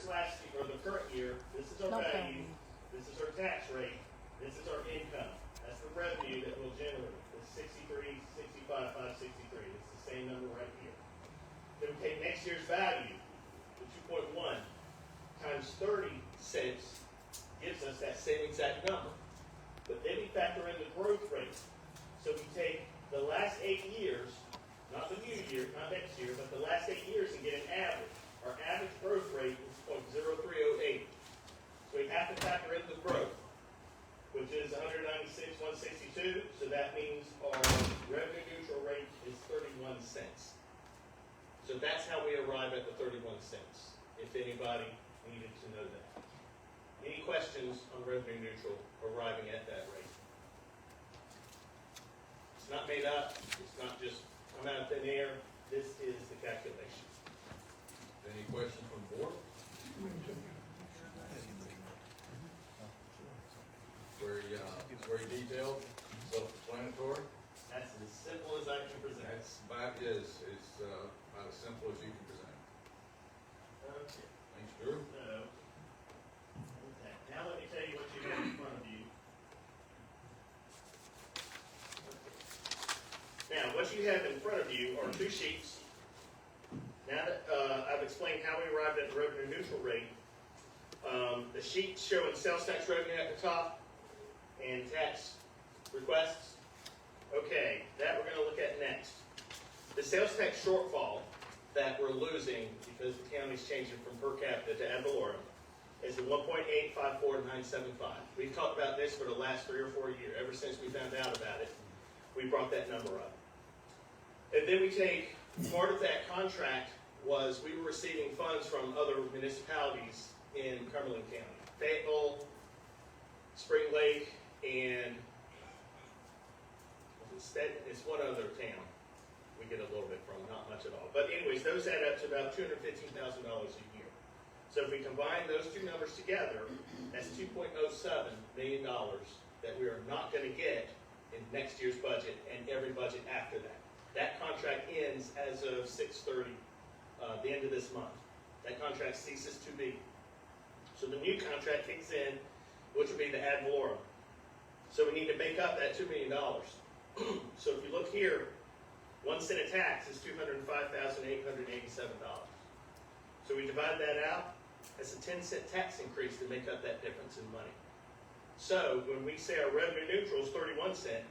last year, or the current year, this is our value, this is our tax rate, this is our income. That's the revenue that we'll generate. It's 63, 65, 563. It's the same number right here. Then we take next year's value, the 2.1, times 30 cents gives us that same exact number. But then we factor in the growth rate. So we take the last 8 years, not the new year, not next year, but the last 8 years and get an average. Our average growth rate is 0.0308. So we have to factor in the growth, which is 196, 162. So that means our revenue neutral rate is 31 cents. So that's how we arrive at the 31 cents, if anybody needed to know that. Any questions on revenue neutral arriving at that rate? It's not made up. It's not just come out of thin air. This is the calculation. Any questions from the board? Very detailed, self-explanatory. That's as simple as I can present. That's about is about as simple as you can present. Okay. Thanks, Drew. So, okay. Now let me tell you what you have in front of you. Okay. Now, what you have in front of you are two sheets. Now that I've explained how we arrived at the revenue neutral rate, the sheet showing sales tax revenue at the top and tax requests. Okay, that we're going to look at next. The sales tax shortfall that we're losing because the county's changing from per capita to ad valorem is the 1.854975. We've talked about this for the last 3 or 4 years. Ever since we found out about it, we brought that number up. And then we take part of that contract was we were receiving funds from other municipalities in Cumberland County. Fayetteville, Spring Lake, and it's one other town we get a little bit from, not much at all. But anyways, those add up to about $215,000 a year. So if we combine those two numbers together, that's $2.07 million that we are not going to get in next year's budget and every budget after that. That contract ends as of 6/30, the end of this month. That contract ceases to be. So the new contract kicks in, which will be the ad valorem. So we need to make up that $2 million. So if you look here, 1 cent of tax is $205,887. So we divide that out. That's a 10-cent tax increase to make up that difference in money. So when we say our revenue neutral is 31 cents,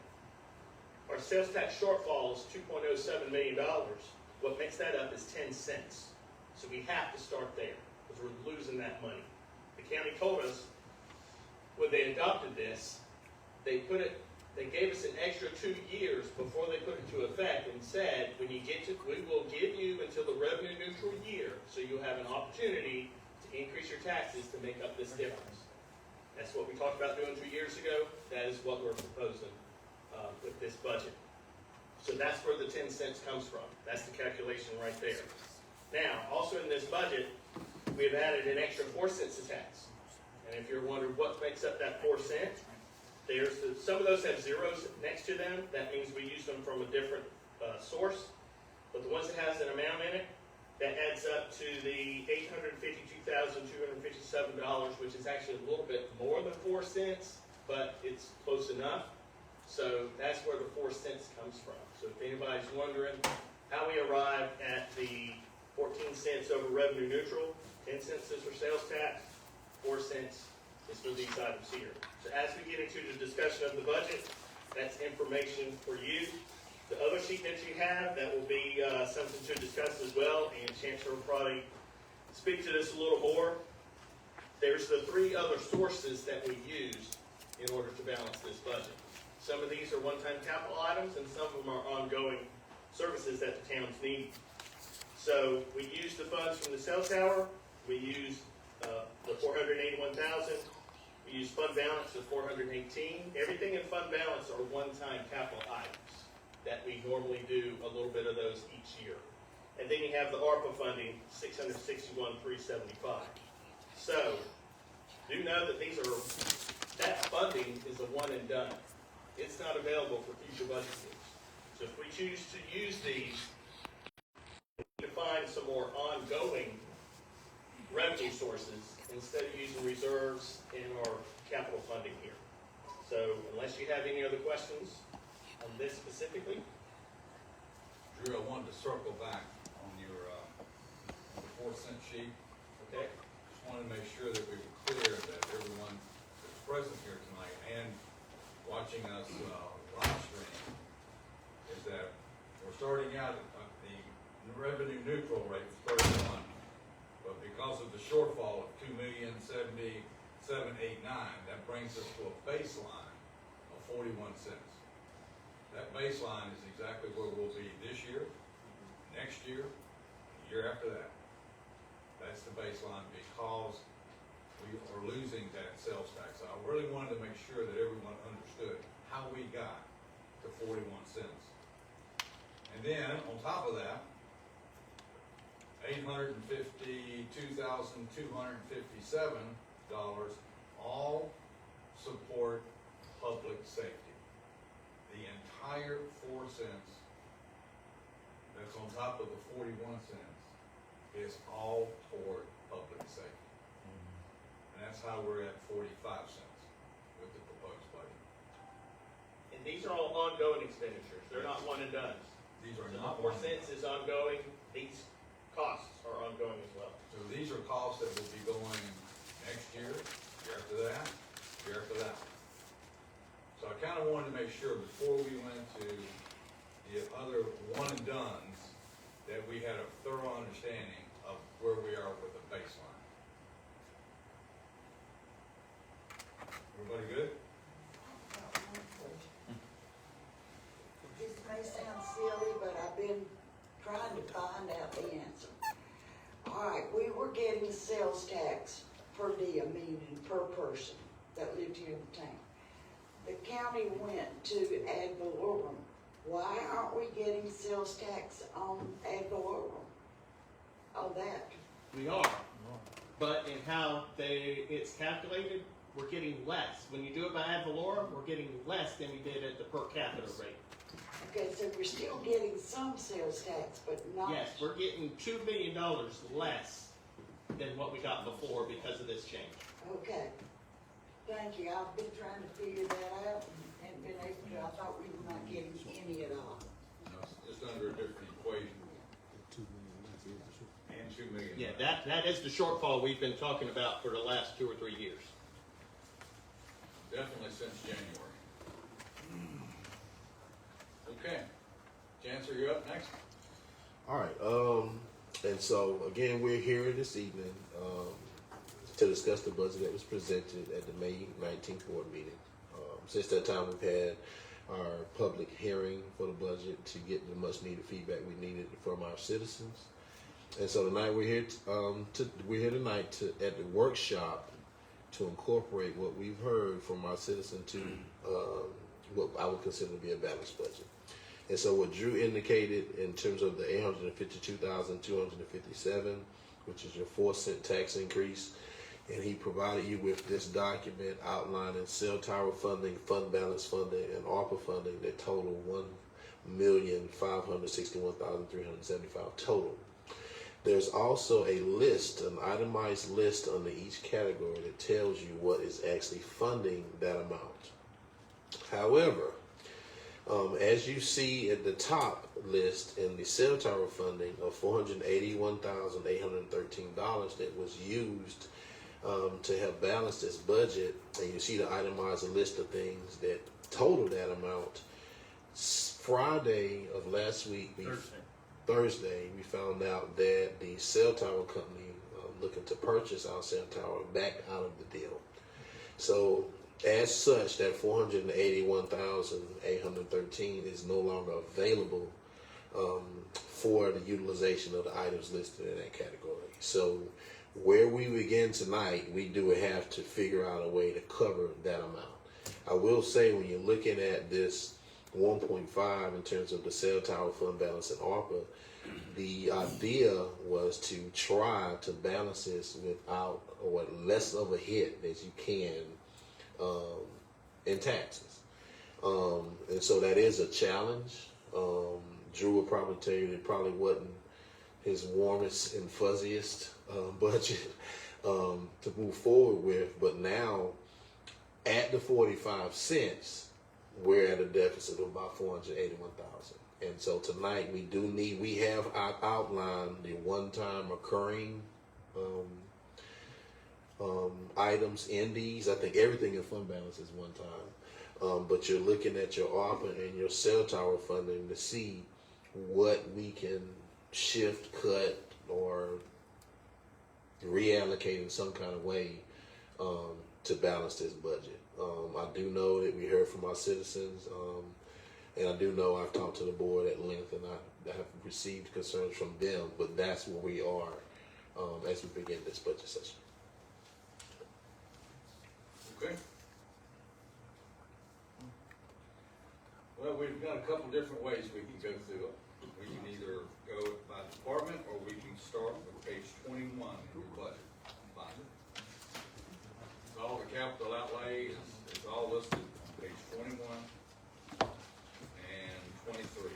our sales tax shortfall is $2.07 million. What makes that up is 10 cents. So we have to start there because we're losing that money. The county told us when they adopted this, they gave us an extra 2 years before they put it into effect and said, when you get to, we will give you until the revenue neutral year, so you'll have an opportunity to increase your taxes to make up this difference. That's what we talked about doing 2 years ago. That is what we're proposing with this budget. So that's where the 10 cents comes from. That's the calculation right there. Now, also in this budget, we have added an extra 4 cents of tax. And if you're wondering what makes up that 4 cents, some of those have zeros next to them. That means we use them from a different source. But the ones that has an amount in it, that adds up to the $852,257, which is actually a little bit more than 4 cents, but it's close enough. So that's where the 4 cents comes from. So if anybody's wondering how we arrived at the 14 cents over revenue neutral, 10 cents is for sales tax, 4 cents is for these items here. So as we get into the discussion of the budget, that's information for you. The other sheet that you have, that will be something to discuss as well, and Chancellor will probably speak to this a little more. There's the 3 other sources that we use in order to balance this budget. Some of these are one-time capital items, and some of them are ongoing services that the towns need. So we use the funds from the cell tower. We use the $481,000. We use fund balance of $418,000. Everything in fund balance are one-time capital items that we normally do a little bit of those each year. And then you have the ARPA funding, $661,375. So do know that that funding is a one and done. It's not available for future budget years. So if we choose to use these, we need to find some more ongoing revenue sources instead of using reserves in our capital funding here. So unless you have any other questions on this specifically, Drew, I wanted to circle back on your, on the 4-cent sheet. okay? Just wanted to make sure that we were clear that everyone that's present here tonight and watching us live stream is that we're starting out at the revenue neutral rate of 31, but because of the shortfall of $2,070,789, that brings us to a baseline of 41 cents. That baseline is exactly where we'll be this year, next year, the year after that. That's the baseline because we are losing that sales tax. I really wanted to make sure that everyone understood how we got to 41 cents. And then, on top of that, $852,257 all support public safety. The entire 4 cents that's on top of the 41 cents is all toward public safety. And that's how we're at 45 cents with the proposed budget. And these are all ongoing expenditures. They're not one and done. These are So not the 4 one. cents is ongoing. These costs are ongoing as well. So these are costs that will be going next year, year after that, year after that. So I kind of wanted to make sure before we went to the other one and dones that we had a thorough understanding of where we are with the baseline. Everybody good? This may sound silly, but I've been trying to find out the answer. All right, we were getting sales tax per diem, meaning per person that lived here in the town. The county went to ad valorem. Why aren't we getting sales tax on ad valorem? Oh, that. We are. But in how it's calculated, we're getting less. When you do it by ad valorem, we're getting less than we did at the per capita rate. Okay, so we're still getting some sales tax, but not. Yes, we're getting $2 million less than what we got before because of this change. Okay. Thank you. I've been trying to figure that out and been able to. I thought we were not getting any at all. No, it's just under a different equation. And 2 million. Yeah, that is the shortfall we've been talking about for the last 2 or 3 years. Definitely since January. Okay. Chancellor, you're up next. All right. And so again, we're here this evening to discuss the budget that was presented at the May 19th board meeting. Since that time, we've had our public hearing for the budget to get the much needed feedback we needed from our citizens. And so tonight we're here tonight at the workshop to incorporate what we've heard from our citizens to what I would consider to be a balanced budget. And so what Drew indicated in terms of the $852,257, which is your 4-cent tax increase, and he provided you with this document outlining cell tower funding, fund balance funding, and ARPA funding that total $1,561,375 total. There's also a list, an itemized list under each category that tells you what is actually funding that amount. However, as you see at the top list in the cell tower funding of $481,813 that was used to help balance this budget, and you see the itemized list of things that total that amount. Friday of last week, Thursday, we found out that the cell tower company looking to purchase our cell tower backed out of the deal. So as such, that $481,813 is no longer available for the utilization of the items listed in that category. So where we begin tonight, we do have to figure out a way to cover that amount. I will say when you're looking at this 1.5 in terms of the cell tower fund balance and ARPA, the idea was to try to balance this without or less of a hit as you can in taxes. And so that is a challenge. Drew will probably tell you it probably wasn't his warmest and fuzziest budget to move forward with. But now, at the 45 cents, we're at a deficit of about 481,000. And so tonight we have outlined the one-time occurring items in these. I think everything in fund balance is one time. But you're looking at your ARPA and your cell tower funding to see what we can shift, cut, or reallocate in some kind of way to balance this budget. I do know that we heard from our citizens, and I do know I've talked to the board at length, and I have received concerns from them, but that's where we are as we begin this budget session. Okay. Well, we've got a couple different ways we can go through it. We can either go by department, or we can start with page 21 in your budget binder. All the capital outlay is all listed on page 21 and 23.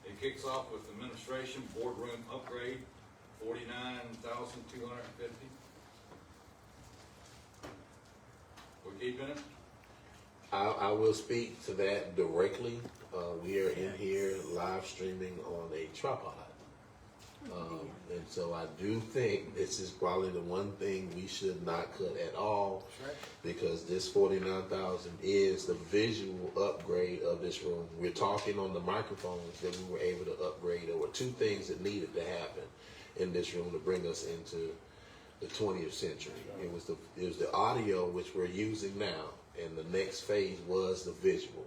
It kicks off with administration boardroom upgrade, $49,250. We're keeping it? I will speak to that directly. We are in here live streaming on a tripod. And so I do think this is probably the one thing we should not cut at all, because this 49,000 is the visual upgrade of this room. We're talking on the microphones that we were able to upgrade. There were two things that needed to happen in this room to bring us into the 20th century. It was the audio, which we're using now, and the next phase was the visual.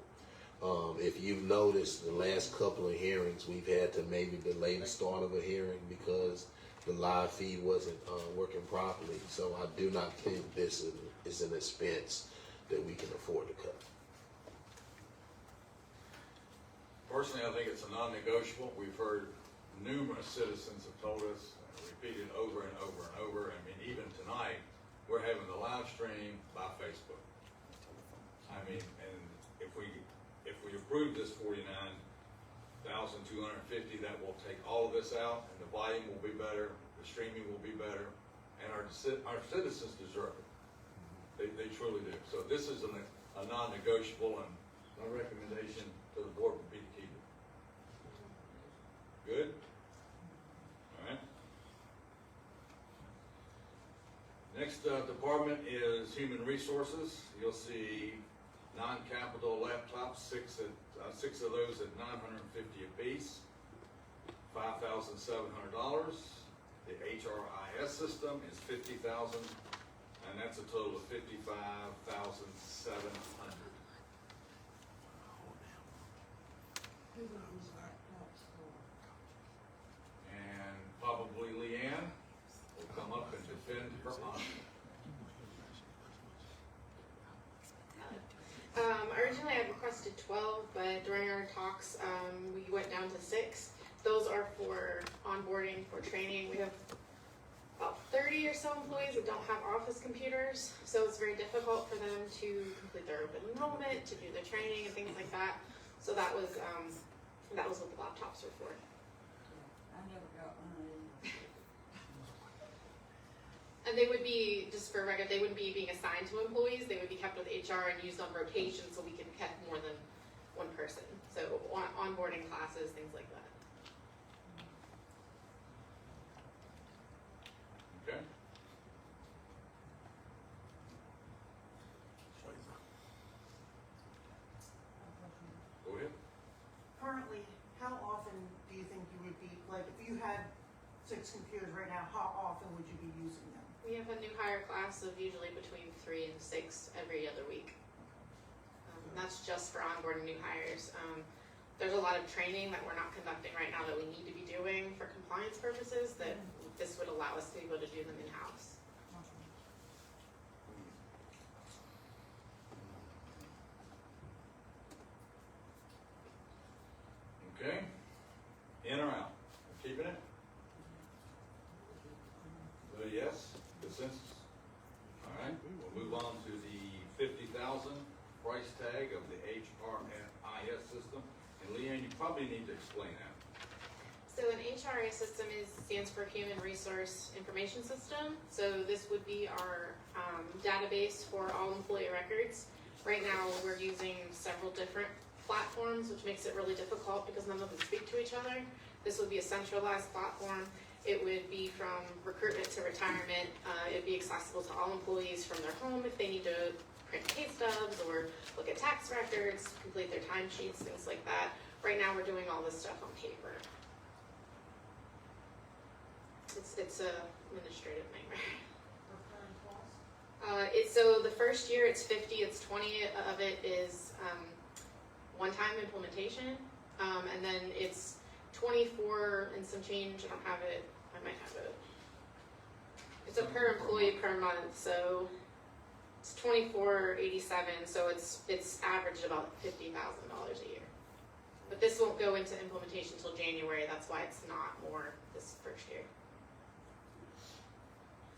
If you've noticed, the last couple of hearings, we've had to maybe delay the start of a hearing because the live feed wasn't working properly. So I do not think this is an expense that we can afford to cut. Personally, I think it's a non-negotiable. We've heard numerous citizens have told us, repeated over and over and over. I mean, even tonight, we're having the live stream by Facebook. I mean, and if we approve this 49,250, that will take all of this out, and the volume will be better, the streaming will be better, and our citizens deserve it. They truly do. So this is a non-negotiable, and my recommendation to the board would be to keep it. Good? All right. Next department is human resources. You'll see non-capital laptops, six of those at $950 apiece, $5,700. The HRIS system is $50,000, and that's a total of $55,700. And probably Leanne will come up and defend her honor. Originally I requested 12, but during our talks, we went down to 6. Those are for onboarding, for training. We have about 30 or so employees that don't have office computers, so it's very difficult for them to complete their open enrollment, to do the training and things like that. So that was what the laptops were for. I never got one. And they would be, just for record, they wouldn't be being assigned to employees. They would be kept with HR and used on rotation, so we can keep more than one person. So onboarding classes, things like that. Okay. Go ahead. Currently, how often do you think you would be, like, if you had 6 computers right now, how often would you be using them? We have a new hire class of usually between 3 and 6 every other week. And that's just for onboarding new hires. There's a lot of training that we're not conducting right now that we need to be doing for compliance purposes that this would allow us to be able to do them in-house. Okay. In or out? Keeping it? Yes. Consensus? All right, we'll move on to the 50,000 probably need to explain that. So an HRA system stands for Human Resource Information System. So this would be our database for all employee records. Right now, we're using several different platforms, which makes it really difficult because none of them speak to each other. This would be a centralized platform. It would be from recruitment to retirement. It'd be accessible to all employees from their home if they need to print pay stubs or look at tax records, complete their timesheets, things like that. Right now, we're doing all this stuff on paper. It's a administrative nightmare. Recurring costs? So the first year it's 50, it's 20 of it is one-time implementation, and then it's 24 and some change. I don't have it. I might have it. It's a per employee per month, so it's $24.87. So it's averaged about $50,000 a year. But this won't go into implementation until January. That's why it's not more this first year.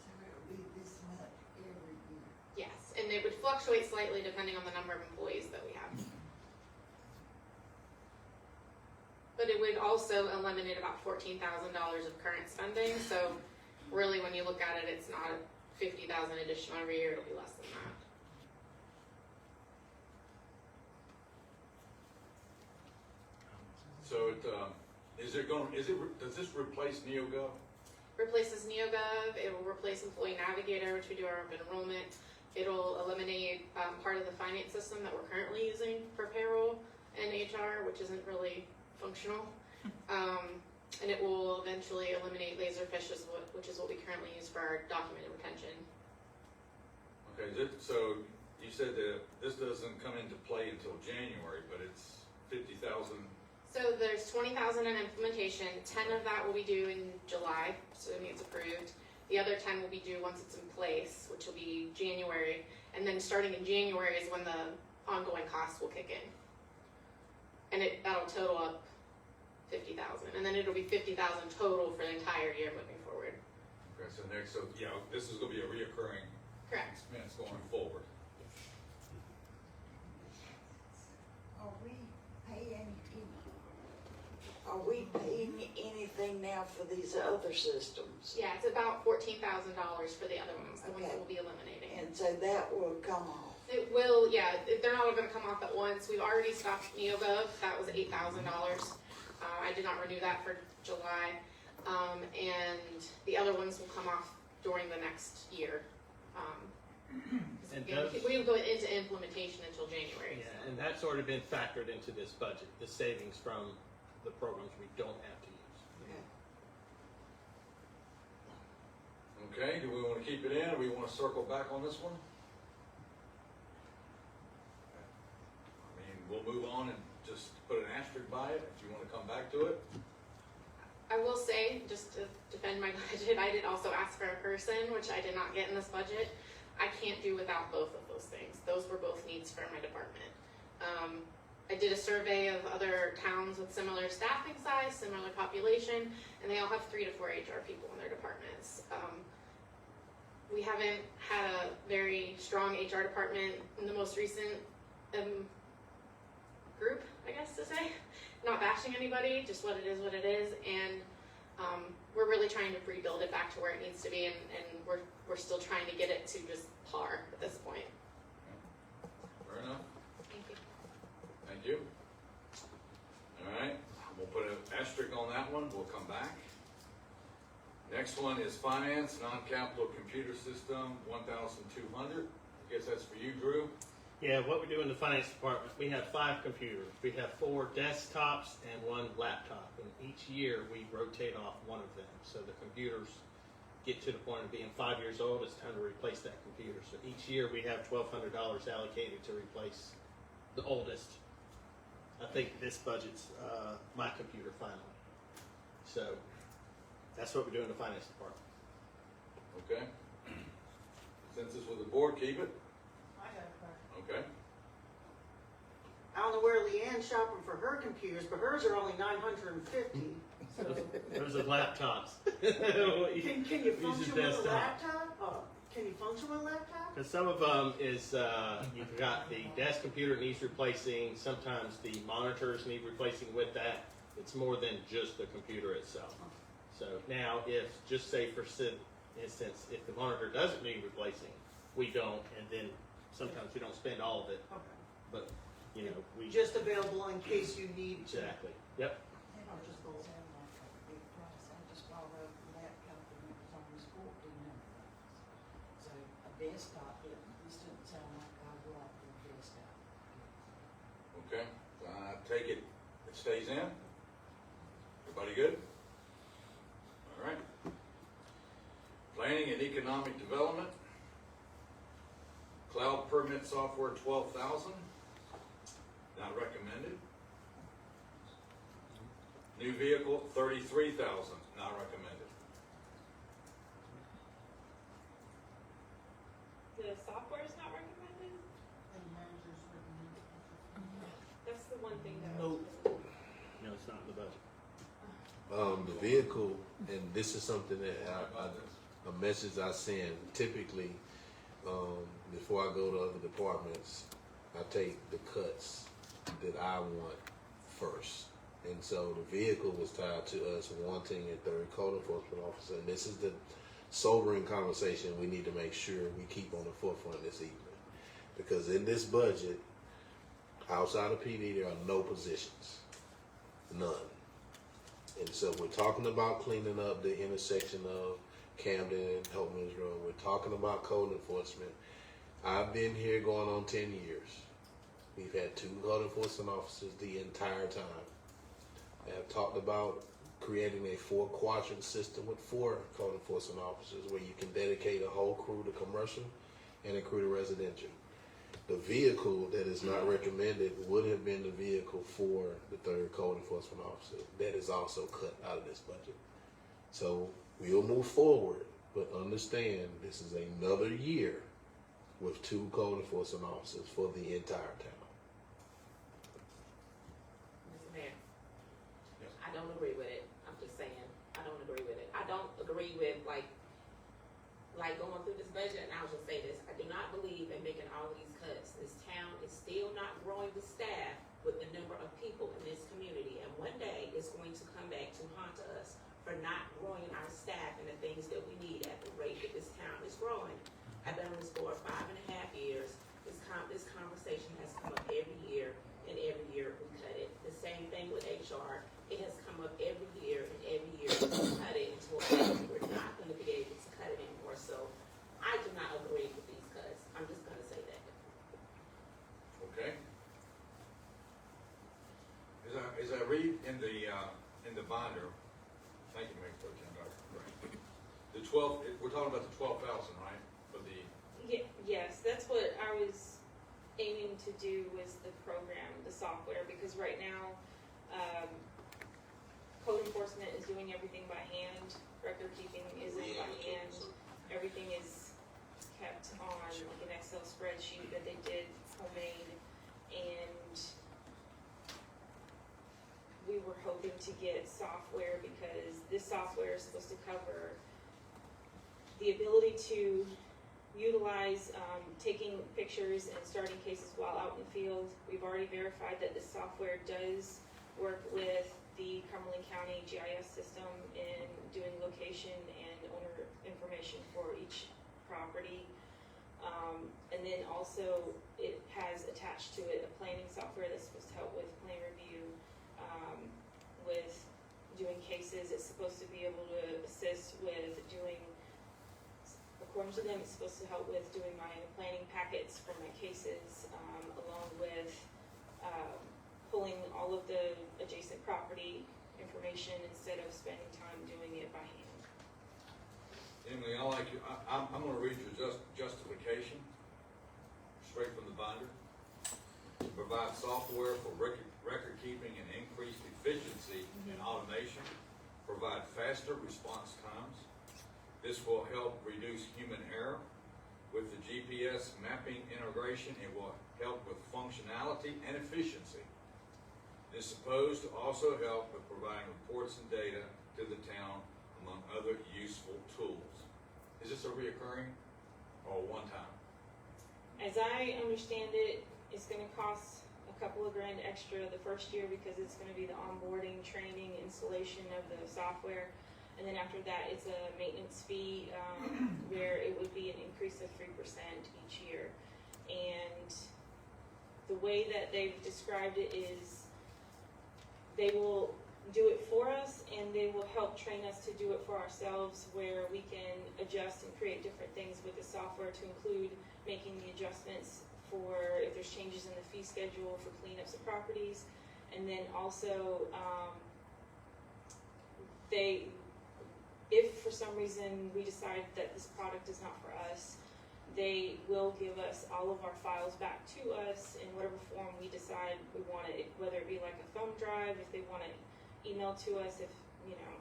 So it'll be this much every year. Yes, and it would fluctuate slightly depending on the number of employees that we have. But it would also eliminate about $14,000 of current spending, so really when you look at it, it's not $50,000 additional every year, it'll be less than that. So does this replace NeoGov? Replaces NeoGov, it will replace Employee Navigator, which we do our open enrollment. It'll eliminate part of the finance system that we're currently using for payroll and HR, which isn't really functional. And it will eventually eliminate Laserfish, which is what we currently use for our documented retention. Okay, so you said that this doesn't come into play until January, but it's 50,000. So there's 20,000 in implementation. 10 of that will be due in July, so it means approved. The other 10 will be due once it's in place, which will be January. And then starting in January is when the ongoing costs will kick in. And that'll total up 50,000. And then it'll be 50,000 total for the entire year moving forward. Okay, so this is gonna be a reoccurring Correct. expense going forward. Are we paying anything now for these other systems? Yeah, it's about $14,000 for the other ones, the ones that Okay. we'll be eliminating. And so that will come off. It will, yeah, they're not all gonna come off at once. We've already stopped NeoGov, that was $8,000. I did not renew that for July. And the other ones will come off during the next year. And Again, those- we don't go into implementation until January. Yeah, and that's sort of been factored into this budget, the savings from the programs we don't have to use. Okay, do we wanna keep it in, or we wanna circle back on this one? I mean, we'll move on and just put an asterisk by it, if you wanna come back to it. I will say, just to defend my budget, I did also ask for a person, which I did not get in this budget. I can't do without both of those things. Those were both needs for my department. I did a survey of other towns with similar staffing size, similar population, and they all have 3 to 4 HR people in their departments. We haven't had a very strong HR department in the most recent group, I guess to say. Not bashing anybody, just what it is, and we're really trying to rebuild it back to where it needs to be, and we're still trying to get it to just par at this point. Fair enough, Thank you. thank you. All right, we'll put an asterisk on that one, we'll come back. Next one is finance, non-capital computer system, 1,200. I guess that's for you, Drew. Yeah, what we do in the finance department, we have 5 computers. We have 4 desktops and 1 laptop. And each year we rotate off one of them. So the computers get to the point of being 5 years old, it's time to replace that computer. So each year we have $1,200 allocated to replace the oldest. I think this budget's my computer finally. So that's what we do in the finance department. Okay. Consensus with the board, keep it. I got a question. Okay. I don't know where Leanne's shopping for her computers, but hers are only $950. So Those are laptops. can you Use a function with a desktop. laptop? Oh, Can you function with a laptop? Because some of them is, you've got the desk computer needs replacing, sometimes the monitors need replacing with that. It's more than just the computer itself. So now if, just say for instance, if the monitor doesn't need replacing, we don't, and then sometimes we don't spend all of it, Okay. but, you know, we. Just available in case you need to. Exactly, yep. Or just go. Big price. I just bought a laptop and it was almost $1,400. So a desktop, this doesn't sound like I would like a desktop. Okay, so I take it stays in? Everybody good? All right. Planning and economic development. Cloud permit software, 12,000. Not recommended. New vehicle, 33,000. Not recommended. The software is not recommended? And managers recommend. That's the one thing that. Nope. No, it's not in the budget. The vehicle, and this is something that What about this? a message I send typically, before I go to other departments, I take the cuts that I want first. And so the vehicle was tied to us wanting a third code enforcement officer. And this is the sobering conversation we need to make sure we keep on the forefront this evening. Because in this budget, outside of PD, there are no positions. None. And so we're talking about cleaning up the intersection of Camden and Hope Mills Road. We're talking about code enforcement. I've been here going on 10 years. We've had 2 code enforcement officers the entire time. I have talked about creating a 4-quadrant system with 4 code enforcement officers where you can dedicate a whole crew to commercial and a crew to residential. The vehicle that is not recommended would have been the vehicle for the 3rd code enforcement officer. That is also cut out of this budget. So we'll move forward, but understand this is another year with 2 code enforcement officers for the entire town. Mr. Mayor, Yes. I don't agree with it. I'm just saying, I don't agree with it. I don't agree with like going through this budget, and I'll just say this, I do not believe in making all these cuts. This town is still not growing the staff with the number of people in this community, and one day it's going to come back to haunt us for not growing our staff and the things that we need at the rate that this town is growing. I've been on this board 5.5 years. This conversation has come up every year, and every year we cut it. The same thing with HR. It has come up every year, and every year we cut it into a place we're not going to be able to cut it anymore. So I do not agree with these cuts. I'm just going to say that. Okay. As I read in the binder, thank you, Mayor Pro Tem Dr. Gray. The 12, we're talking about the 12,000, right? For the Yes, that's what I was aiming to do was the program, the software, because right now, code enforcement is doing everything by hand, record keeping isn't by hand, everything is kept on like an Excel spreadsheet that they did homemade, and we were hoping to get software because this software is supposed to cover the ability to utilize taking pictures and starting cases while out in the field. We've already verified that this software does work with the Cumberland County GIS system in doing location and owner information for each property. And then also it has attached to it a planning software that's supposed to help with plan review, with doing cases. It's supposed to be able to assist with doing, according to them, it's supposed to help with doing my planning packets for my cases, along with pulling all of the adjacent property information instead of spending time doing it by hand. Emily, I'm going to read your justification straight from the binder. To provide software for record keeping and increased efficiency and automation, provide faster response times. This will help reduce human error. With the GPS mapping integration, it will help with functionality and efficiency. It is supposed to also help with providing reports and data to the town, among other useful tools. Is this a reoccurring or one time? As I understand it, it's gonna cost a couple of grand extra the first year because it's gonna be the onboarding, training, installation of the software. And then after that, it's a maintenance fee, where it would be an increase of 3% each year. And the way that they've described it is they will do it for us and they will help train us to do it for ourselves, where we can adjust and create different things with the software to include making the adjustments for if there's changes in the fee schedule for cleanups of properties. And then also, if for some reason we decide that this product is not for us, they will give us all of our files back to us in whatever form we decide we want it, whether it be like a thumb drive, if they want it emailed to us, if, you know.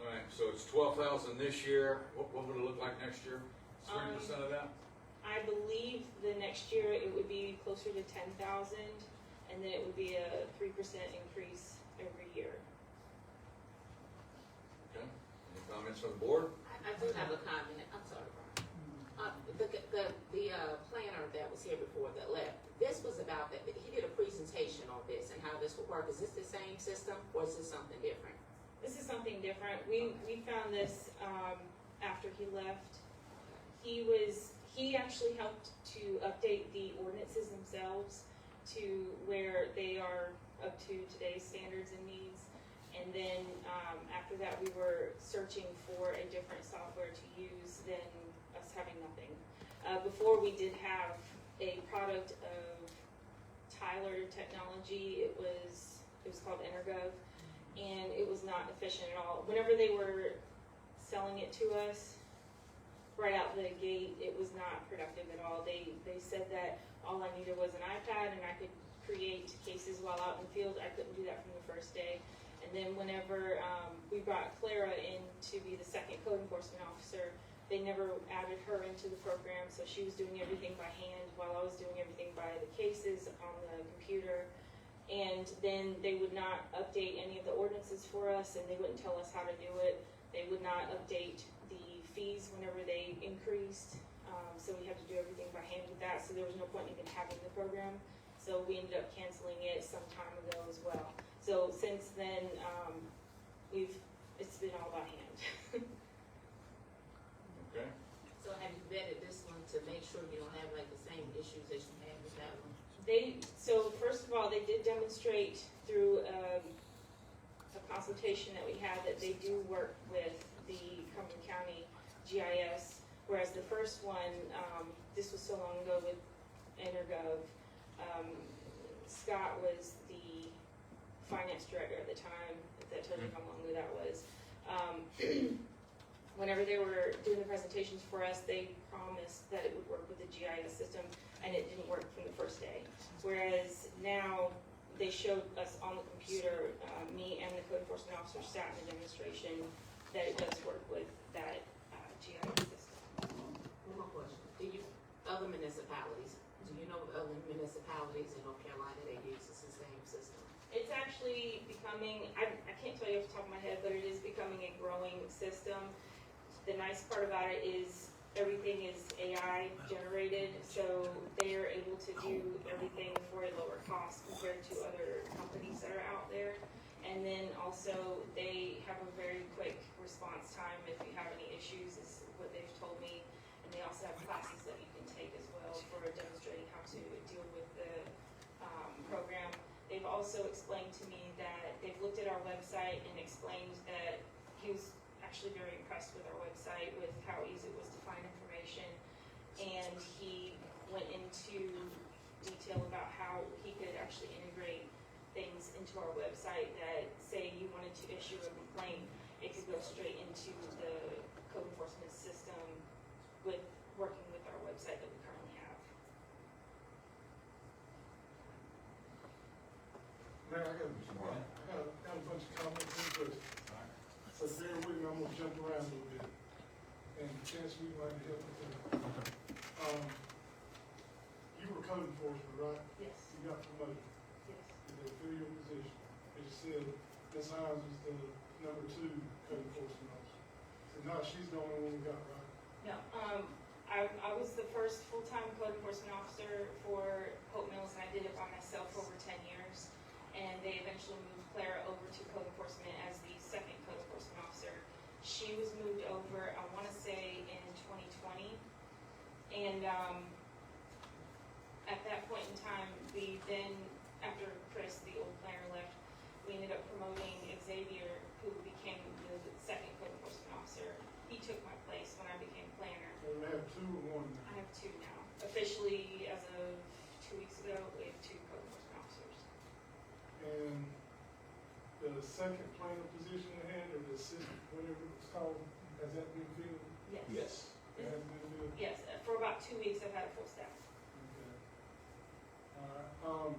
All right, so it's 12,000 this year. What would it look like next year? 3% of that? I believe the next year it would be closer to 10,000, and then it would be a 3% increase every year. Okay. Any comments from the board? I do have a comment, I'm sorry, Brian. The planner that was here before that left, this was about, that he did a presentation on this and how this would work. Is this the same system or is this something different? This is something different. We found this, after he left. He actually helped to update the ordinances themselves to where they are up to today's standards and needs. And then, after that, we were searching for a different software to use than us having nothing. Before, we did have a product of Tyler Technology. It was called Energov, and it was not efficient at all. Whenever they were selling it to us, right out the gate, it was not productive at all. They said that all I needed was an iPad and I could create cases while out in the field. I couldn't do that from the first day. And then whenever we brought Clara in to be the second code enforcement officer, they never added her into the program, so she was doing everything by hand while I was doing everything by the cases on the computer. And then they would not update any of the ordinances for us, and they wouldn't tell us how to do it. They would not update the fees whenever they increased, so we had to do everything by hand with that, so there was no point in even having the program. So we ended up canceling it some time ago as well. So since then, it's been all by hand. Okay. So have you vetted this one to make sure you don't have like the same issues that you had with that one? So first of all, they did demonstrate through a consultation that we had that they do work with the Cumberland County GIS, whereas the first one, this was so long ago with Energov. Scott was the finance director at the time. If that tells you how long ago that was. Whenever they were doing the presentations for us, they promised that it would work with the GIS system, and it didn't work from the first day. Whereas now, they showed us on the computer, me and the code enforcement officer sat in the demonstration, that it does work with that GIS system. One more question. Other municipalities, do you know of other municipalities in North Carolina that uses the same system? It's actually becoming, I can't tell you off the top of my head, but it is becoming a growing system. The nice part about it is everything is AI generated, so they are able to do everything for a lower cost compared to other companies that are out there. And then also, they have a very quick response time if you have any issues, is what they've told me. And they also have classes that you can take as well for demonstrating how to deal with the program. They've also explained to me that they've looked at our website and explained that he was actually very impressed with our website, with how easy it was to find information. And he went into detail about how he could actually integrate things into our website that, say you wanted to issue a complaint, it could go straight into the code enforcement system with working with our website that we currently have. Man, I got a bunch of comments and questions. So bear with me, I'm gonna jump around a little bit. And potentially you might help me too. You were code enforcement, right? Yes, You got promoted. yes. Did they fill your position? As you said, Ms. Hines was the #2 code enforcement officer. So now she's the only one we got, right? No, I was the first full-time code enforcement officer for Hope Mills, and I did it by myself for over 10 years. And they eventually moved Clara over to code enforcement as the second code enforcement officer. She was moved over, I want to say, in 2020. And at that point in time, we then, after Chris, the old planner, left, we ended up promoting Xavier, who became the second code enforcement officer. He took my place when I became planner. So we have two or one now. I have two now. Officially, as of 2 weeks ago, we have two code enforcement officers. And the second planner position they had, or the assistant, whatever it's called, has that been filled? Yes. Yes. It has been filled? Yes, for about 2 weeks, I've had a full staff. Okay. Alright,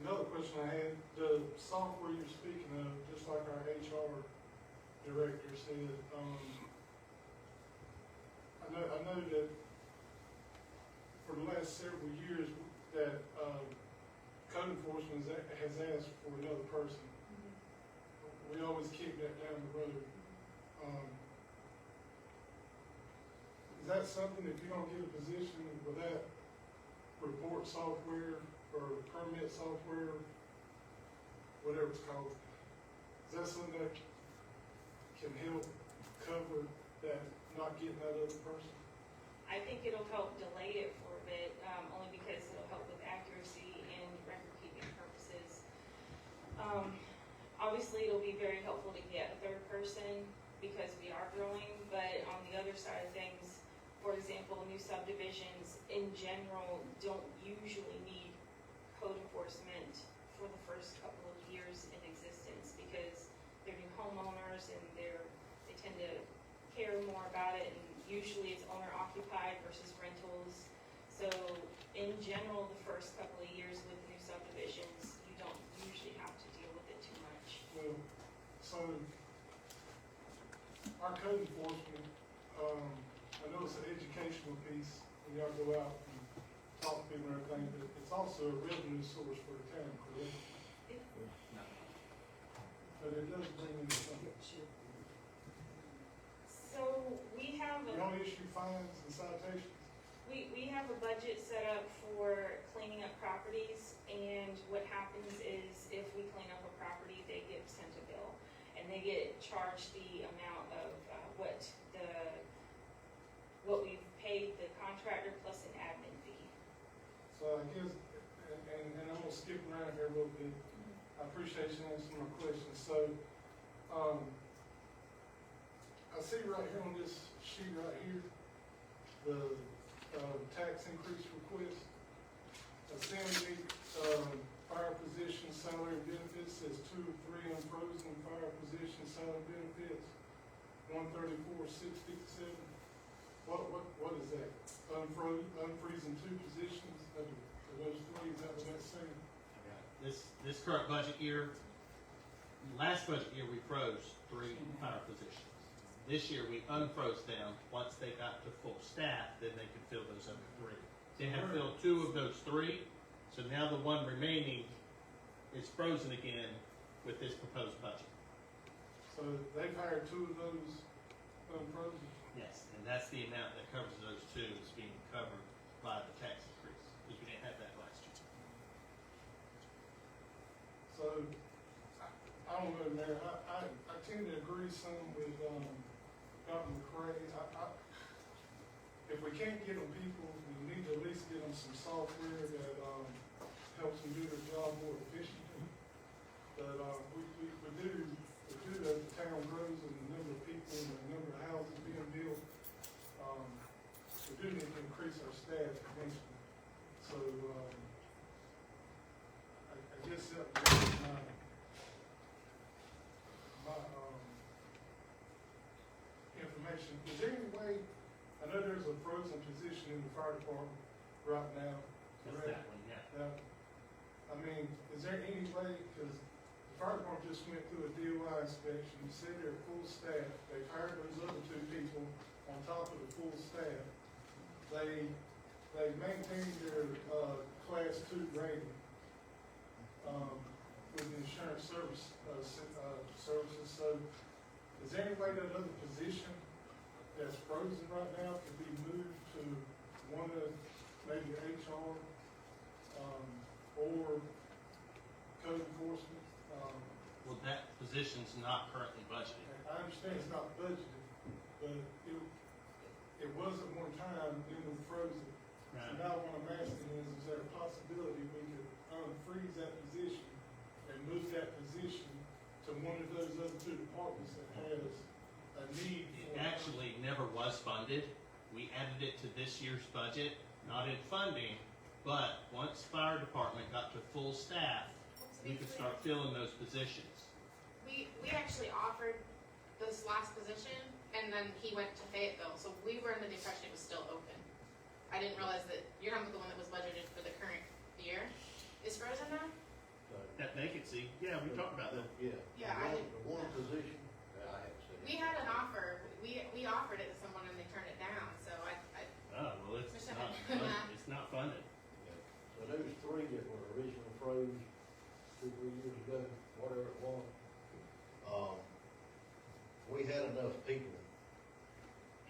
another question I had, the software you're speaking of, just like our HR director said, I know that for the last several years that, code enforcement has asked for another person. We always kick that down the road. Is that something, if you don't get a position with that report software or permit software, whatever it's called, is that something that can help cover that, not getting that other person? I think it'll help delay it for a bit, only because it'll help with accuracy and record-keeping purposes. Obviously, it'll be very helpful to get a third person because we are growing, but on the other side of things, for example, new subdivisions in general don't usually need code enforcement for the first couple of years in existence because they're new homeowners and they tend to care more about it, and usually it's owner occupied versus rentals. So in general, the first couple of years with new subdivisions, you don't usually have to deal with it too much. Well, so our code enforcement, I know it's an educational piece when y'all go out and talk to people and everything, but it's also a revenue source for the town, correct? But it does bring in something. So we have You don't issue fines and citations? we have a budget set up for cleaning up properties, and what happens is if we clean up a property, they get sent a bill, and they get charged the amount of what we've paid the contractor plus an admin fee. So I guess, and I'm gonna skip around here a little bit. I appreciate you answering my questions. So, I see right here on this sheet right here, the, tax increase request. Assembly, fire position, salary benefits says 2 of 3 unfrozen fire position, salary benefits, 134,657. What is that? Unfreezing 2 positions, of those 3, is that what that's saying? This current budget year, last budget year, we froze 3 fire positions. This year, we unfroze them. Once they got to full staff, then they could fill those other 3. They have filled 2 of those 3, so now the one remaining is frozen again with this proposed budget. So they've hired 2 of those unfrozen? Yes, and that's the amount that covers those 2 is being covered by the tax increase, because we didn't have that last year. So, I don't know, Mayor, I tend to agree some with, Dr. McCray. If we can't get them people, we need to at least get them some software that, helps them do their job more efficiently. But, we do, as the town grows and the number of people and the number of houses being built, we do need to increase our staff eventually. So, I guess that would be my information. Is there any way, I know there's a frozen position in the fire department right now. That's correct? that one, yeah. Now, I mean, is there any way, because the fire department just went through a DOI inspection, you said they're full staff, they've hired those other 2 people on top of the full staff. They maintained their, class 2 rating, with the insurance services, so is there any way that other position that's frozen right now could be moved to one of maybe HR, or code enforcement? Well, that position's not currently budgeted. I understand it's not budgeted, but it was at one time, then we froze it. So now what I'm asking is there a possibility we could unfreeze that position and move that position to one of those other two departments that has a need It for? actually never was funded. We added it to this year's budget, not in funding, but once fire department got to full staff, we could start filling those positions. We actually offered this last position, and then he went to Fayetteville, so we were under the impression it was still open. I didn't realize that, you're talking about the one that was budgeted for the current year, is frozen now? That vacancy, yeah, we talked about that. Yeah. Yeah, I didn't- The one position, I had said. We had an offer, we offered it to someone and they turned it down, so I Oh, well, it's not funded. It's not funded. So there was three that were originally froze 2-3 years ago, whatever it was. We had enough people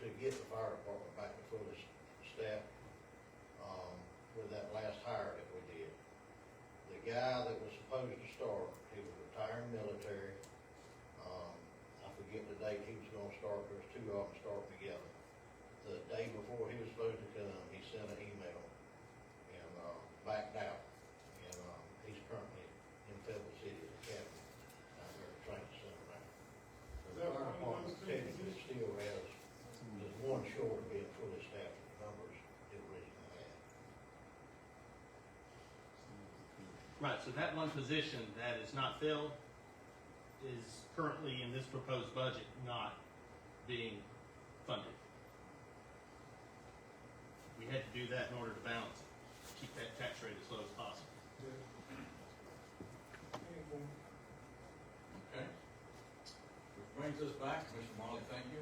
to get the fire department back to full staff, with that last hire that we did. The guy that was supposed to start, he was retired military. I forget the date he was gonna start, there was two of them starting together. The day before he was supposed to come, he sent an email and, backed out. And, he's currently in Pebble City as a captain out there at the training center now. Is The that fire one of department those two technically positions? still has, there's one short of being fully staffed with the numbers it originally had. Right, so that one position that is not filled is currently in this proposed budget not being funded. We had to do that in order to balance it, keep that tax rate as low as possible. Anyone? Okay. Which brings us back, Mr. Marley, thank you.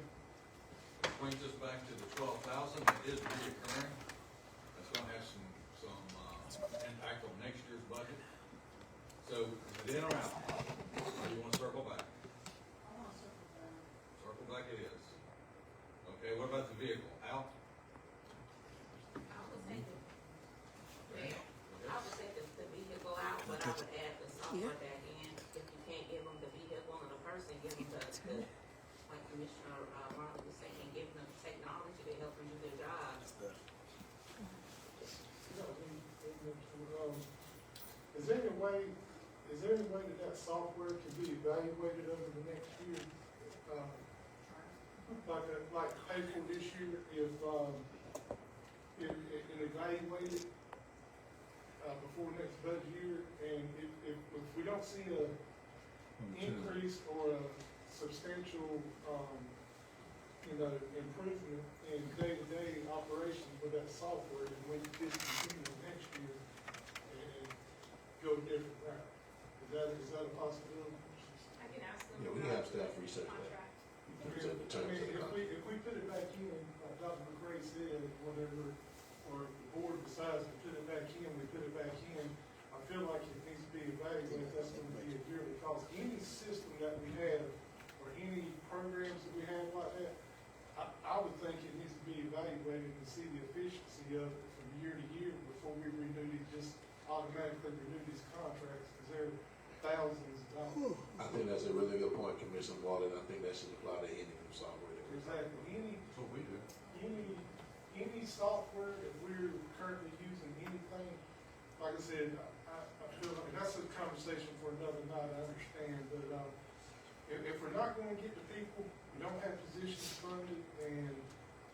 Which brings us back to the 12,000, that is reoccurring. That's gonna have some impact on next year's budget. So, is it in or out? Or you wanna circle back? I want to circle back. Circle back it is. Okay, what about the vehicle? Out? I would say the, Okay. I would say the vehicle out, but I would add the software back in. If you can't give them the vehicle and the person, give them like Commissioner Marley was saying, give them the technology to help them do their jobs. Is there any way that software can be evaluated over the next year? Like April this year, if evaluated, before next budget year, and if we don't see a increase or a substantial, improvement in day-to-day operations with that software, then we discontinue next year and go a different route. Is that a possibility? I can ask them. Yeah, we can have staff research that. Contract. Research the terms of the contract. If we put it back in, like Dr. McCray said, whatever, or the board decides to put it back in, we put it back in, I feel like it needs to be evaluated, that's gonna be a yearly cost. Any system that we have, or any programs that we have like that, I would think it needs to be evaluated and see the efficiency of it from year to year before we renew these, just automatically renew these contracts, because they're thousands of dollars. I think that's a really good point, Commissioner Walden. I think that should apply to any new software that we have. Exactly, That's what we do. any software that we're currently using, anything, like I said, I feel like that's a conversation for another night, I understand, but, if we're not gonna get the people, we don't have positions funded, and,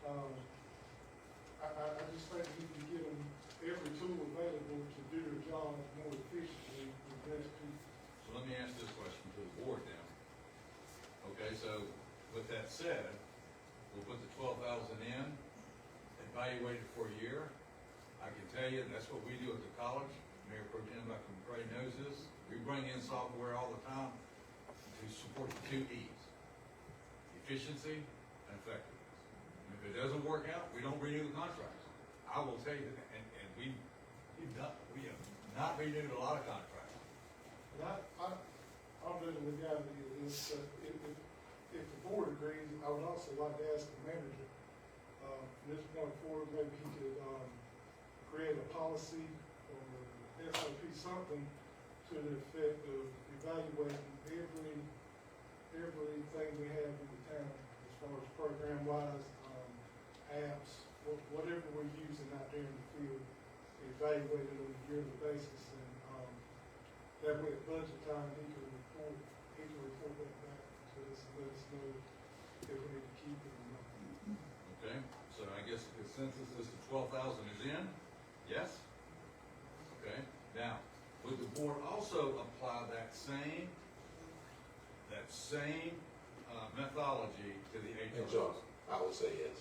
I just think we need to give them every tool available to do their jobs more efficiently with less people. So let me ask this question to the board now. Okay, so with that said, we'll put the 12,000 in, evaluate it for a year. I can tell you, that's what we do at the college. Mayor Pro Tem Dr. McCray knows this. We bring in software all the time to support the 2 E's: efficiency and effectiveness. And if it doesn't work out, we don't renew the contracts. I will tell you that, and we have not renewed a lot of contracts. And I'm in the legality of this, if if the board agrees, I would also like to ask the manager, from this point forward, maybe he could, create a policy or SOP, something to the effect of evaluating everything we have in the town as far as program-wise, apps, whatever we're using out there in the field, evaluate it on a yearly basis, and, that way at budget time, he can report that back to us and let us know if we need to keep it or not. Okay, so I guess the consensus is the 12,000 is in, yes? Okay, now, would the board also apply that same methodology to the HR? I would say yes.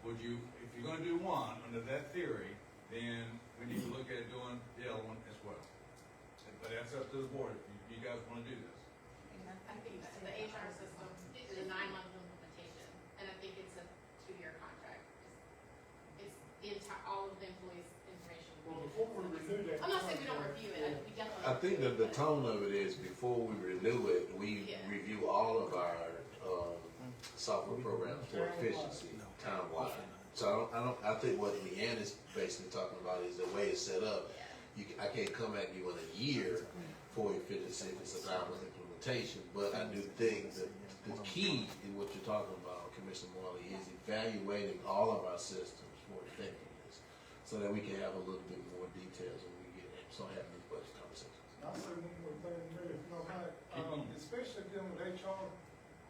Would you, if you're gonna do one under that theory, then we need to look at doing the other one as well. But that's up to the board, if you guys wanna do this. I think that the HR system is a 9-month implementation, and I think it's a 2-year contract. It's the entire, all of the employees' information. Well, before we renew that. I'm not saying we don't review it, we definitely. I think that the tone of it is before we renew it, we Yeah. review all of our, software programs for efficiency townwide. So I think what Leanne is basically talking about is the way it's set up. I can't come at you in a year for efficiency if it's a 9-month implementation, but I do think that the key in what you're talking about, Commissioner Morley, is evaluating all of our systems for effectiveness so that we can have a little bit more details when we start having these budget conversations. I'll say one more thing, Mayor, if you don't mind, especially dealing with HR.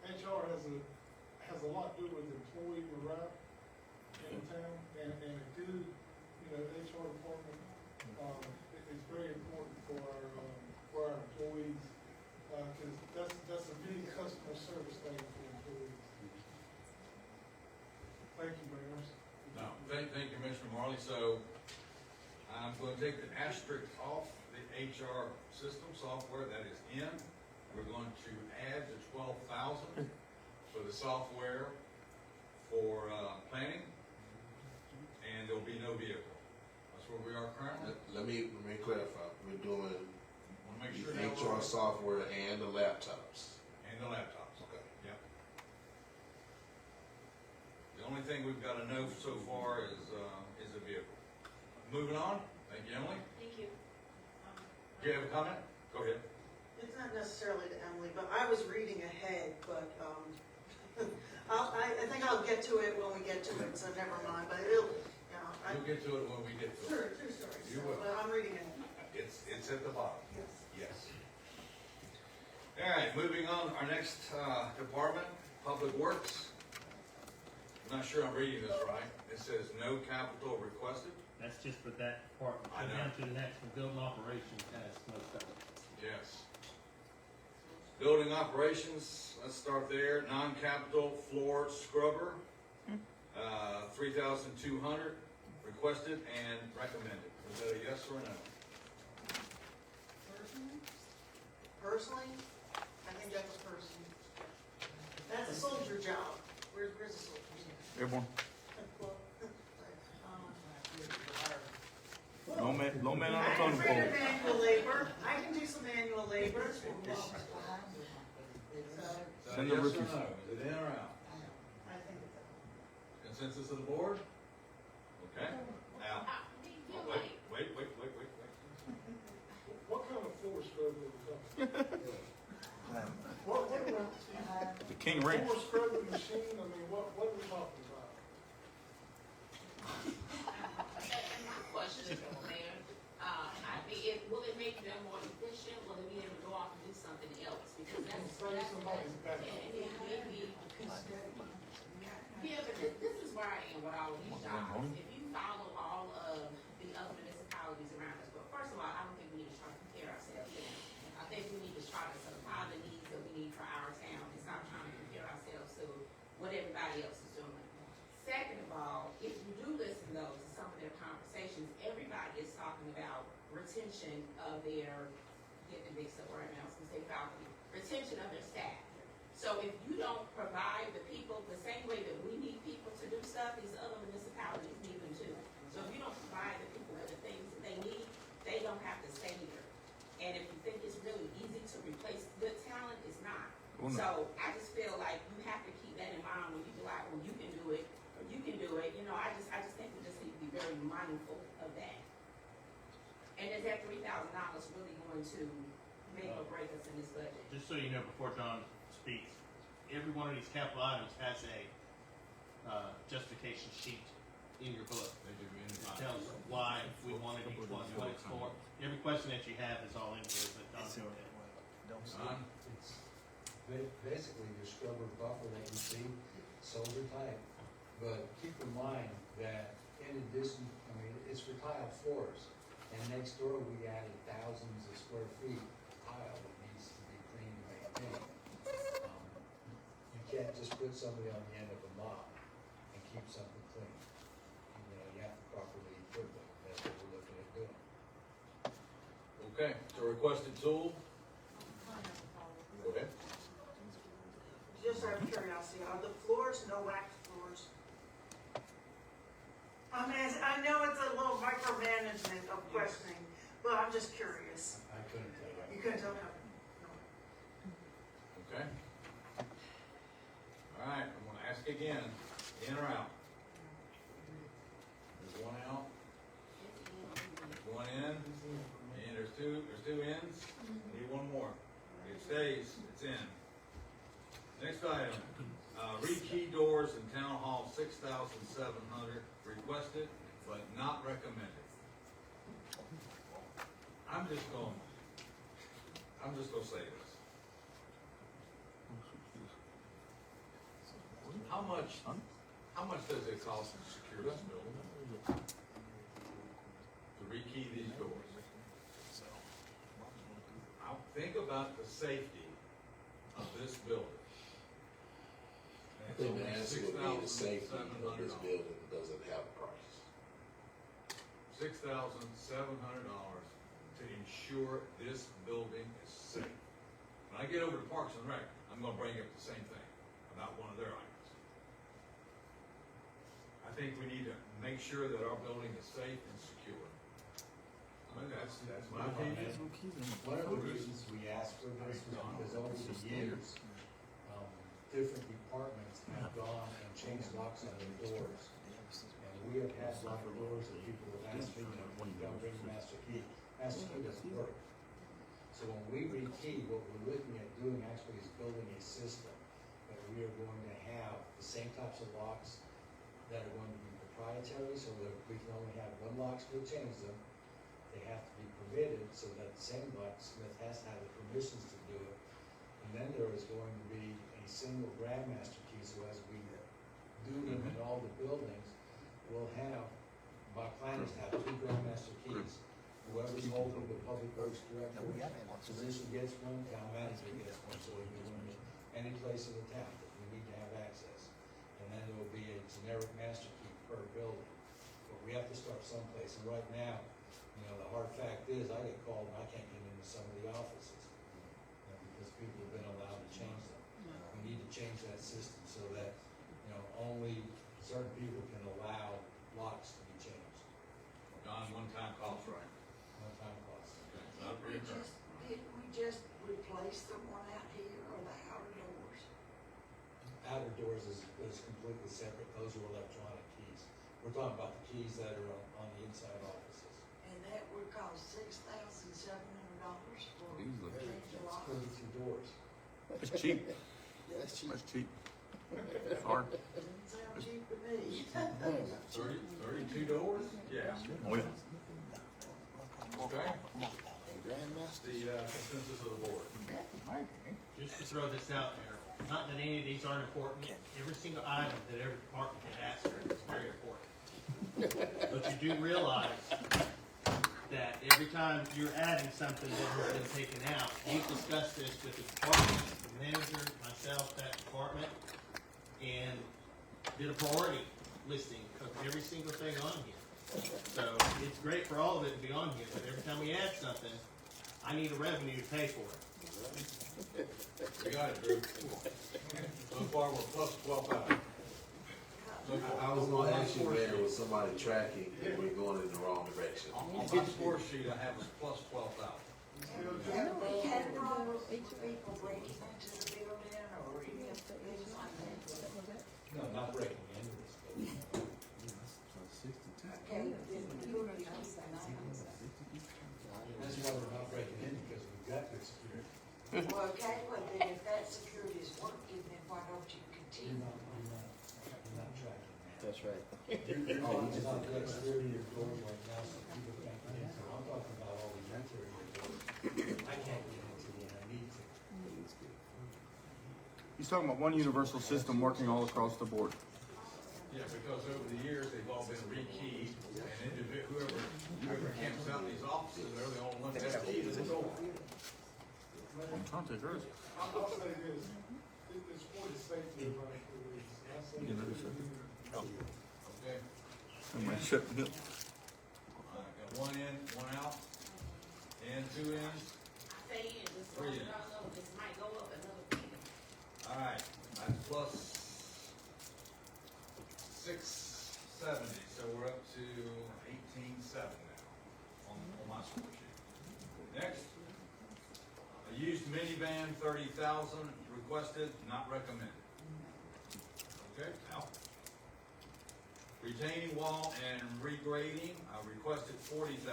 HR has a lot to do with employee morale in town, and a good, HR department, it's very important for our employees, cause that's a big customer service thing for employees. Thank you, Mayor. No, thank you, Commissioner Marley. So I'm going to take the asterisk off the HR system software that is in. We're going to add the 12,000 for the software for planning, and there'll be no vehicle. That's where we are currently. Let me clarify. We're doing Want to make sure the that HR we're- software and the laptops. and the laptops. Okay. Yep. The only thing we've got to know so far is a vehicle. Moving on. Thank you, Emily. Thank you. Do you have a comment? Go ahead. It's not necessarily to Emily, but I was reading ahead, but, I think I'll get to it when we get to it, so never mind, but it'll, You'll get to it when we get to it. True story. You will. But I'm reading ahead, It's at the bottom. yes. Yes. All right, moving on, our next department, Public Works. I'm not sure I'm reading this right. It says no capital requested. That's just for that department. I know. Down to the next one, building operations has most of it. Yes. Building operations, let's start there. Non-capital floor scrubber, 3,200 requested and recommended. Is that a yes or a no? Personally, I think that's a person. That's a soldier job. Where's the soldier? Everyone, Well, no man on I the can phone bring in pole. manual labor. I can do some manual labor. So, Is that Send a the yes or rookies. no? Is it in or out? I think it's Consensus of the board? Okay, out. You're Oh, right. wait. What kind of floor scrub are we talking? What The King Ranch. floor scrubbing machine, I mean, what are we talking about? And my question is, Mayor, will it make them more efficient? Will they be able to go off and do something else? Because that's. Save somebody's back. And it may be. Yeah, but this is where I am with all of these jobs. If you follow all of the other municipalities around us, well, first of all, I don't think we need to try to compare ourselves to them. I think we need to try to supply the needs that we need for our town and stop trying to compare ourselves to what everybody else is doing. Second of all, if you do listen though to some of their conversations, everybody is talking about retention of their, getting mixed up right now, I was gonna say faculty, retention of their staff. So if you don't provide the people the same way that we need people to do stuff, these other municipalities need them too. So if you don't provide the people with the things that they need, they don't have to stay here. And if you think it's really easy to replace good talent, it's not. So I just feel like you have to keep that in mind when you be like, well, you can do it, or you can do it, you know, I just think we just need to be very mindful of that. And is that $3,000 really going to make or break us in this budget? Just so you know, before John speaks, every one of these capital items has a justification sheet in your book. It tells why we wanted each one, what it's for. Every question that you have is all in here, but John, go ahead. Don? It's basically your scrubber buffer that you see, soldier type. But keep in mind that in addition, I mean, it's for tile floors. And next door, we added thousands of square feet of tile that needs to be cleaned and maintained. You can't just put somebody on the end of a mop and keep something clean. You know, you have to properly equip them. That's what we're looking at doing. Okay, so requested tool, go ahead. Just out of curiosity, are the floors no wax floors? I mean, I know it's a little micromanagement of questioning, but I'm just curious. I couldn't tell you. You couldn't tell me. Okay. All right, I'm gonna ask again, in or out? There's one out, there's one in, and there's two ins. Need one more. It stays, it's in. Next item, rekey doors in Town Hall, 6,700, requested but not recommended. I'm just gonna say this. How much does it cost to secure this building? To rekey these doors? Now, think about the safety of this building. I think the answer would be the safety of this building doesn't have a price. $6,700 to ensure this building is safe. When I get over to Parks and Rec, I'm gonna bring up the same thing about one of their items. I think we need to make sure that our building is safe and secure. I mean, that's my opinion. One of the reasons we asked for this was because over the years, different departments have gone and changed locks on their doors. And we have had locked doors that people have asked me, don't bring the master key. Master key doesn't work. So when we rekey, what we're looking at doing actually is building a system that we are going to have the same types of locks that are going to be proprietary, so that we can only have one locksmith change them. They have to be permitted, so that the same locksmith has to have the permissions to do it. And then there is going to be a single grandmaster key, so as we do them in all the buildings, we'll have, my plan is to have 2 grandmaster keys. Whoever's holding the public works director position gets one, town manager gets one, so we can go in any place in the town that we need to have access. And then there will be a generic master key per building. But we have to start someplace, and right now, you know, the hard fact is, I get called and I can't get into some of the offices, because people have been allowed to change them. We need to change that system so that, you know, only certain people can allow locks to be changed. Don, one-time cost, right? One-time cost. Not reoccurring. Didn't we just replace the one out here or the outer doors? Outer doors is completely separate. Those are electronic keys. We're talking about the keys that are on the inside offices. And that would cost $6,700 for Easily. change the lock. 32 doors. That's cheap. That's cheap. That's cheap. Hard. Doesn't sound cheap to me. 32 doors? Yeah. Oh, yeah. Okay. The consensus of the board. Just to throw this out there, not that any of these aren't important, every single item that every department can ask for is very important. But you do realize that every time you're adding something that has been taken out, we've discussed this with the department, the manager, myself, that department, and did a priority listing of every single thing on here. So it's great for all of it to be on here, but every time we add something, I need a revenue to pay for it. You got it, Drew. So far, we're plus 12,000. I was gonna ask you, Mayor, was somebody tracking if we're going in the wrong direction? On my score sheet, I have us plus 12,000. Have we had problems with people breaking into the building breaking into this, but Okay, then who are you keeping an eye on? that's why we're not breaking in, because we've got good security. Well, okay, well then if that security is working, then why don't you continue? You're not tracking that. That's right. You're talking about the exterior doors right now, so people can't get in. So I'm talking about all the interior doors. I can't get into when I need to. He's talking about one universal system working all across the board. Yeah, because over the years, they've all been rekeyed, and whoever camps out in these offices, they're the only ones that have key to the door. I'm trying to hers. I'll say this, it's for the safety of our employees. I say You know, it's sir. Okay? Somebody shut the bill. All right, got one in, one out, and two ins. I say in, just Three roll it in. all over, this might go up another thing. All right, that's plus 670, so we're up to 18.7 now on my score sheet. Next, a used minivan, 30,000 requested, not recommended. Okay, now. Retaining wall and regrading, I requested 40,000,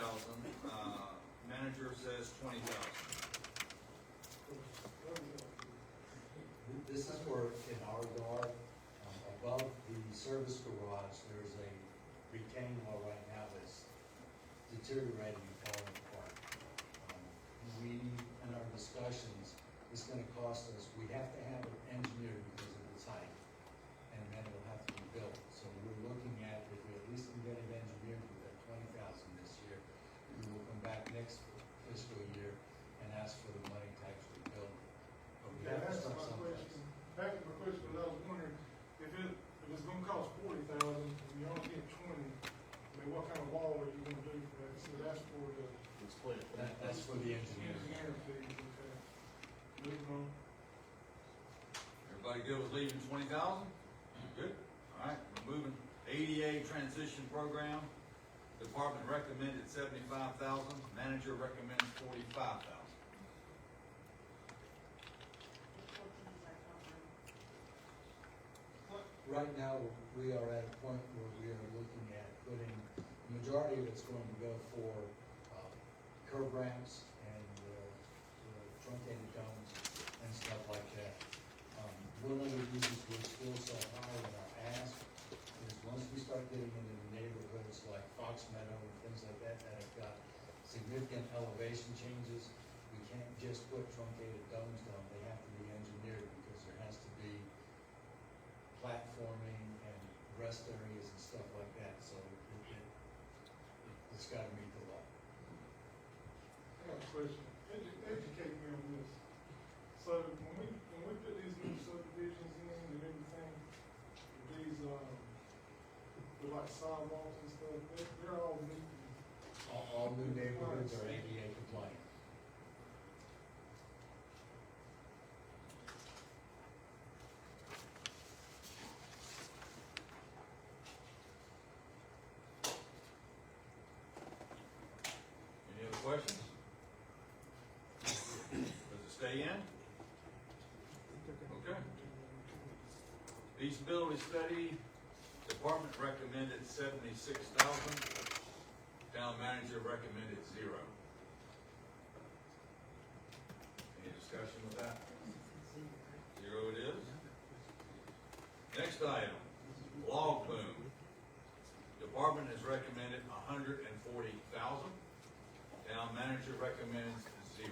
manager says 20,000. This is where in our yard, above the service garage, there's a retaining wall right now that's deteriorating and falling apart. We, in our discussions, it's gonna cost us, we have to have it engineered because of its height, and then it'll have to be built. So we're looking at, if we at least can get it engineered with that 20,000 this year, we will come back next fiscal year and ask for the money to actually build it. But we Yeah, have to that's start my someplace. question. Back to my question, because I was wondering, if it's gonna cost 40,000, and you only get 20, I mean, what kind of wall are you gonna do for that? So that's for the That's for the engineer. engineering fees, okay. Moving on. Everybody good with leaving 20,000? Good. All right, we're moving. ADA transition program. Department recommended 75,000. Manager recommends 45,000. Right now, we are at a point where we are looking at putting, the majority of it's going to go for curb ramps and truncated domes and stuff like that. One of the reasons we're still so high in our ask is once we start getting into the neighborhoods like Fox Meadow and things like that, that have got significant elevation changes, we can't just put truncated domes down, they have to be engineered because there has to be platforming and rest areas and stuff like that, so it's gotta meet the law. I got a question. Educate me on this. So when we put these new subdivisions in and everything, these, with like sidewalks and stuff, they're all new. All new neighborhoods are ADA compliant. Any other questions? Does it stay in? Okay. Feasibility study, department recommended 76,000. Town manager recommended 0. Any discussion with that? 0 it is. Next item, log boom. Department has recommended 140,000. Town manager recommends 0.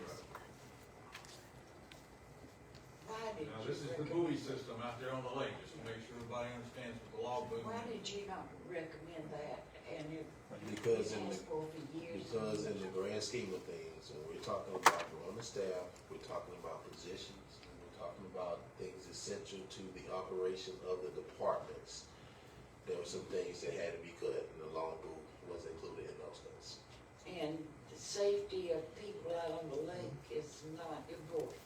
Why did Now, you this is the recommend- buoy system out there on the lake, just to make sure everybody understands what the log boom Why is. did you not recommend that, and it Because in been the, asked for years? because in the grand scheme of things, when we're talking about growing the staff, we're talking about positions, and we're talking about things essential to the operation of the departments. There were some things that had to be cut, and the long boom was included in those cuts. And the safety of people out on the lake is not important.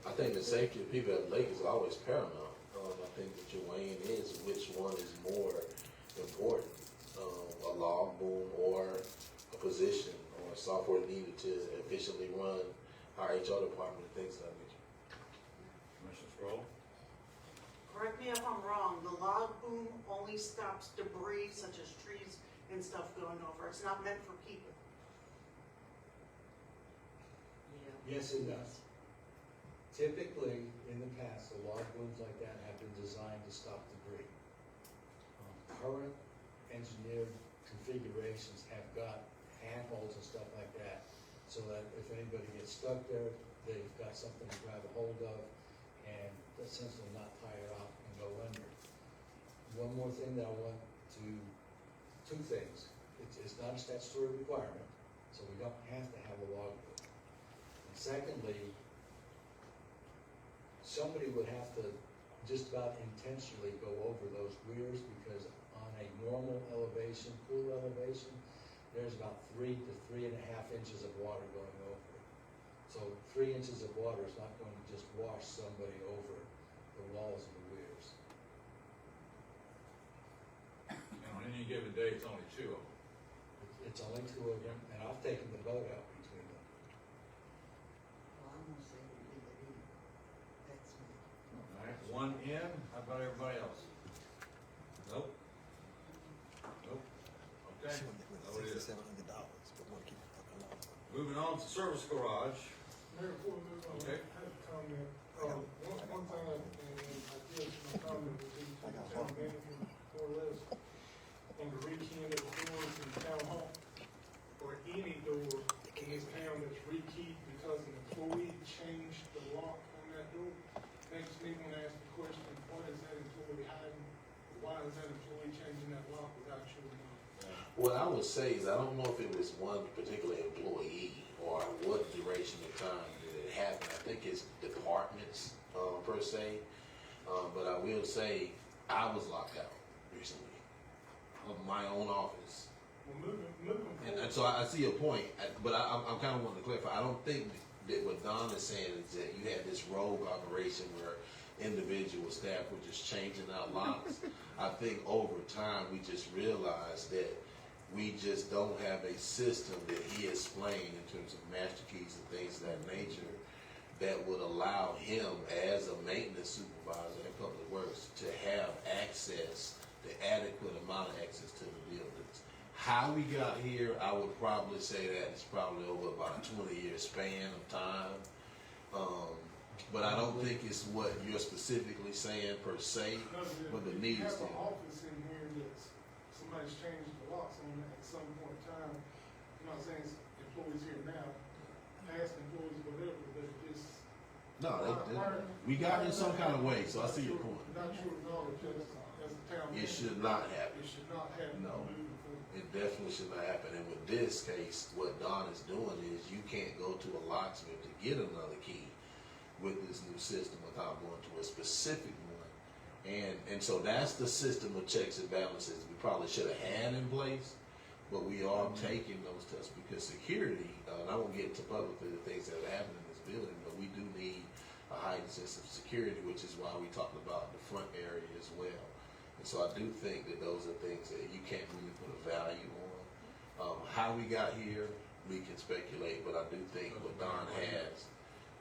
I think the safety of people at the lake is always paramount. I think that your weighing is which one is more important, a log boom or a position or software needed to efficiently run our HR department and things of that nature. Commissioner Sproul? correct me if I'm wrong, the log boom only stops debris such as trees and stuff going over. It's not meant for people. Yes, it does. Typically, in the past, the log booms like that have been designed to stop debris. Current engineered configurations have got handholds and stuff like that, so that if anybody gets stuck there, they've got something to grab a hold of and essentially not tire out and go under. One more thing that I want to, two things. It's not a statutory requirement, so we don't have to have a log boom. And secondly, somebody would have to just about intentionally go over those weirs, because on a normal elevation, pool elevation, there's about 3 to 3.5 inches of water going over it. So 3 inches of water is not going to just wash somebody over the walls of the weirs. And on any given day, it's only 2 of them. It's only 2 of them, and I've taken the boat out between them. Well, I'm gonna say we leave it in. That's me. All right, one in, how about everybody else? Nope. Nope. Okay. So it is. Moving on to service garage. Mayor, before we move on, I Okay. have a comment. One thing, and I guess my comment would be to the town manager, more or less, on the rekeying of the doors in the town hall, or any door in this town that's rekeyed because an employee changed the lock on that door. Makes me want to ask the question, what is that employee hiding? Why is that employee changing that lock without you knowing? What I would say is, I don't know if it was one particular employee or what duration of time that it happened. I think it's departments, per se. But I will say, I was locked out recently of my own office. Well, moving And forward. so I see your point, but I'm kind of wanting to clarify. I don't think that what Don is saying is that you had this rogue operation where individual staff were just changing out locks. I think over time, we just realized that we just don't have a system that he explained in terms of master keys and things of that nature that would allow him as a maintenance supervisor in public works to have access, the adequate amount of access to the buildings. How we got here, I would probably say that it's probably over about a 20-year span of time. But I don't think it's what you're specifically saying per se, but the need is If you there. have an office in here that's, somebody's changed the locks on it at some point in time, I'm not saying it's employees here now, past employees, whatever, but it just. No, we got in some kind of way, so I see your point. Not sure acknowledge as a town. It manager, should not happen. It should not happen. No. Moving forward. It definitely should not happen. And with this case, what Don is doing is you can't go to a locksmith to get another key with this new system without going to a specific one. And so that's the system of checks and balances we probably should have had in place, but we are taking those tests because security, and I won't get into publicly the things that have happened in this building, but we do need a heightened sense of security, which is why we talked about the front area as well. And so I do think that those are things that you can't really put a value on. How we got here, we can speculate, but I do think what Don has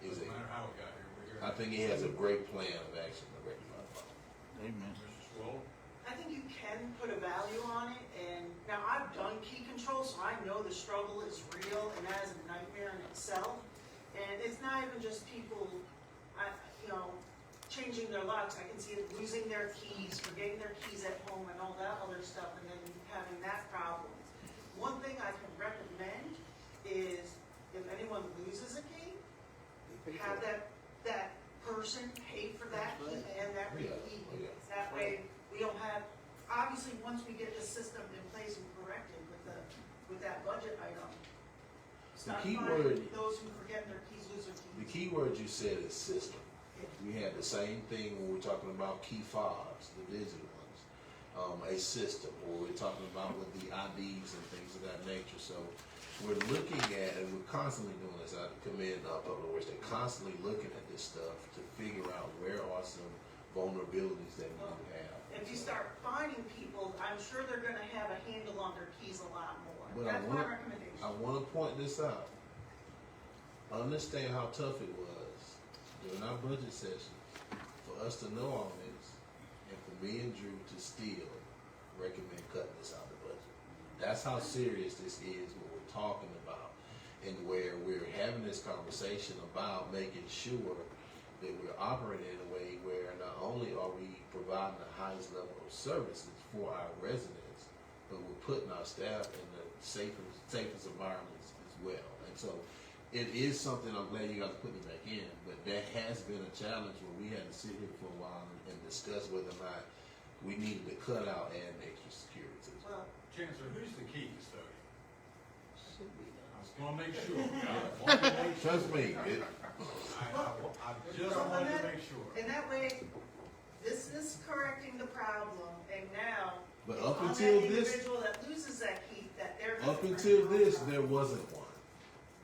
is Doesn't matter how we got here, we're here. I think he has a great plan of action to rectify the problem. Amen. Mr. Swole? I think you can put a value on it, and now I've done key control, so I know the struggle is real, and that is a nightmare in itself. And it's not even just people, changing their locks. I can see it losing their keys, forgetting their keys at home, and all that other stuff, and then having that problem. One thing I can recommend is if anyone loses a key, have that person pay for that key and that Yeah, key. yeah. That way, we don't have, obviously, once we get the system in place and corrected with that budget item, start key finding word- those who forget their keys, lose their The keys. key word you said is system. We had the same thing when we're talking about key fobs, the digital ones, a system, or we're talking about with the IDs and things of that nature. So we're looking at, and we're constantly doing this. I commend Public Works. They're constantly looking at this stuff to figure out where are some vulnerabilities that we do have. If you start finding people, I'm sure they're gonna have a handle on their keys a lot more. But That's my recommendation. I want to point this out. Understand how tough it was during our budget sessions for us to know all this me and Drew to still recommend cutting this out of the budget. That's how serious this is, what we're talking about, and where we're having this conversation about making sure that we're operating in a way where not only are we providing the highest level of services for our residents, but we're putting our staff in the safest environments as well. And so it is something I'm glad you guys are putting it back in, but that has been a challenge where we had to sit here for a while and discuss whether or not we needed to cut out and extra security. Well, Chancellor, who's the key custodian? I just wanna make sure. I want to make sure. Trust me, I just wanted to make sure. and that way, this is correcting the problem, and now, but up on that until this, individual that loses that key, that they're. up until this, there wasn't one.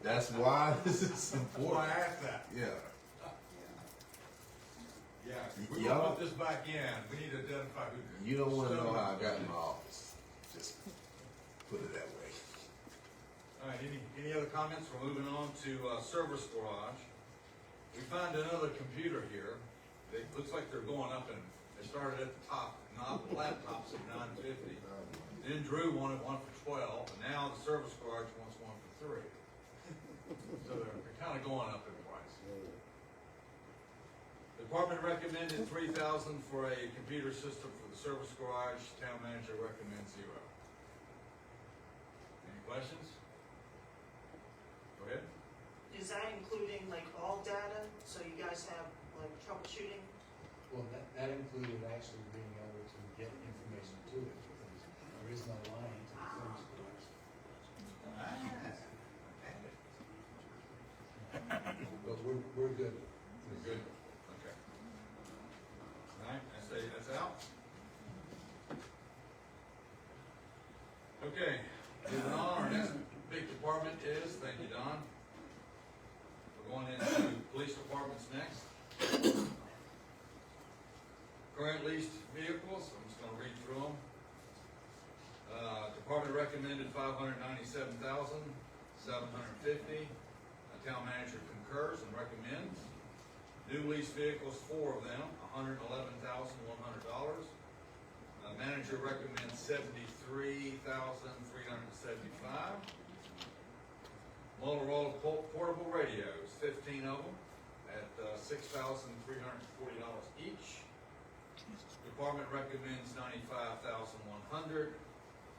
That's why this is That's why important. I asked that. Yeah. Yeah, if we Y'all- gonna put this back in, we need to identify who. the You don't want to know how I custodian got in is. my office. Just put it that way. All right, any other comments? We're moving on to, service garage. We found another computer here. It looks like they're going up, and they started at the top, not laptops at $950. Then Drew wanted one for 12, and now the service garage wants one for 3. So they're kind of going up in price. The department recommended $3,000 for a computer system for the service garage. Town manager recommends 0. Any questions? Go ahead. Is that including like all data, so you guys have like troubleshooting? Well, that included actually being able to get information to it, because there is no line to the service provider. But we're good. We're good. Okay. All right, that's out. Okay, moving on, our next big department is, thank you, Don. We're going into police departments next. Current leased vehicles, I'm just gonna read through them. Department recommended $597,750. Town manager concurs and recommends. New lease vehicles, 4 of them, $111,100. Manager recommends $73,375. Motorola portable radios, 15 of them, at $6,340 each. Department recommends $95,100.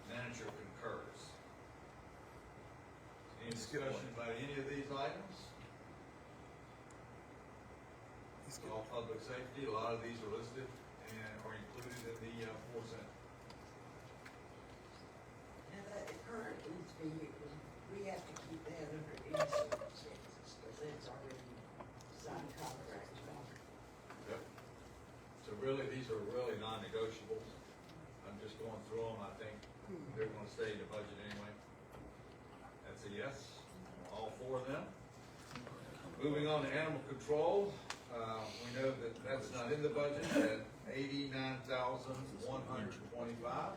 Manager concurs. Any discussion about any of these items? It's all public safety. A lot of these are listed and are included in the 4 cent. Now, that current lease vehicle, we have to keep that under insurance, because that's already signed contract. Yep. So really, these are really non-negotiables. I'm just going through them. I think they're gonna stay in the budget anyway. That's a yes, all 4 of them. Moving on to animal control, we know that that's not in the budget at $89,125. Are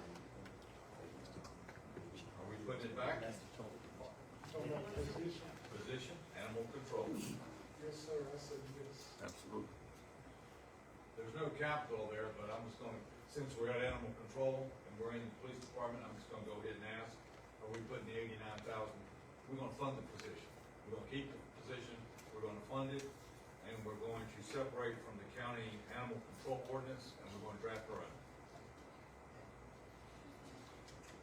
we putting it back? Position, animal control. Yes, sir, I said yes. Absolutely. There's no capital there, but I'm just gonna, since we're at animal control and we're in the police department, I'm just gonna go ahead and ask, are we putting the 89,000? We're gonna fund the position. We're gonna keep the position, we're gonna fund it, and we're going to separate from the county animal control ordinance, and we're gonna draft our own.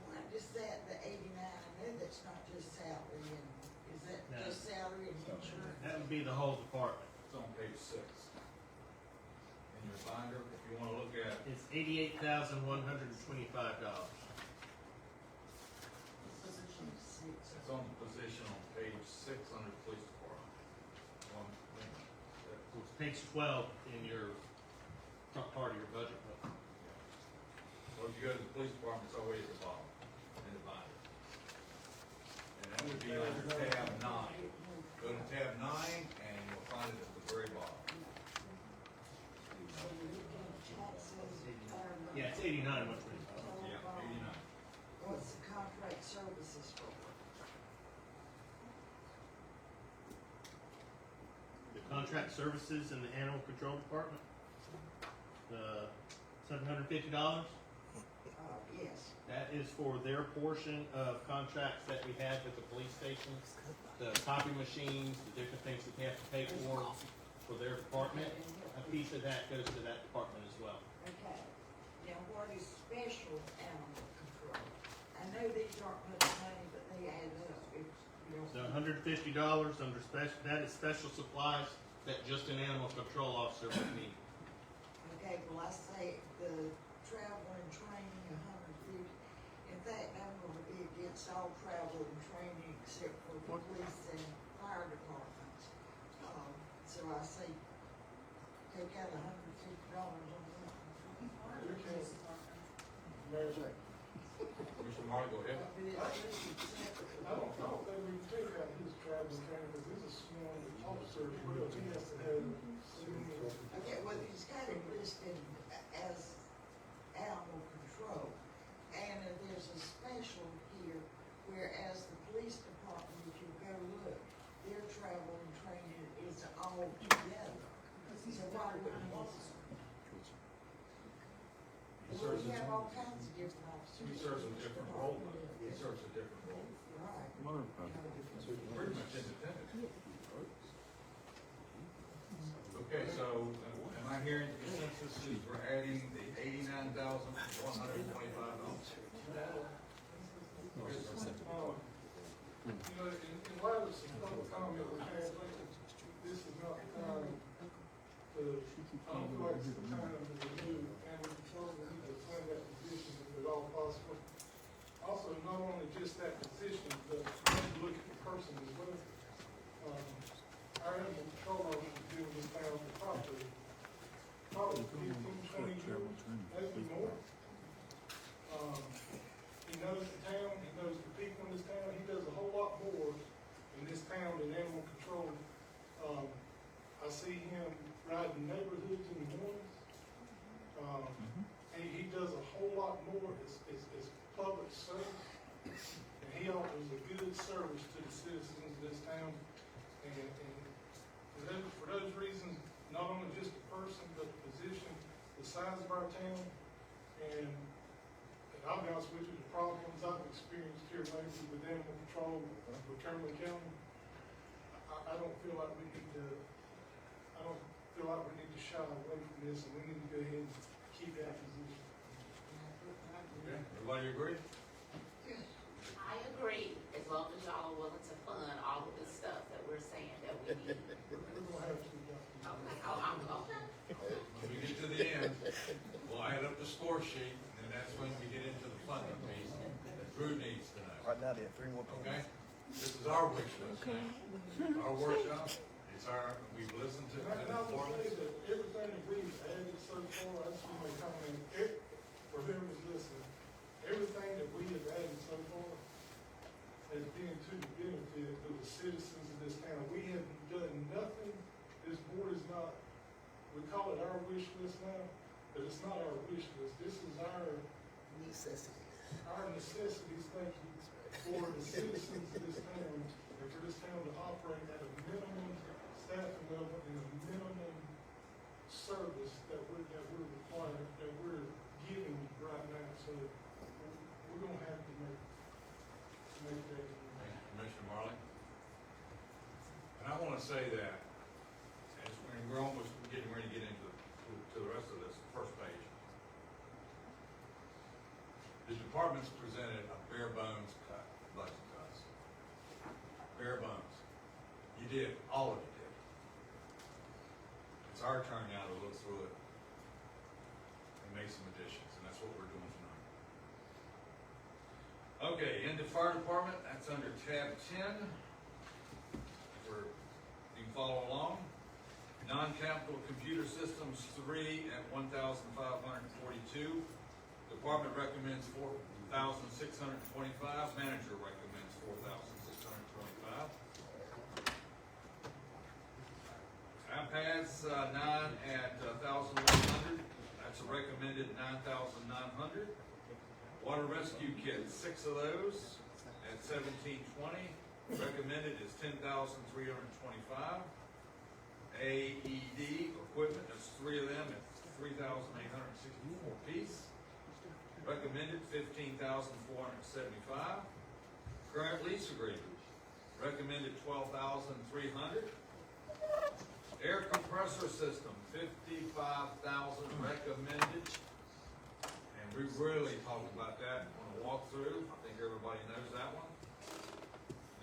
Well, I just said the 89, I know that's not just salary, and is that No. just salary and insurance? That would be the whole department. It's on page 6. In your binder, if you wanna look at, It's $88,125. Position 6. it's on the position on page 6 under the police department. One thing. It's page 12 in your front part of your budget book. Well, if you go to the police department, it's always at the bottom, in the binder. And that would be under tab 9. Go to tab 9, and you'll find it at the very bottom. Yeah, it's 89,125. Yeah, 89. What's the contract services for? The contract services in the animal control department, the $750. Yes. That is for their portion of contracts that we have with the police stations, the copy machines, the different things that they have to pay for their department. A piece of that goes to that department as well. Okay. Now, what is special animal control? I know these aren't much money, but they add up. It's, you know. So $150 under special, that is special supplies that just an animal control officer would need. Okay, well, I say the travel and training, 150. In fact, I'm gonna be against all travel and training except for the police and fire departments. So I say, take out $150 on that. Mayor, Mr. Marley, go ahead. But it's listed separately. I don't think we can take out his travel and training, because he's a sworn officer as well, he has to have. Okay, well, it's kind of listed as animal control. And there's a special here, whereas the police department, if you go look, their travel and training is all together. So why wouldn't one? Well, we have all kinds of different officers. He serves a different role, he serves a different role. Right. Pretty much independent. Okay, so am I hearing the consensus is we're adding the $89,125? You know, in light of some public comment we had lately, this is not the time to, I don't feel like it's the time to remove animal control, we need to find that position if at all possible. Also, not only just that position, but we need to look at the person as well. Our animal control officer has been in this town for probably 15, 20 years, maybe more. He knows the town, he knows the people in this town, he does a whole lot more in this town than animal control. I see him riding neighborhoods in the mornings. And he does a whole lot more as public service. And he offers a good service to the citizens of this town. And for those reasons, not only just the person, but the position, the size of our town, and I'll be honest with you, the problems I've experienced here lately with animal control with Cumberland County, I don't feel like we need to shy away from this, and we need to go ahead and keep that position. Okay, everybody agree? I agree, as long as y'all are willing to fund all of the stuff that we're saying that we need. We're gonna have to. Okay, I'm okay. When we get to the end, we'll add up the score sheet, and that's when we get into the funding piece that Drew needs to know. Right now, they have 3 more Okay? This is our wish list. Our workshop, it's we've listened to And I the will say performance. that everything that we've added so far, I just want to comment, for whoever's listening, everything that we have added so far has been to the benefit of the citizens of this town. We have done nothing, this board is not, we call it our wish list now, but it's not our wish list. This is our necessities, thank you, for the citizens of this town, and for this town to operate at a minimum staffing level and a minimum service that we're requiring, that we're giving right now. So we're gonna have to make that. Thank you, Commissioner Marley. And I want to say that, as we're almost getting ready to get into to the rest of this first page. The departments presented a bare bones budget to us. Bare bones. You did, all of you did. It's our turn now to look through it and make some additions, and that's what we're doing tonight. Okay, in the fire department, that's under tab 10. You can follow along. Non-capital computer systems 3 at $1,542. Department recommends $4,625. Manager recommends $4,625. iPads 9 at 1,100. That's a recommended 9,900. Water rescue kits, 6 of those at $1,720. Recommended is $10,325. AED equipment, there's 3 of them at 3,864 piece. Recommended, 15,475. Current lease agreement, recommended 12,300. Air compressor system, 55,000 recommended. And we really talked about that on the walkthrough. I think everybody knows that one.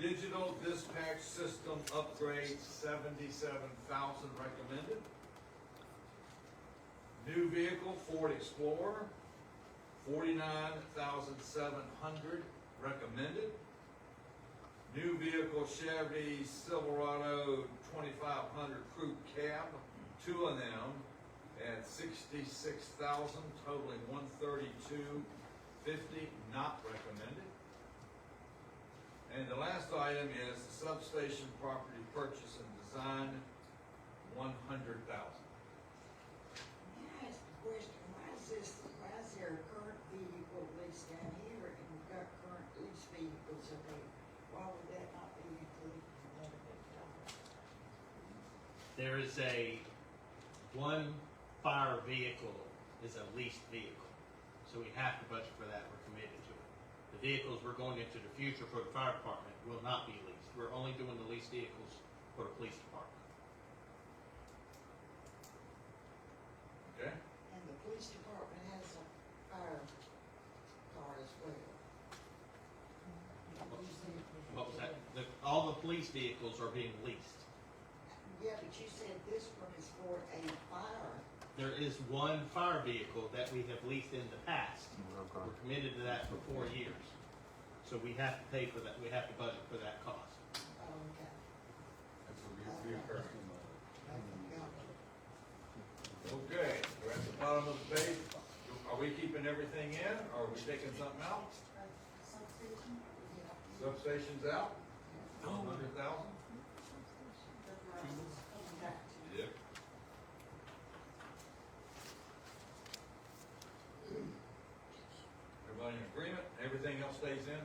Digital dispatch system upgrade, 77,000 recommended. New vehicle, Ford Explorer, 49,700 recommended. New vehicle, Chevy Silverado 2500 crew cab, two of them at 66,000, totaling 132,50, not recommended. And the last item is the substation property purchase and design, 100,000. May I ask a question? Why is there a current vehicle lease down here and we've got current lease vehicles up there? Why would that not be included in that $11? There is one fire vehicle is a leased vehicle. So we have to budget for that, we're committed to it. The vehicles we're going into the future for the fire department will not be leased. We're only doing the leased vehicles for the police department. Okay? And the police department has a fire car as well. What was that? All the police vehicles are being leased. Yeah, but you said this one is for a fire. There is one fire vehicle that we have leased in the past. We're committed to that for 4 years. So we have to pay for that, we have to budget for that cost. Oh, okay. That's a reoccurring. Okay. Okay, we're at the bottom of the page. Are we keeping everything in, or are we taking something out? Substation? Substations out? 100,000? That's where I was coming back to. Yep. Everybody in agreement? Everything else stays in?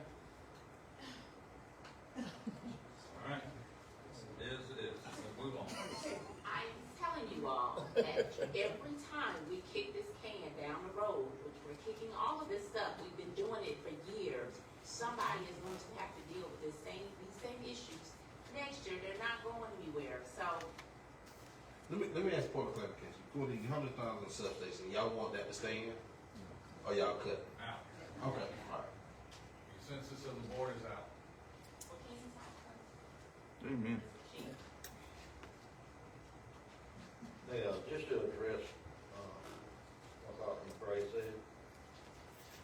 All right. It is, we'll move on. I'm telling you all that every time we kick this can down the road, which we're kicking all of this stuff, we've been doing it for years, somebody is going to have to deal with these same issues. Next year, they're not going anywhere, so Let me ask a point of clarification. For the 100,000 substation, y'all want that to stay in? Or y'all cut? Out. Okay, alright. Consensus of the board is out. what can you say? Amen. Just to address, what Dr. McCray said,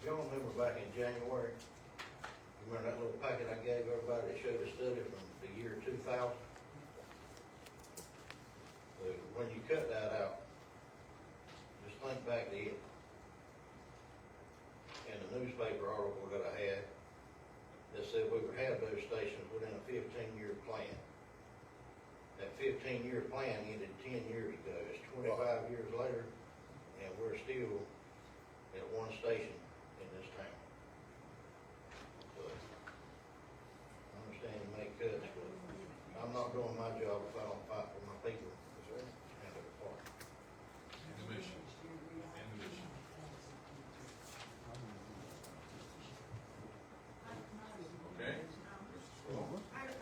y'all remember back in January, you remember that little packet I gave everybody that showed a study from the year 2000? When you cut that out, just think back to it. And the newspaper article that I had, that said we would have those stations within a 15-year plan. That 15-year plan ended 10 years ago. It's 25 years later, and we're still at one station in this town. So, I understand you make cuts, but I'm not doing my job if I don't fight for my people and the department. And the mission. And the mission. Okay?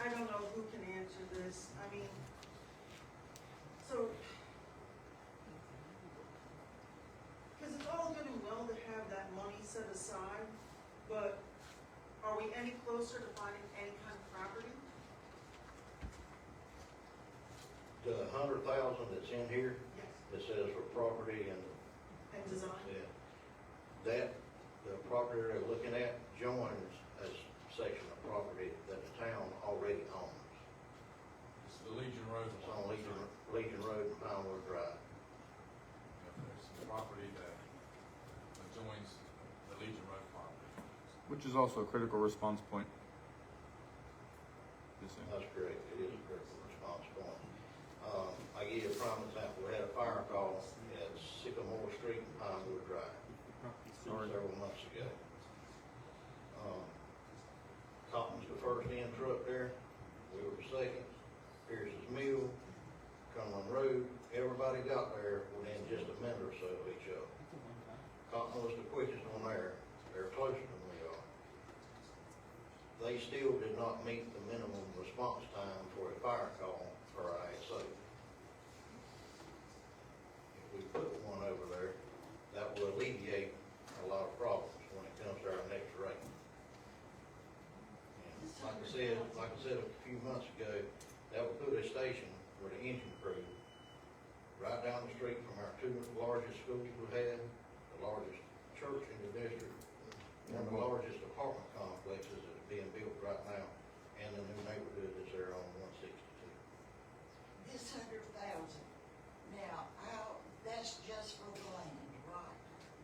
I don't know who can answer this, I mean, so, cause it's all good and well to have that money set aside, but are we any closer to finding any kind of property? The 100,000 that's in here, Yes. that says for property and, And design? yeah, that, the property they're looking at joins a section of property that the town already owns. It's the Legion Road. It's on Legion Road and Pinewood Drive. There's some property that adjoins the Legion Road property. Which is also a critical response point. Just saying. That's correct, it is a critical response point. I give you a prime example, we had a fire call at Sycamore Street and Pinewood Drive several months ago. Cotton's the first in truck there, we were the second. Pierce's Mill, Cumberland Road, everybody got there within just a minute or so of each other. Cottonwoods the quickest on there, they're closer than we are. They still did not meet the minimum response time for a fire call for ISO. If we put one over there, that will alleviate a lot of problems when it comes to our next rate. And like I said a few months ago, that would put a station for the engine crew right down the street from our two largest schools we had, the largest church in the district, one of the largest apartment complexes that are being built right now, and the new neighborhood that's there on 162. This 100,000, now, that's just for the land, right?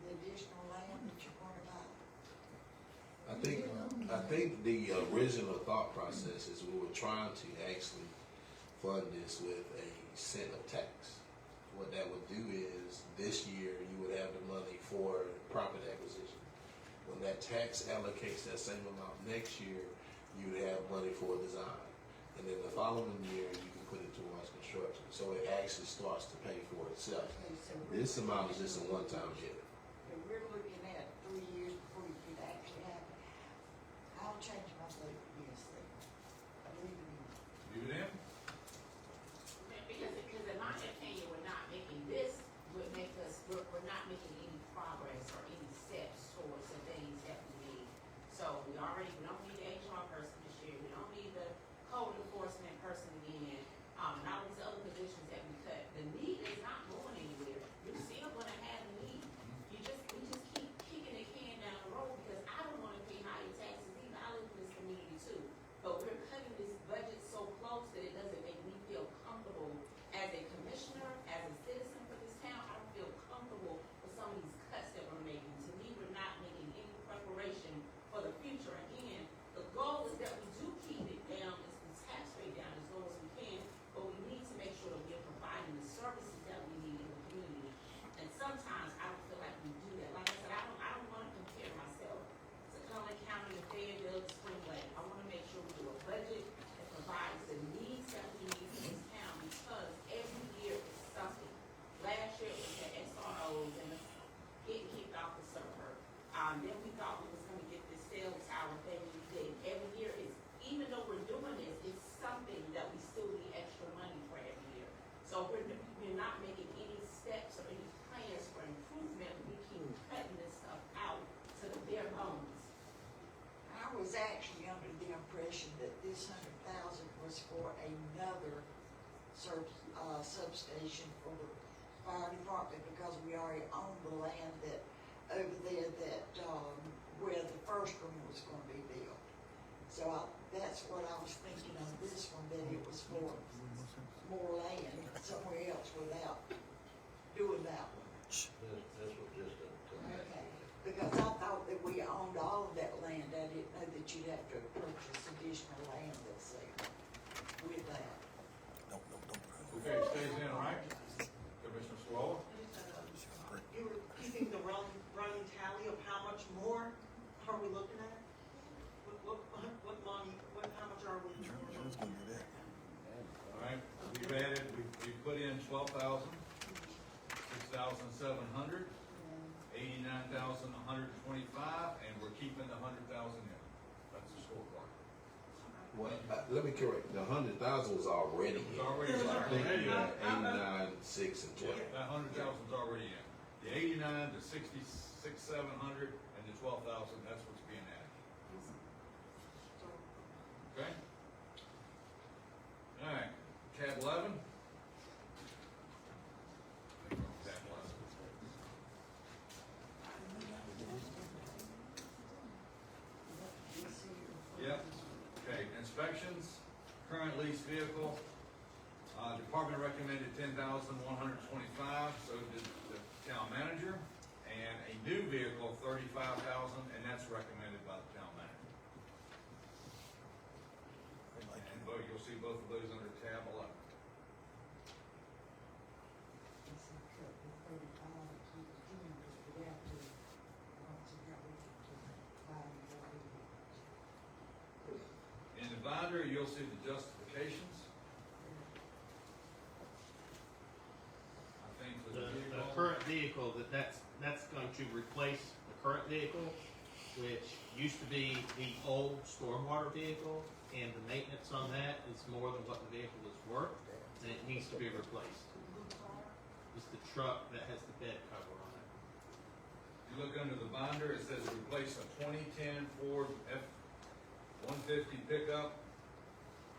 The additional land that you're gonna buy? I think the original thought process is we were trying to actually fund this with a set of tax. What that would do is, this year, you would have the money for property acquisition. When that tax allocates that same amount next year, you would have money for design. And then the following year, you can put it towards construction. So it actually starts to pay for itself. Okay, so This amount is just a one-time hit. we're looking at 3 years before you could actually happen. I'll change my vote, yes, then. Leave it in. Leave it in? Because in my opinion, we're not making this, we're not making any progress or any steps towards the things that we need. So we don't need the HR person this year, we don't need the code enforcement person again, and all these other positions that we cut. The need is not going anywhere. You're still gonna have a need. We just keep kicking the can down the road because I don't wanna pay higher taxes either. I live in this community too. But we're cutting this budget so close that it doesn't make me feel comfortable as a commissioner, as a citizen for this town. I don't feel comfortable with some of these cuts that we're making. To me, we're not making any preparation for the future. Again, the goal is that we do keep it down, is the tax rate down as low as we can, but we need to make sure that we're providing the services that we need in the community. And sometimes I don't feel like we do that. Like I said, I don't want to compare myself to Cumberland County or Fayetteville, Spring Lake. I want to make sure we do a budget that provides the needs that we need in this town because every year is something. Last year it was the SROs and the getting kicked off the server. Then we thought we was going to get this cell tower thing we did. Every year is, even though we're doing this, it's something that we still need extra money for every year. So we're not making any steps or any plans for improvement. We keep cutting this stuff out to the bare bones. I was actually under the impression that this 100,000 was for another substation for the fire department because we already own the land that, over there that, where the first one was gonna be built. So that's what I was thinking on this one, that it was for more land somewhere else without doing that one. This was just a. Okay, because I thought that we owned all of that land, I didn't know that you'd have to purchase additional land that's there with that. Okay, stays in, right? Commissioner Swallow? You were keeping the running tally of how much more are we looking at? What money, how much are we? All right, we've put in 12,000, 6,700, 89,125, and we're keeping the 100,000 in. That's the scorecard. What, let me correct, the 100,000 was already in. It's already in. I think you had 89, 6, and 12. That 100,000's already in. The 89, the 66, 700, and the 12,000, that's what's being added. Okay? All right, tab 11. Tab 11. Yep. Okay, inspections, current lease vehicle, department recommended 10,125, so did the town manager, and a new vehicle, 35,000, and that's recommended by the town manager. And you'll see both of those under tab 11. In the binder, you'll see the justifications. vehicle, that's going to replace the current vehicle, which used to be the old stormwater vehicle, and the maintenance on that is more than what the vehicle is worth, and it needs to be replaced. It's the truck that has the bed cover on it. You look under the binder, it says replace a 2010 Ford F-150 pickup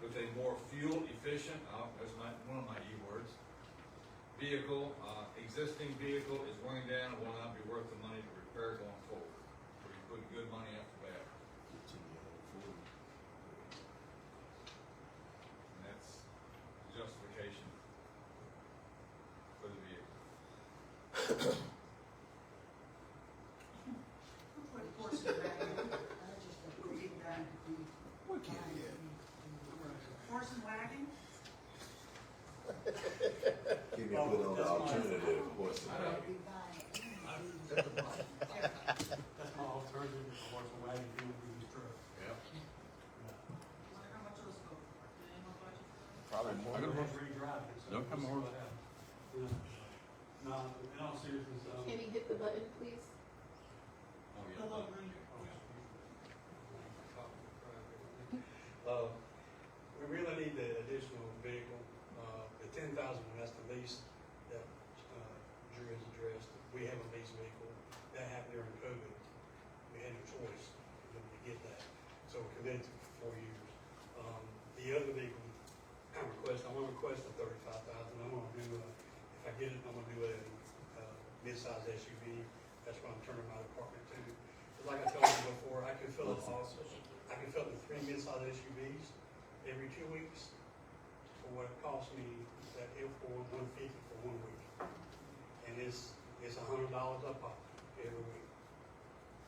with a more fuel efficient, that's one of my E words, vehicle. Existing vehicle is running down and will not be worth the money to repair going forward. So you put good money after bad. And that's justification for the vehicle. Put horse in the back. We'll get that. Horse and wagon? Give me put on the alternative horse and wagon. That's my alternative, is a horse and wagon, you would use truck. Yep. Wonder how much those go for? Any more budget? Probably more. I got a horse. Re-drive it, so Don't come we'll see horse. what happens. No, in all seriousness, Can you hit the button, please? Oh, yeah. Hello, Ranger. We really need the additional vehicle, the 10,000, that's the lease that, Drew has addressed. We have a lease vehicle, that happened during COVID, we had no choice to get that, so we're committed to it for 4 years. The other vehicle, I want to request a 35,000, I'm gonna do, if I get it, I'm gonna do a, mid-size SUV, that's what I'm turning my department to. 'Cause like I told you before, I can fill it all, I can fill it with 3 mid-size SUVs every 2 weeks for what it costs me, that airport, $150 for 1 week. And it's $100 up every week.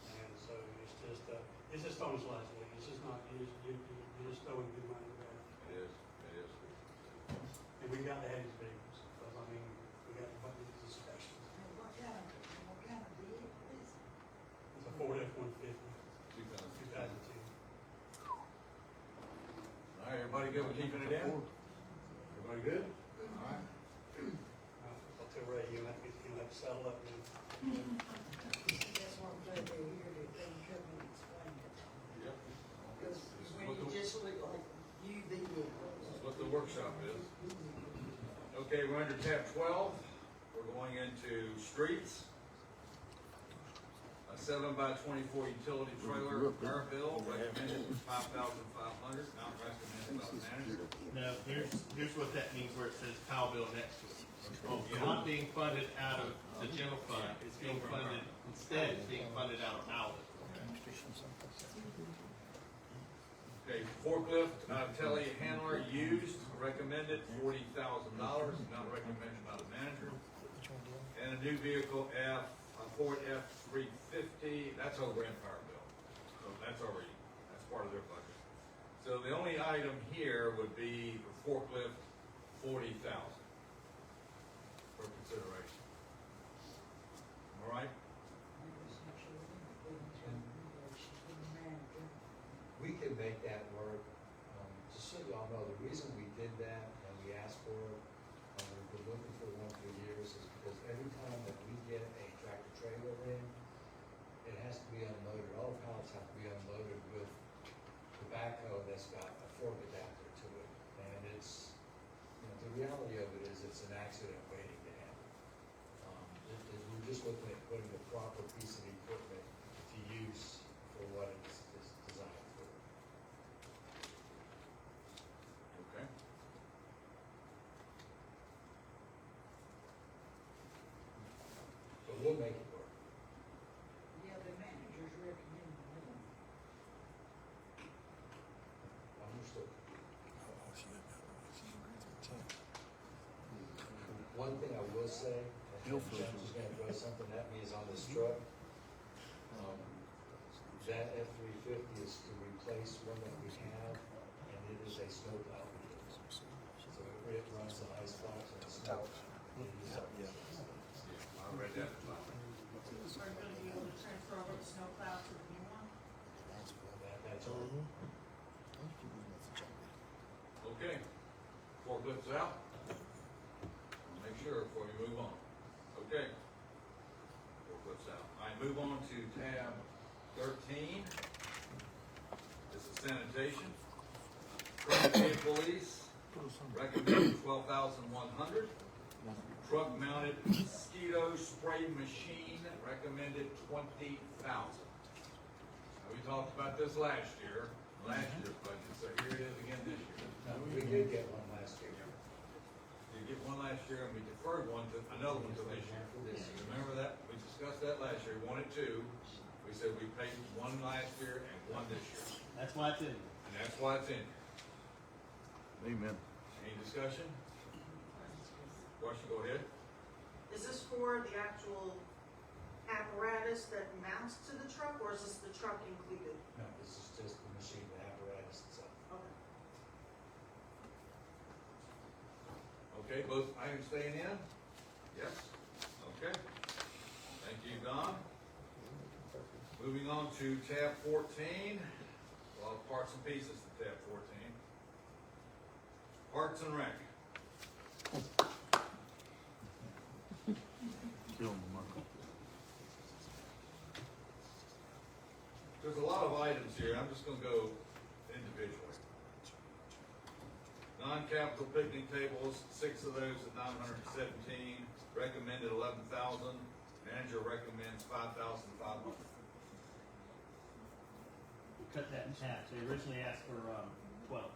And so it's just on its last leg, it's just not, you're just throwing good money around. It is. And we got to have these vehicles, because I mean, we got the budget inspections. What kind of vehicle is it? It's a Ford F-150, 2002. 2002. All right, everybody good with keeping it in? Everybody good? All right. I'll tell Ray, you'll have to settle up now. That's what I'm glad they're here, that they can come and explain it. Yep. Because when you just look like you vehicles. This is what the workshop is. Okay, we're under tab 12. We're going into streets. A 7x24 utility trailer, power bill, recommended $5,500, not recommended by the manager. No, here's what that means where it says Powell bill next to it. Oh, It's not being funded out of the general fund, it's being funded, instead, it's being funded out of Powell. Okay, forklift, telehandler used, recommended $40,000, not recommended by the manager. And a new vehicle, a Ford F-350, that's over in power bill. So that's part of their budget. So the only item here would be the forklift, $40,000 for consideration. All right? We can make that work. Just so y'all know, the reason we did that and we asked for it, we've been looking for one for years, is because every time that we get a tractor trailer in, it has to be unloaded. All the pallets have to be unloaded with the backhoe that's got a fork adapter to it. And it's, the reality of it is it's an accident waiting to happen. We're just looking at putting the proper piece of equipment to use for what it's designed for. Okay. But we'll make it work. Yeah, the manager's recommending it. Understood. One thing I will say, and Jeff's just gonna throw something at me, is on this truck. That F-350 is to replace one that we have, and it is a snowplow vehicle. So it runs the ice box and the snow. I read that as well. Are you gonna be able to transfer over the snowplow to the new one? That's all. Okay, forklifts out. Make sure before we move on. Okay, puts out. All right, move on to tab 13. This is sanitation. Truck employees recommended 12,100. Truck mounted mosquito spray machine recommended 20,000. Now, we talked about this last year's budget, so here it is again this year. No, we did get one last year. You get one last year, and we deferred another one to this year. Remember that? We discussed that last year. We wanted two. We said we paid one last year and one this year. That's why it's in. And that's why it's in. Amen. Any discussion? Question, go ahead. Is this for the actual apparatus that mounts to the truck, or is this the truck included? No, this is just the machine, the apparatus itself. Okay. Okay, both items staying in? Yes? Okay. Thank you, Don. Moving on to tab 14. A lot of parts and pieces to tab 14. Parks and Rec. There's a lot of items here. I'm just gonna go individually. Non-capital picnic tables, 6 of those at 917, recommended 11,000. Manager recommends 5,500. Cut that in half. They originally asked for 12.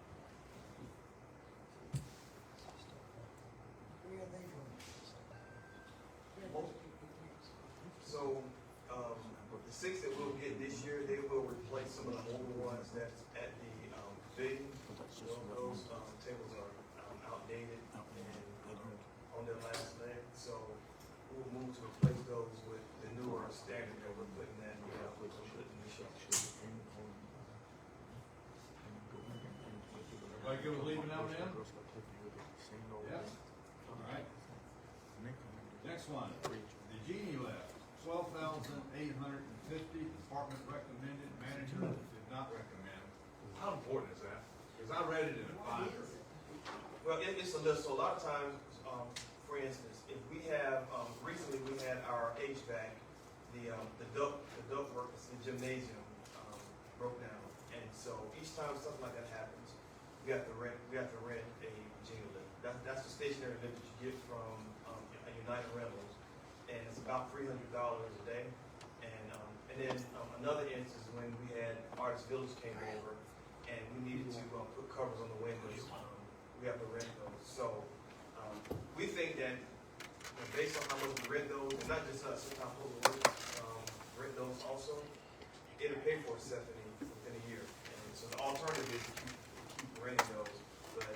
Where are they from? So, the 6 that we'll get this year, they will replace some of the older ones that's at the, pavilion. Those, tables are outdated and, on their last leg, so we'll move to replace those with the newer standard that we're putting that, we're putting in the shop. Everybody good with leaving out now? Yes? All right. Next one, the Genie left, 12,850, department recommended, manager did not recommend. How important is that? Because I read it in a binder. Well, it's a list, so a lot of times, for instance, if we have, recently we had our HVAC, the duct work, the gymnasium, broke down. And so each time something like that happens, we have to rent a Genie lift. That's the stationary lift that you get from, United Rentals, and it's about $300 a day. And then another instance when we had Artist Village came over, and we needed to put covers on the windows. We have to rent those. So we think that based on how much we rent those, and not just us, sometimes Public Works rent those also, it'll pay for itself within a year. And so the alternative is to keep renting those. But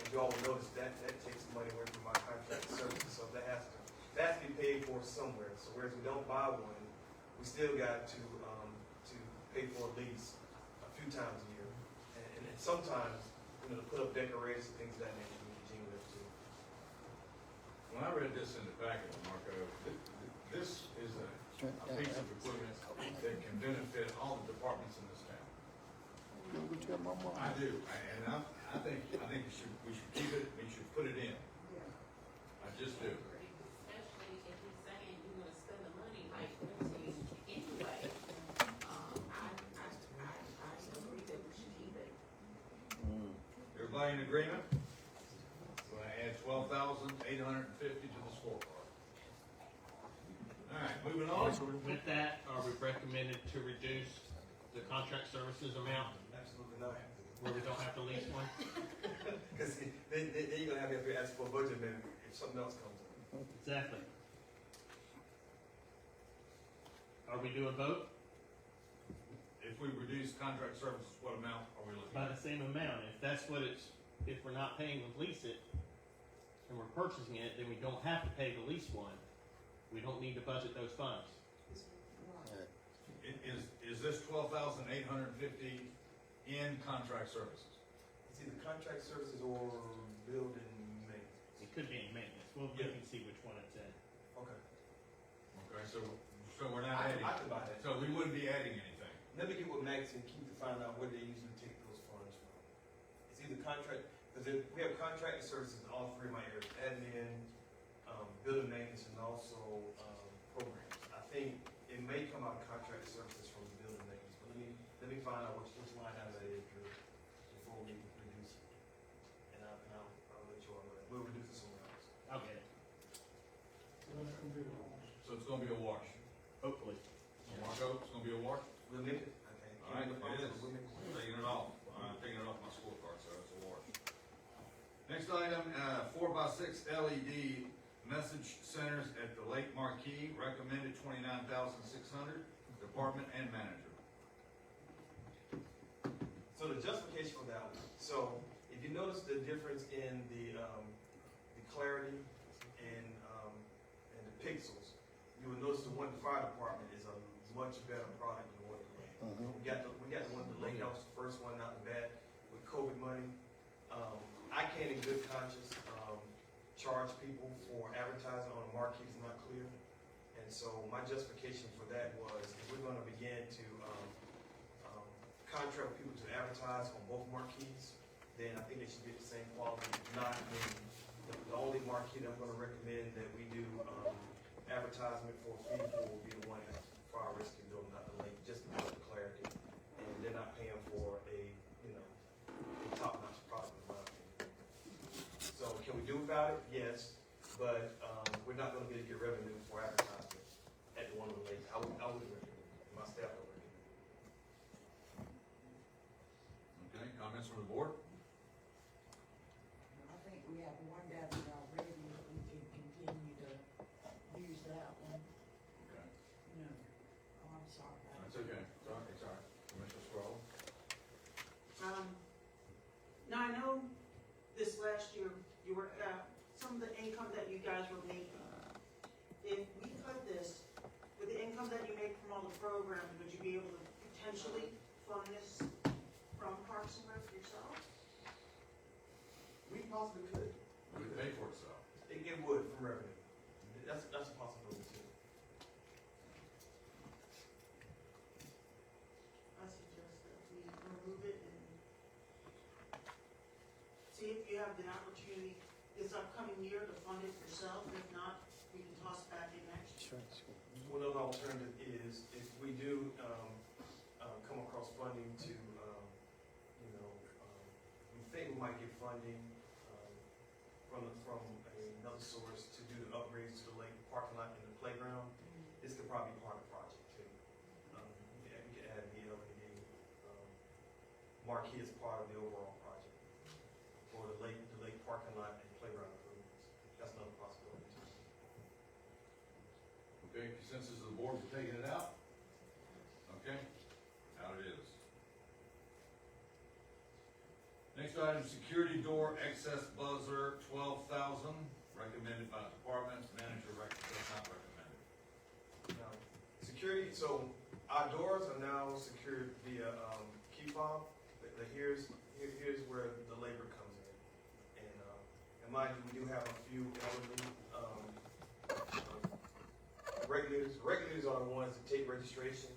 as you all will notice, that takes money away from our contract services, so that has to be paid for somewhere. So whereas we don't buy one, we still got to pay for a lease a few times a year, and sometimes to put up decorators and things of that nature. We continue with too. When I read this in the packet, Marco, this is a piece of equipment that can benefit all the departments in this town. I do, and I think we should keep it. We should put it in. I just do. Especially if he's saying you're gonna spend the money like Quincy anyway. I agree that we should keep it. Everybody in agreement? We're gonna add 12,850 to the scorecard. All right, moving on. With that, are we recommended to reduce the contract services amount Absolutely not. where we don't have to lease one? Because then you're gonna have to ask for a budget amendment if something else comes up. Exactly. Are we doing both? If we reduce contract services, what amount are we looking By at? the same amount. If that's what it's, if we're not paying to lease it, and we're purchasing it, then we don't have to pay to lease one. We don't need to budget those funds. Is this 12,850 in contract services? It's either contract services or building maintenance. It could be in maintenance. Well, you can see which one it's in. Okay. Okay, so we're not adding. I can buy that. So we wouldn't be adding anything. Let me get with Max and Keith to find out where they usually take those funds from. It's either contract, because we have contracted services in all three of my areas, admin, building maintenance, and also programs. I think it may come out of contract services from the building maintenance, but let me find out which line item that is, Drew, before we reduce it. And I'll let you all know that. We'll reduce it somewhere else. Okay, So that's gonna be the rules. So it's gonna be a wash. hopefully. Marco, it's gonna be a wash? We'll make it, okay. All right, it is. We'll make it. Taking it off. I'm taking it off my scorecard, so it's a wash. Next item, 4x6 LED message centers at the Lake Marquee, recommended $29,600, department and manager. So the justification for that one, so if you notice the difference in the clarity and the pixels, you will notice the one in the fire department is a much better product than the one in the lake. We got the one in the lake, that was the first one, not the bad, with COVID money. I can't in good conscience charge people for advertising on a marquee that's not clear. And so my justification for that was, if we're gonna begin to contract with people to advertise on both marquees, then I think they should get the same quality. If not, then the only marquee that I'm gonna recommend that we do advertisement for fee for will be the one at Fire Rescue Building, not the lake, just because of the clarity. And they're not paying for a top-notch product in my opinion. So can we do without it? Yes, but we're not gonna be able to get revenue for advertisement at the one of the lakes. I would recommend it. My staff would recommend it. Okay, comments from the board? I think we have one down there already, but we can continue to use that one. Okay. No, oh, I'm sorry. That's okay. Sorry. Commissioner Sproul? Now, I know this last year, you were, some of the income that you guys were making, if we cut this, with the income that you make from all the programs, would you be able to potentially fund this from Parks and Rec yourself? We possibly could. Would it pay for itself? It would from revenue. That's a possibility too. I suggest that we remove it and see if you have the opportunity this upcoming year to fund it yourself. If not, we can toss it back in next year. One other alternative is if we do come across funding to, we think we might get funding from another source to do the upgrades to the lake parking lot and the playground. This could probably be part of the project too. We could add the LED marquee as part of the overall project for the lake parking lot and playground improvements. That's another possibility too. Okay, consensus of the board for taking it out? Okay, out it is. Next item, security door excess buzzer, 12,000, recommended by department, manager does not recommended. Now, security, so our doors are now secured via key fob. Here's where the labor comes in. And mind you, we do have a few elderly regulators. Regulators are the ones that take registration.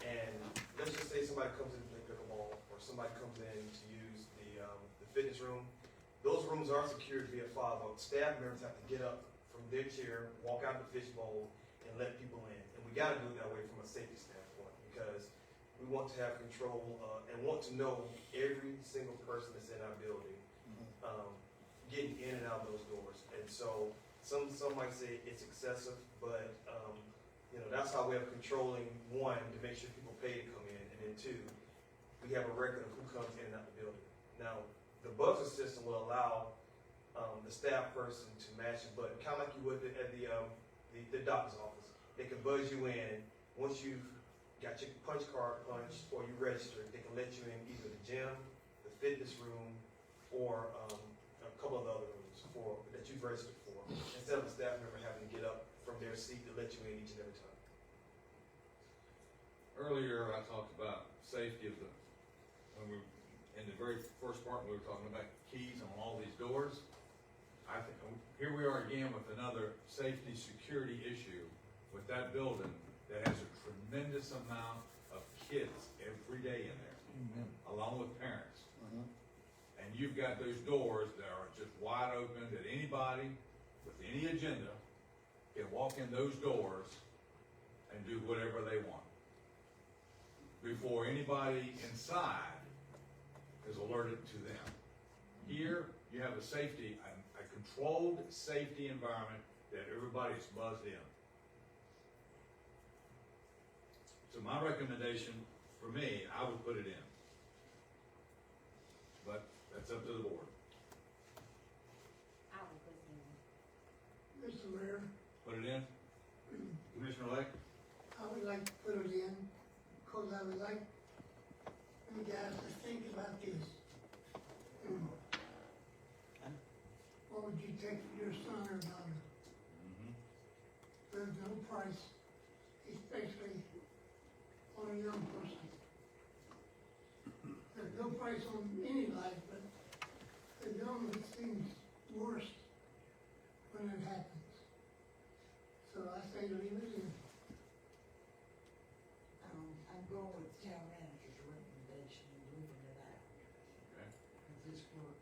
And let's just say somebody comes in to play pickleball, or somebody comes in to use the fitness room. Those rooms are secured via fob. Staff members have to get up from their chair, walk out the fishbowl, and let people in. And we got to do it that way from a safety standpoint, because we want to have control and want to know every single person that's in our building getting in and out of those doors. And so some might say it's excessive, but that's how we have controlling, one, to make sure people pay to come in, and then two, we have a record of who comes in and out the building. Now, the buzzer system will allow the staff person to mash a button, kind of like you would at the doctor's office. They can buzz you in. Once you've got your punch card punched or you registered, they can let you in either the gym, the fitness room, or a couple of the other rooms that you've registered for, instead of a staff member having to get up from their seat to let you in each and every time. Earlier, I talked about safety of in the very first part, we were talking about keys on all these doors. I think, here we are again with another safety security issue with that building that has a tremendous amount of kids every day in there, along with parents. And you've got those doors that are just wide open, that anybody with any agenda can walk in those doors and do whatever they want before anybody inside is alerted to them. Here, you have a safety, a controlled safety environment that everybody's buzzed in. So my recommendation, for me, I would put it in. But that's up to the board. I would put it in. Mr. Mayor, Put it in. Commissioner Lake? I would like to put it in, because I would like you guys to think about this. What would you take for your son or daughter? There's no price, especially on a young person. There's no price on any life, but the young it seems worse when it happens. So I say leave it in. I'm going with the town manager's recommendation and leaving it out. Okay. Cause this work.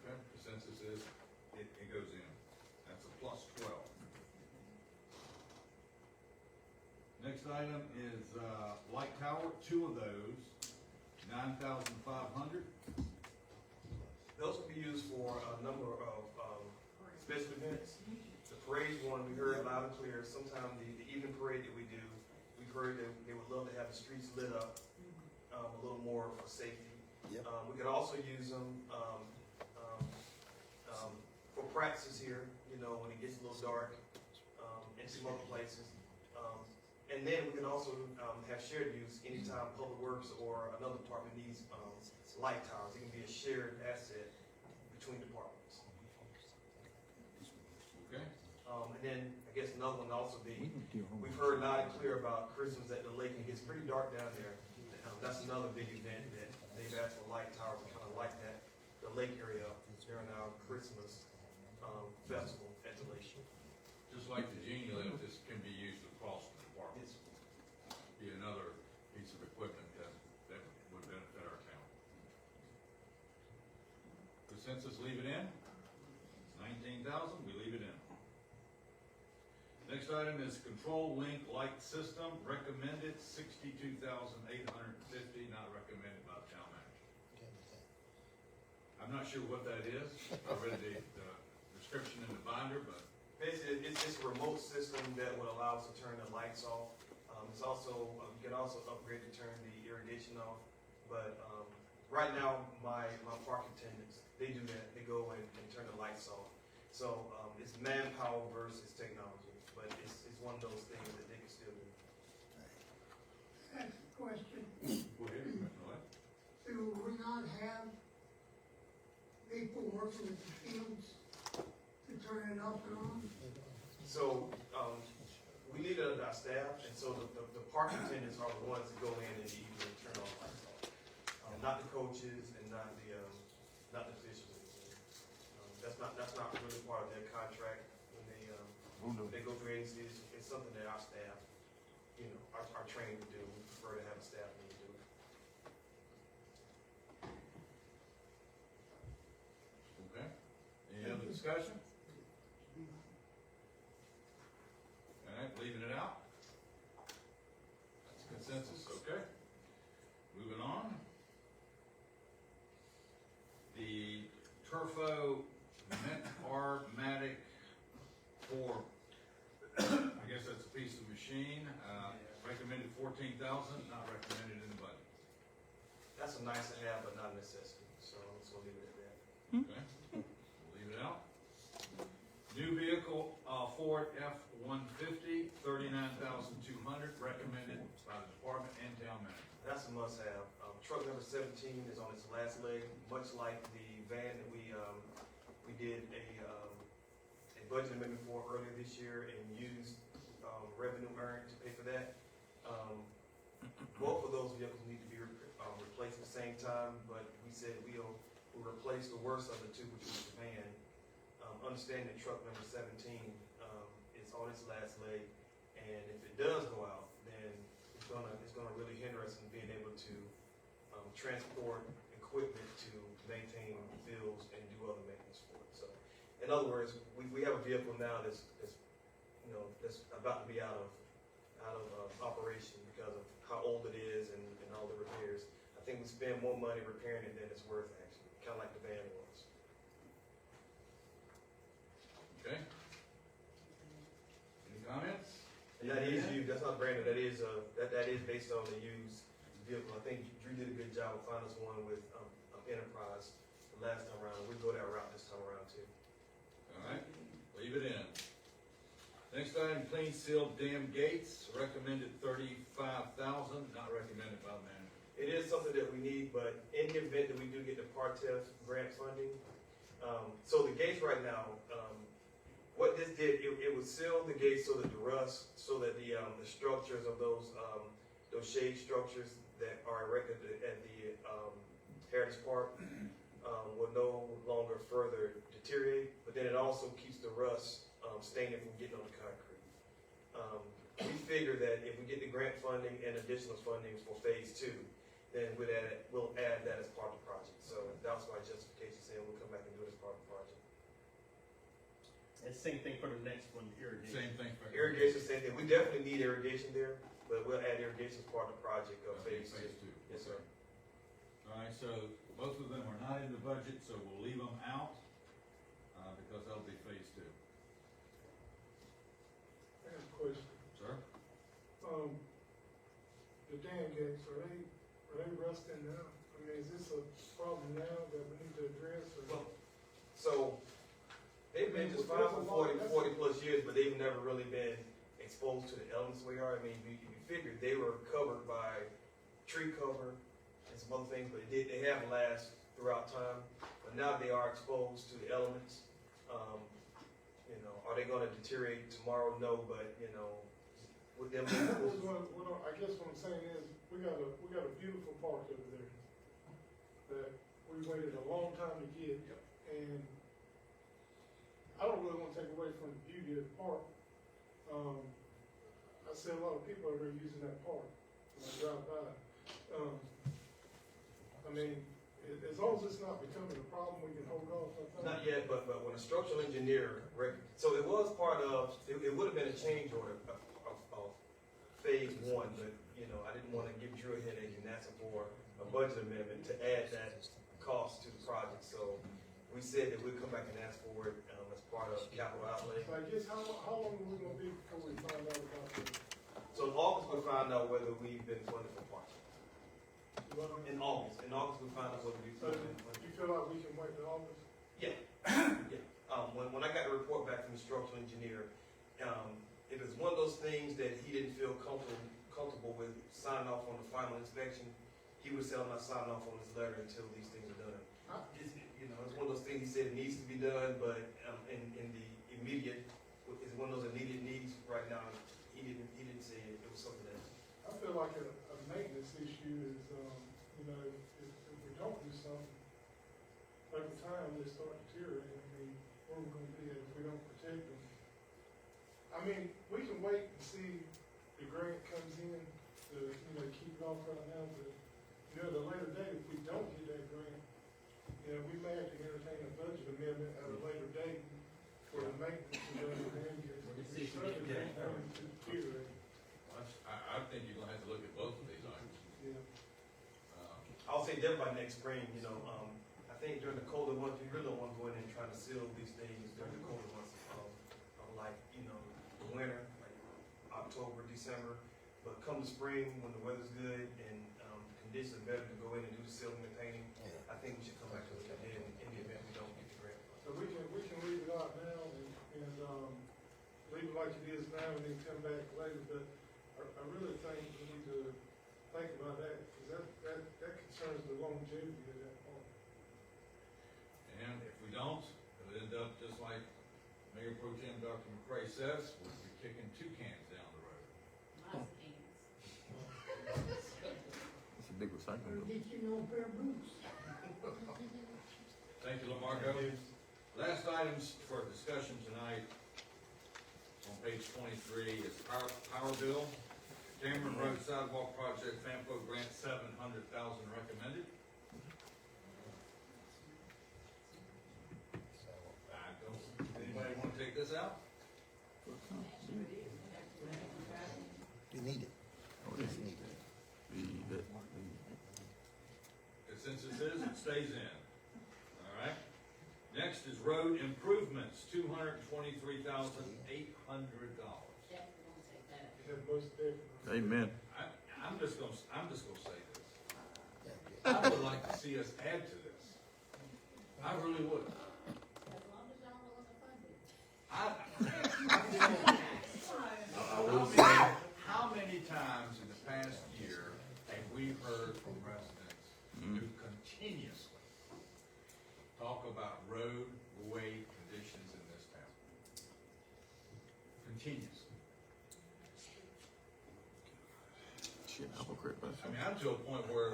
Okay, consensus is, it goes in. That's a plus 12. Next item is, light tower, 2 of those, 9,500. Those will be used for a number of special events. The parade one, we heard loud and clear. Sometimes the evening parade that we do, we heard that they would love to have the streets lit up a little more for safety. Yep. We could also use them for practices here, you know, when it gets a little dark, and some other places. And then we can also have shared use anytime Public Works or another department needs light towers. It can be a shared asset between departments. Okay. And then I guess another one also be, we've heard loud and clear about Christmas at the lake. It gets pretty dark down there. That's another big event that they've asked for light towers to kind of light that, the lake area up during our Christmas festival at the lake. Just like the Genie Lift, this can be used across the department. It's- Be another piece of equipment that would benefit our town. Consensus, leave it in. 19,000, we leave it in. Next item is control link light system, recommended 62,850, not recommended by the town manager. I'm not sure what that is. I read the description in the binder, but Basically, it's a remote system that will allow us to turn the lights off. It's also, you can also upgrade to turn the irrigation off. But right now, my park attendants, they do that. They go and turn the lights off. So it's manpower versus technology, but it's one of those things that they can still do. That's the question. go ahead, Commissioner Lake. Do we not have people working at the fields to turn it off and on? So, we leave it up to our staff, and so the park attendants are the ones that go in the evening and turn off lights off. Not the coaches and not the officials. That's not really part of their contract when they go through agencies. It's something that our staff, you know, are trained to do. We prefer to have a staff member do it. Okay. Any other discussion? All right, leaving it out. That's consensus, okay. Moving on. The Turfo Menarmatic for, I guess that's a piece of machine, recommended 14,000, not recommended in the budget. That's a nice to have, but not a necessity. So leave it at that. Okay, we'll leave it out. New vehicle, Ford F-150, 39,200, recommended by the department and town manager. That's a must-have. Truck number 17 is on its last leg, much like the van that we did a budget amendment for earlier this year and used revenue earned to pay for that. Both of those vehicles need to be replaced at the same time, but we said we'll replace the worst of the two, which was the van. Understanding that truck number 17 is on its last leg, and if it does go out, then it's gonna really hinder us in being able to transport equipment to maintain fields and do other maintenance for it. So, and in other words, we have a vehicle now that's about to be out of operation because of how old it is and all the repairs. I think we spend more money repairing it than it's worth, actually, kind of like the van was. Okay? Any comments? And that is used, that's not branded, that is based on the used vehicle. I think Drew did a good job of finding us one with Enterprise the last time around. We'll go that route this time around too. All right, leave it in. Next item, clean sealed dam gates, recommended $35,000, not recommended by the manager. It is something that we need, but in the event that we do get the PARTEF grant funding, so the gates right now, what this did, it would seal the gates so that the rust, so that the structures of those shade structures that are erected at the Heritage Park will no longer further deteriorate, but then it also keeps the rust staining from getting on the concrete. We figure that if we get the grant funding and additional funding for phase 2, then we'll add that as part of the project. So that's why justification saying we'll come back and do it as part of the project. And same thing for the next one, irrigation. Same thing for Irrigation, same thing. We definitely need irrigation there, but we'll add irrigation as part of the project of phase 2. Yes, sir. All right, so both of them are not in the budget, so we'll leave them out, because that'll be phase 2. I have a question. Sir? The dam gates, are they rusting now? I mean, is this a problem now that we need to address or? Well, so they've been just fine for 40 plus years, but they've never really been exposed to the elements we are. I mean, you figured they were covered by tree cover and some other things, but they have last throughout time. But now they are exposed to the elements. Are they going to deteriorate tomorrow? No, but with them. I guess what I'm saying is we got a beautiful park over there that we waited a long time to get, and I don't really want to take away from the beauty of the park. I see a lot of people over there using that park when I drive by. I mean, as long as it's not becoming a problem, we can hold off. Not yet, but when a structural engineer, so it was part of, it would have been a change order of phase 1, but I didn't want to give Drew a headache and ask him for a budget amendment to add that cost to the project. So we said that we'd come back and ask for it as part of capital outlay. So I guess how long are we gonna be before we find out about this? So in August, we'll find out whether we've been funded for parking. In August we find out whether we've So been funded. you feel like we can wait till August? Yeah. When I got the report back from the structural engineer, it was one of those things that he didn't feel comfortable with signing off on the final inspection. He would say, I'm not signing off on this letter until these things are done. It's one of those things he said it needs to be done, but in the immediate, it's one of those immediate needs right now. He didn't say it was something that. I feel like a maintenance issue is, if we don't do something, over time they start deteriorating. I mean, where are we gonna be at if we don't protect them? I mean, we can wait and see the grant comes in to, keep it off right now, but, at a later date, if we don't get that grant, we may have to entertain a budget amendment at a later date for the maintenance of those grant. I think you're gonna have to look at both of these items. Yeah. I'll say that by next spring, I think during the colder months, we really don't want to go in and try to seal these things during the colder months, like, the winter, like October, December. But come the spring, when the weather's good and conditions are better to go in and do the sealing and painting, I think we should come back to it again in the event we don't get the grant. So we can leave it out now and leave it like it is now and then come back later, but I really think we need to think about that, because that concerns the longevity of that park. And if we don't, it'll end up just like Mayor Pro Tem Dr. McCray says, we'll be kicking 2 cans down the road. Lots of things. It's a big recycling. Get you no pair of boots. Thank you, Lamarco. Last items for discussion tonight on page 23 is power bill. Cameron Road Sidewalk Project, FAMPO grant $700,000 recommended. I don't this out? You need it. Oh, You need it. Consensus is it stays in. All right. Next is road improvements, $223,800. Yeah, most definitely. Amen. I'm just gonna say this. I would like to see us add to this. I really would. How many times in the past year have we heard from residents who continuously talk about roadway conditions in this town? Continuously. Shit, I'm a crip. I mean, I'm to a point where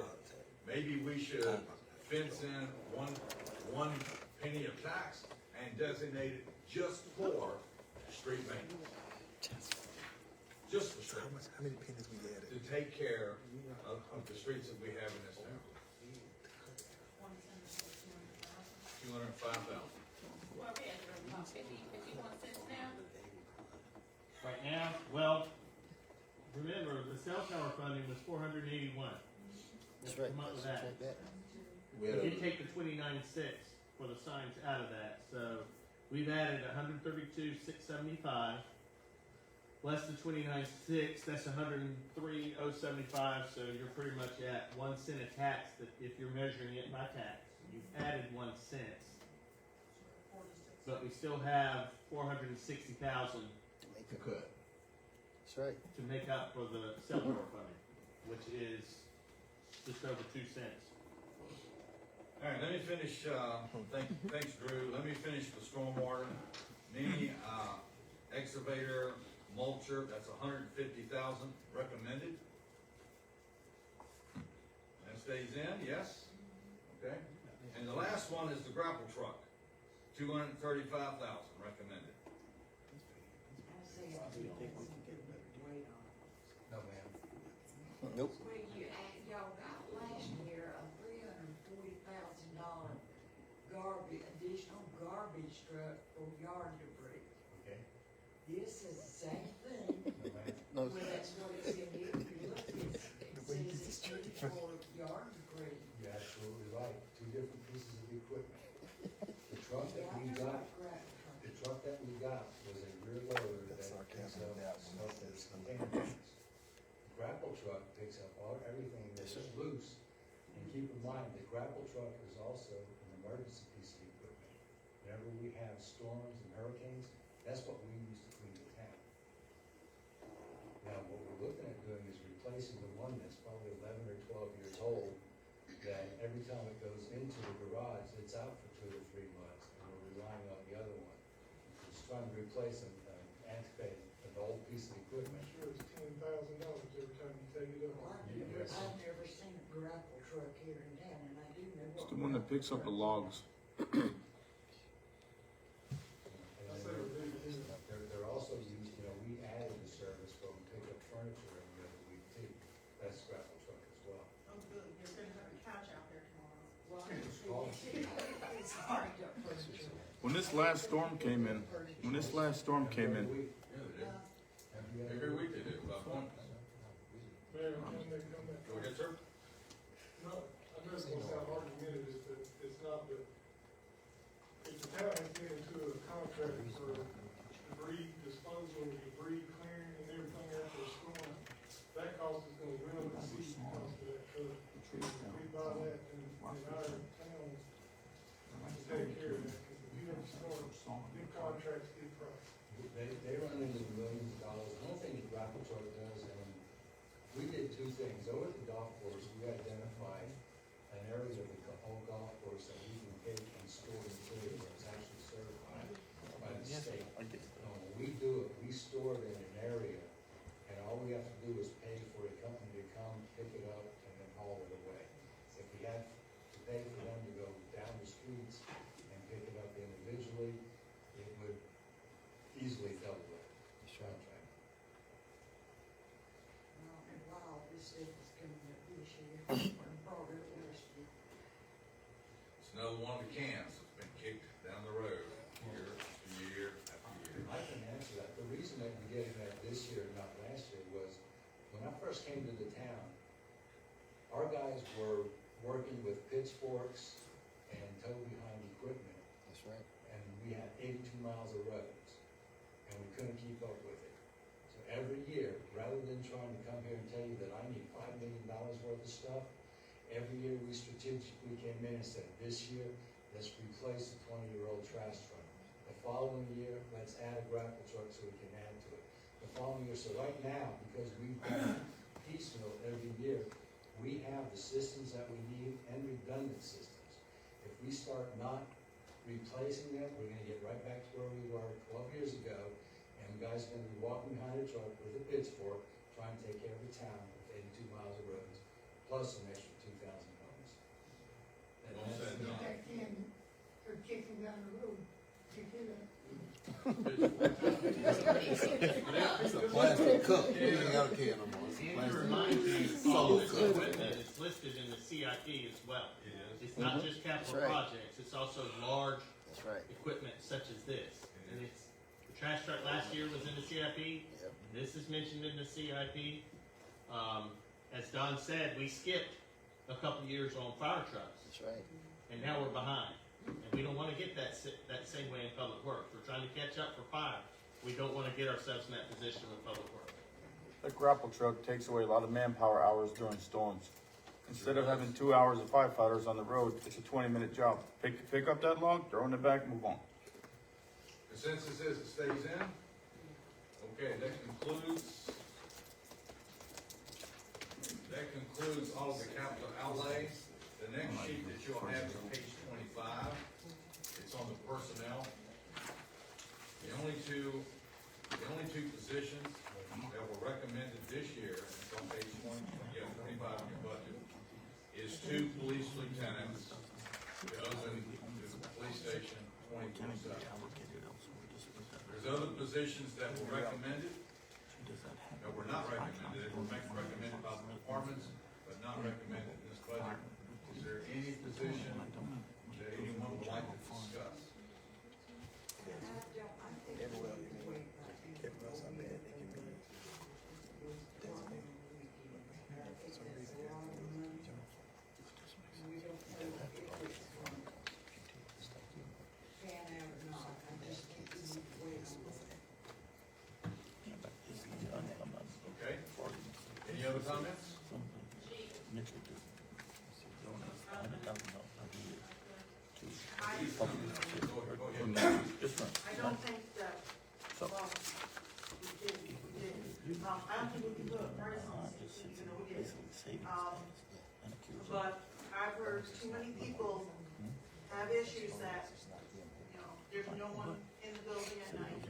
maybe we should fence in one penny of tax and designate it just for street maintenance. Just for street maintenance. How many pennies we added? To take care of the streets that we have in this town. 205,000. Right now, well, remember, the cell tower funding was 481. That's right. Come up with That's that. like that. We We had did a, take the 29.6 for the signs out of that, so we've added 132,675. Less than 29.6, that's 103,075, so you're pretty much at 1 cent a tax that if you're measuring it by tax. You've added 1 cent. But we still have 460,000 to cut. That's right. to make up for the cell tower funding, which is just over 2 cents. All right, let me finish, thanks Drew, let me finish the stormwater. Mini, excavator, mulcher, that's 150,000 recommended. That stays in, yes? Okay. And the last one is the grapple truck, 235,000 recommended. No, ma'am. Nope. Well, y'all got last year a $340,000 additional garbage truck for yard debris. Okay. This is the same thing. No, ma'am. No. Well, that's what it's in here. If you look, it says it's for yard debris. You're absolutely right, two different pieces of equipment. The truck that we Yeah, got, right. the truck that we got was a rear loader that picks up stuff that's container tanks. The grapple truck picks up everything that's loose. And keep in mind, the grapple truck is also an emergency piece of equipment. Whenever we have storms and hurricanes, that's what we use to clean the tank. Now, what we're looking at doing is replacing the one that's probably 11 or 12 years old, that every time it goes into the garage, it's out for 2 to 3 months, and we're relying on the other one. It's trying to replace an antiquated, an old piece of equipment. I'm sure it's $10,000 every time you take it Well, up. I've never seen a grapple truck here in town, and I do know what. It's the one that picks up the logs. And they're also used, we added the service from pick up furniture every other week too. That's grapple truck as well. Oh, good, you're gonna have a couch out there tomorrow. Well, it's hard to furniture. When this last storm came in, Every week they do, about one. Mayor, can they come back? Go ahead, sir. No, I know it's gonna sound argumentative, but it's not, but if the town has been into a contract for debris disposal, debris clearing and everything after a storm, that cost is gonna well exceed the cost of that truck. If we buy that in our town to take care of that, because if you have a storm, big contracts get priced. They run into millions of dollars. One thing the grapple truck does, and we did two things. Over at the golf course, we identified an area of the whole golf course that we can take and store material that's actually certified by the state. When we do it, we store it in an area, and all we have to do is pay for a company to come, pick it up, and then haul it away. If we had to pay for them to go down the streets and pick it up individually, it would easily double that contract. Wow, this stuff is coming up this year. I'm probably last year. It's another one of the cans that's been kicked down the road year after year after year. I this year, not last year, was when I first came to the town, our guys were working with pitchforks and tow-behind equipment. That's right. And we had 82 miles of roads, and we couldn't keep up with it. So every year, rather than trying to come here and tell you that I need $5 million worth of stuff, every year we strategically came in and said, this year, let's replace the 20-year-old trash truck. The following year, let's add a grapple truck so we can add to it. The following year, so right now, because we've done piecemeal every year, we have the systems that we need and redundant systems. If we start not replacing them, we're gonna get right back to where we were 12 years ago, and the guy's gonna be walking behind a truck with a pitchfork, trying to take care of a town with 82 miles of roads, plus an extra 2,000 homes. And Well that's- said, John. That can, they're kicking down the road, you hear that? It's a plastic cup. You ain't got a can no more. It's a And to plastic. remind you, all this equipment is listed in the CIP as well. It is. It's not just capital That's right. projects, it's also large That's right. equipment such as this. And it's, the trash truck last year was in the CIP, Yep. this is mentioned in the CIP. As Don said, we skipped a couple years on fire trucks, That's right. and now we're behind. And we don't wanna get that same way in public works, we're trying to catch up for fire. We don't wanna get ourselves in that position with public works. That grapple truck takes away a lot of manpower hours during storms. Instead of having 2 hours of firefighters on the road, it's a 20-minute job. Pick up that log, throw it in the back, move on. Consensus is it stays in? Okay, that concludes all of the capital outlay. The next sheet that you'll have is page 25. It's on the personnel. The only two positions that were recommended this year, it's on page 25 in your budget, is 2 police lieutenants to open the police station 24/7. There's other positions that were recommended, that were not recommended, they were recommended by the departments, but not recommended in this budget. Is there any position that anyone would like to discuss? Okay, any other comments? Go ahead. I don't think that, well, we did, I don't think we can do it personally, you know, we did. But I've heard too many people have issues that, you know, there's no one in the building at night.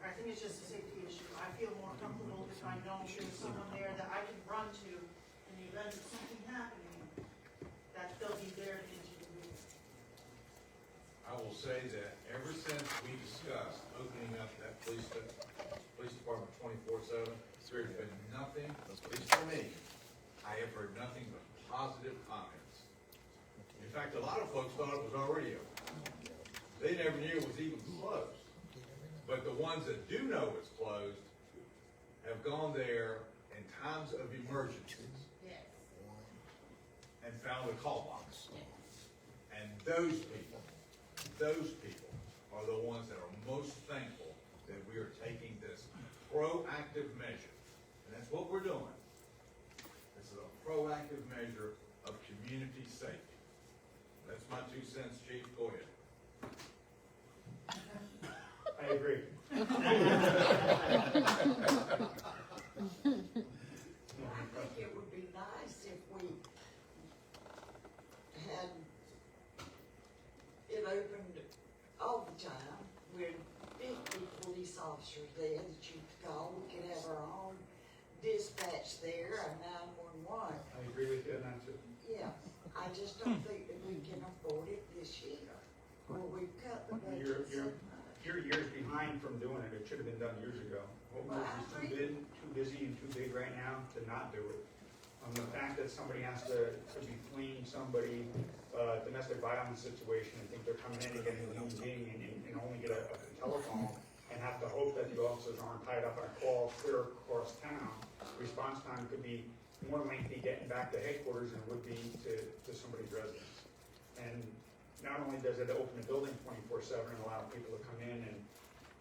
I think it's just a safety issue. I feel more comfortable if I know there's someone there that I can run to in the event of something happening, that they'll be there to intervene. I will say that ever since we discussed opening up that police department 24/7, there's been nothing, at least for me, I have heard nothing but positive comments. In fact, a lot of folks thought it was already open. They never knew it was even closed. But the ones that do know it's closed have gone there in times of emergencies and found a call box. And those people are the ones that are most thankful that we are taking this proactive measure. And that's what we're doing. This is a proactive measure of community safety. That's my 2 cents, Chief. Go ahead. I agree. I think it would be nice if we had it opened all the time with 50 police officers there that you could call. We could have our own dispatch there, a 911. I agree with you on that too. Yeah, I just don't think that we can afford it this year. Or we've cut the budget so much. You're years behind from doing it. It should have been done years ago. Hope Well, is I too busy and too big right now to not do it. The fact that somebody has to be fleeing somebody, domestic violence situation, and think they're coming in and getting a human being and only get a telephone, and and have to hope that the officers aren't tied up in a call clear across town, response time could be more lengthy getting back to headquarters than it would be to somebody's residence. And not only does it open the building 24/7 and allow people to come in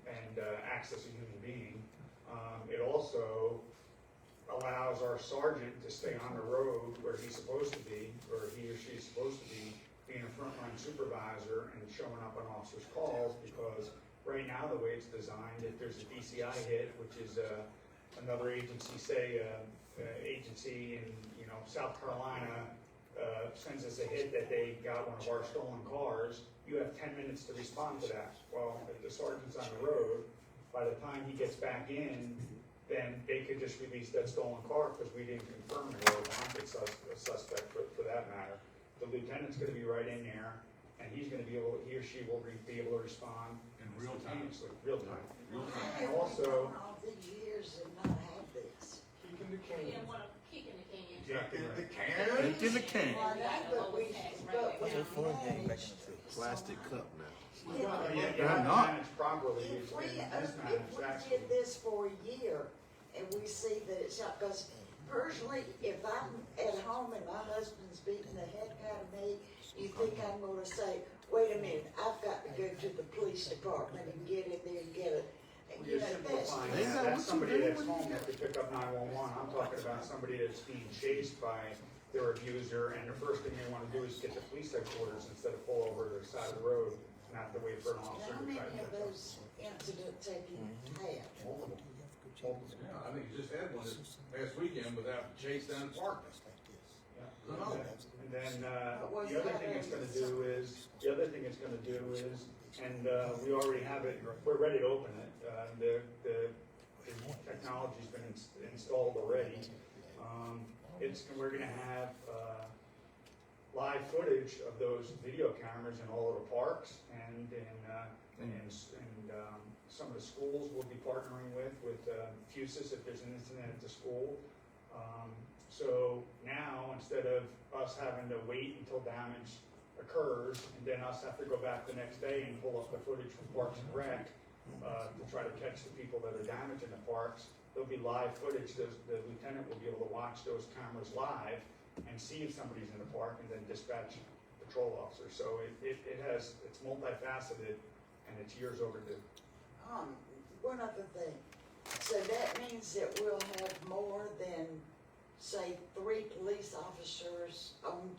and access a human being, it also allows our sergeant to stay on the road where he's supposed to be, or he or she's supposed to be, being a frontline supervisor and showing up on officers' calls, because right now, the way it's designed, if there's a DCI hit, which is another agency, say, agency in, South Carolina, sends us a hit that they got one of our stolen cars, you have 10 minutes to respond to that. Well, if the sergeant's on the road, by the time he gets back in, then they could just release that stolen car because we didn't confirm it or wanted a suspect for that matter. The lieutenant's gonna be right in there, and he or she will be able to respond In real time. instantaneously, real time. And Also, all these years and not had this. Kicking the We can. didn't want to kick in the can. exactly right. Kick in the can. Well, I know, but we managed Plastic cup now. You have to They're not. manage properly, If we, and if mismanaged, we actually. did this for a year and we see that it's not, because personally, if I'm at home and my husband's beating the heck out of me, you think I'm gonna say, wait a minute, I've got to go to the police department and get in there and get it. And, You're that's, simplifying Ain't that that. That's what you somebody do that's when home that could pick up 911. I'm talking about somebody that's being chased by their abuser, and the first thing they want to do is get to police headquarters instead of pull over to the side of the road and have to wait for an officer how to many try to of catch them. those incidents have you had? Yeah, I think you just had one this past weekend without chase down the park. Yeah. And then, the other thing it's gonna do is, and, we already have it, we're ready to open it. The technology's been installed already. We're gonna have, live footage of those video cameras in all of the parks and some of the schools we'll be partnering with Fusus if there's an incident at the school. So now, instead of us having to wait until damage occurs, and then us have to go back the next day and pull up the footage from Parks and Rec, to try to catch the people that are damaging the parks, there'll be live footage, the lieutenant will be able to watch those cameras live and see if somebody's in the park and then dispatch patrol officers. So it's multifaceted and it's years overdue. One other thing, so that means that we'll have more than, say, 3 police officers on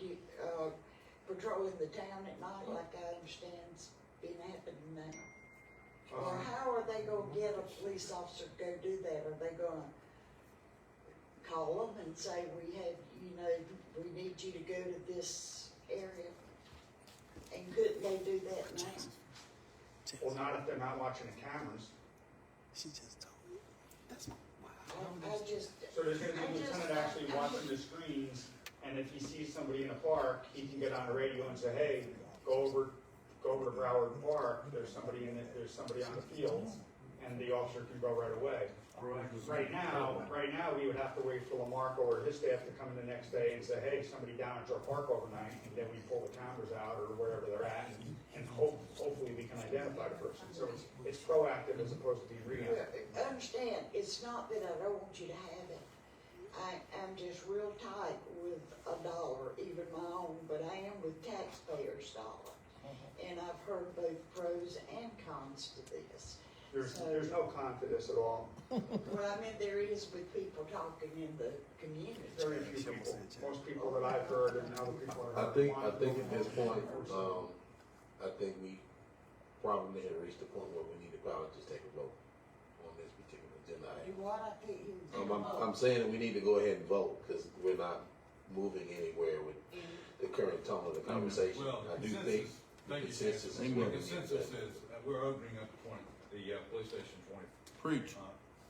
patrolling the town at night, like I understand's been happening now? Or how are they gonna get a police officer to go do that? Are they gonna call them and say, we need you to go to this area? And couldn't they do that now? Well, not if they're not watching the cameras. So there's gonna be a lieutenant actually watching the screens, and if he sees somebody in a park, he can get on the radio and say, hey, go over to Broward Park, there's somebody on the field, and the officer can go right away. Right now, we would have to wait for Lamarco or his staff to come in the next day and say, hey, somebody damaged our park overnight, and then we pull the cameras out or wherever they're at, and hopefully we can identify the person. So it's proactive as opposed to being reactive. Understand, it's not that I don't want you to have it. I'm just real tight with a dollar, even my own, but I am with taxpayers' dollar. And I've heard both pros and cons to this. There's no con to this at all. Well, I mean, there is with people talking in the community. Very few people. Most people that I've heard and other people I I've think heard. at this point, I think we probably have reached the point where we need to probably just take a vote on this particular agenda Do item. what I think you I'm saying that we need to go ahead and vote, because we're not moving anywhere with the current tone of the conversation. Well, I do consensus, think thank you, consensus is the what we need to consensus say. is, we're opening up the police station Preach.